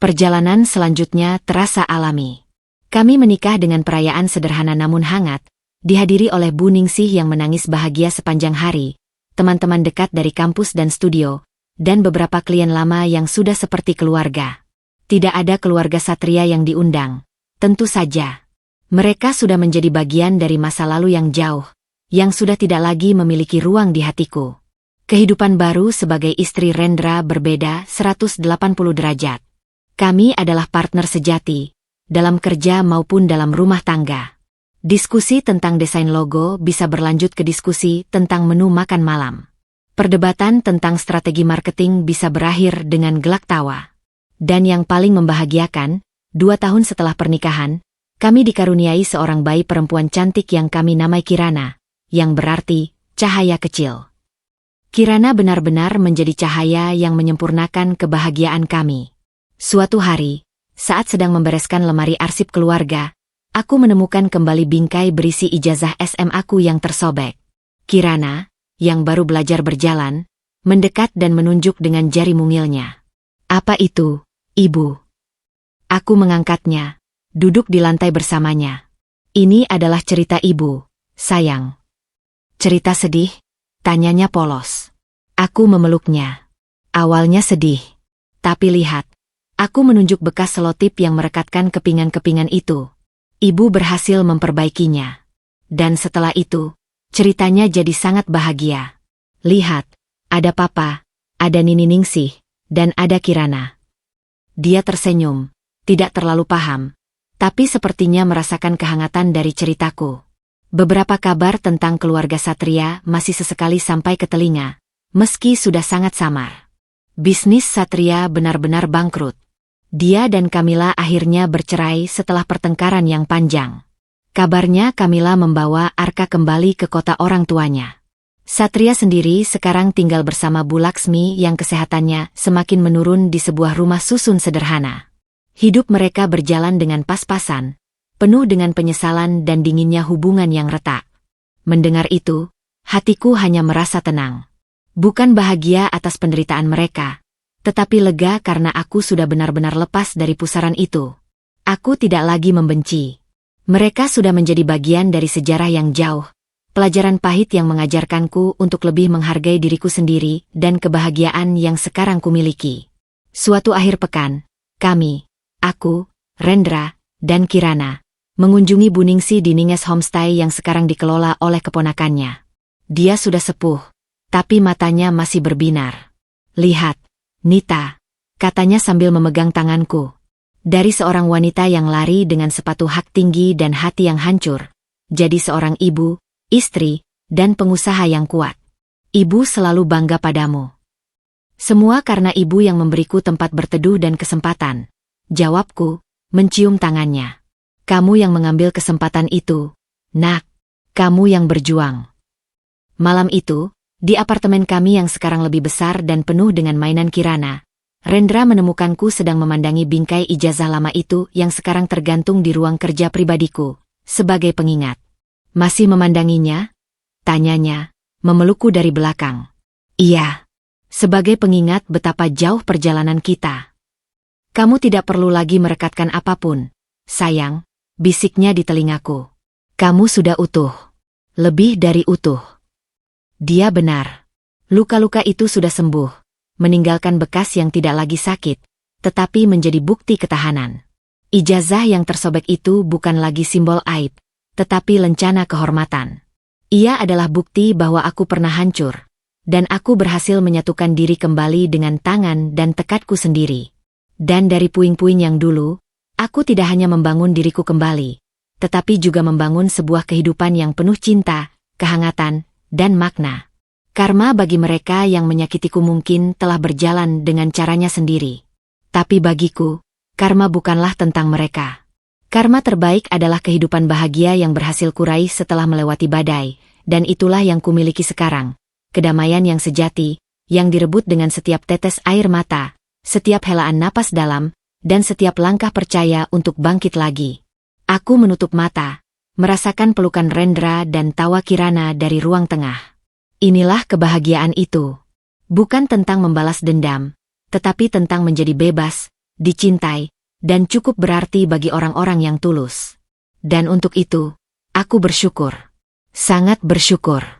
Perjalanan selanjutnya terasa alami. Kami menikah dengan perayaan sederhana namun hangat, dihadiri oleh Bu Ningsih yang menangis bahagia sepanjang hari, teman-teman dekat dari kampus dan studio, dan beberapa klien lama yang sudah seperti keluarga. Tidak ada keluarga Satria yang diundang. Tentu saja. Mereka sudah menjadi bagian dari masa lalu yang jauh, yang sudah tidak lagi memiliki ruang di hatiku. Kehidupan baru sebagai istri Rendra berbeda 180 derajat. Kami adalah partner sejati, dalam kerja maupun dalam rumah tangga. Diskusi tentang desain logo bisa berlanjut ke diskusi tentang menu makan malam. Perdebatan tentang strategi marketing bisa berakhir dengan gelak tawa. Dan yang paling membahagiakan, 2 tahun setelah pernikahan, kami dikaruniai seorang bayi perempuan cantik yang kami namai Kirana, yang berarti cahaya kecil. Kirana benar-benar menjadi cahaya yang menyempurnakan kebahagiaan kami. Suatu hari, saat sedang membereskan lemari arsip keluarga, aku menemukan kembali bingkai berisi ijazah SMA-ku yang tersobek. Kirana, yang baru belajar berjalan, mendekat dan menunjuk dengan jari mungilnya. Apa itu, Ibu? Aku mengangkatnya, duduk di lantai bersamanya. Ini adalah cerita Ibu, sayang. Cerita sedih? Tanyanya polos. Aku memeluknya. Awalnya sedih. Tapi lihat, aku menunjuk bekas selotip yang merekatkan kepingan-kepingan itu. Ibu berhasil memperbaikinya. Dan setelah itu, ceritanya jadi sangat bahagia. Lihat, ada Papa, ada Nini Ningsih, dan ada Kirana. Dia tersenyum, tidak terlalu paham, tapi sepertinya merasakan kehangatan dari ceritaku. Beberapa kabar tentang keluarga Satria masih sesekali sampai ke telinga, meski sudah sangat samar. Bisnis Satria benar-benar bangkrut. Dia dan Kamila akhirnya bercerai setelah pertengkaran yang panjang. Kabarnya Kamila membawa Arka kembali ke kota orang tuanya. Satria sendiri sekarang tinggal bersama Bu Laksmi yang kesehatannya semakin menurun di sebuah rumah susun sederhana. Hidup mereka berjalan dengan pas-pasan, penuh dengan penyesalan dan dinginnya hubungan yang retak. Mendengar itu, hatiku hanya merasa tenang. Bukan bahagia atas penderitaan mereka, tetapi lega karena aku sudah benar-benar lepas dari pusaran itu. Aku tidak lagi membenci. Mereka sudah menjadi bagian dari sejarah yang jauh, pelajaran pahit yang mengajarkanku untuk lebih menghargai diriku sendiri dan kebahagiaan yang sekarang kumiliki. Suatu akhir pekan, aku, Rendra, dan Kirana mengunjungi Bu Ningsih di Ninges Homestay yang sekarang dikelola oleh keponakannya. Dia sudah sepuh, tapi matanya masih berbinar. Lihat, Nita, katanya sambil memegang tanganku. Dari seorang wanita yang lari dengan sepatu hak tinggi dan hati yang hancur, jadi seorang ibu, istri, dan pengusaha yang kuat. Ibu selalu bangga padamu. Semua karena ibu yang memberiku tempat berteduh dan kesempatan. Jawabku, mencium tangannya. Kamu yang mengambil kesempatan itu, Nak. Kamu yang berjuang. Malam itu, di apartemen kami yang sekarang lebih besar dan penuh dengan mainan Kirana, Rendra menemukanku sedang memandangi bingkai ijazah lama itu yang sekarang tergantung di ruang kerja pribadiku, sebagai pengingat. Masih memandanginya? Tanyanya, memelukku dari belakang. Iya. Sebagai pengingat betapa jauh perjalanan kita. Kamu tidak perlu lagi merekatkan apapun, sayang, bisiknya di telingaku. Kamu sudah utuh. Lebih dari utuh. Dia benar. Luka-luka itu sudah sembuh, meninggalkan bekas yang tidak lagi sakit, tetapi menjadi bukti ketahanan. Ijazah yang tersobek itu bukan lagi simbol aib, tetapi lencana kehormatan. Ia adalah bukti bahwa aku pernah hancur, dan aku berhasil menyatukan diri kembali dengan tangan dan tekadku sendiri. Dan dari puing-puing yang dulu, aku tidak hanya membangun diriku kembali, tetapi juga membangun sebuah kehidupan yang penuh cinta, kehangatan, dan makna. Karma bagi mereka yang menyakitiku mungkin telah berjalan dengan caranya sendiri. Tapi bagiku, karma bukanlah tentang mereka. Karma terbaik adalah kehidupan bahagia yang berhasil kuraih setelah melewati badai, dan itulah yang kumiliki sekarang. Kedamaian yang sejati, yang direbut dengan setiap tetes air mata, setiap helaan napas dalam, dan setiap langkah percaya untuk bangkit lagi. Aku menutup mata, merasakan pelukan Rendra dan tawa Kirana dari ruang tengah. Inilah kebahagiaan itu. Bukan tentang membalas dendam, tetapi tentang menjadi bebas, dicintai, dan cukup berarti bagi orang-orang yang tulus. Dan untuk itu, aku bersyukur. Sangat bersyukur.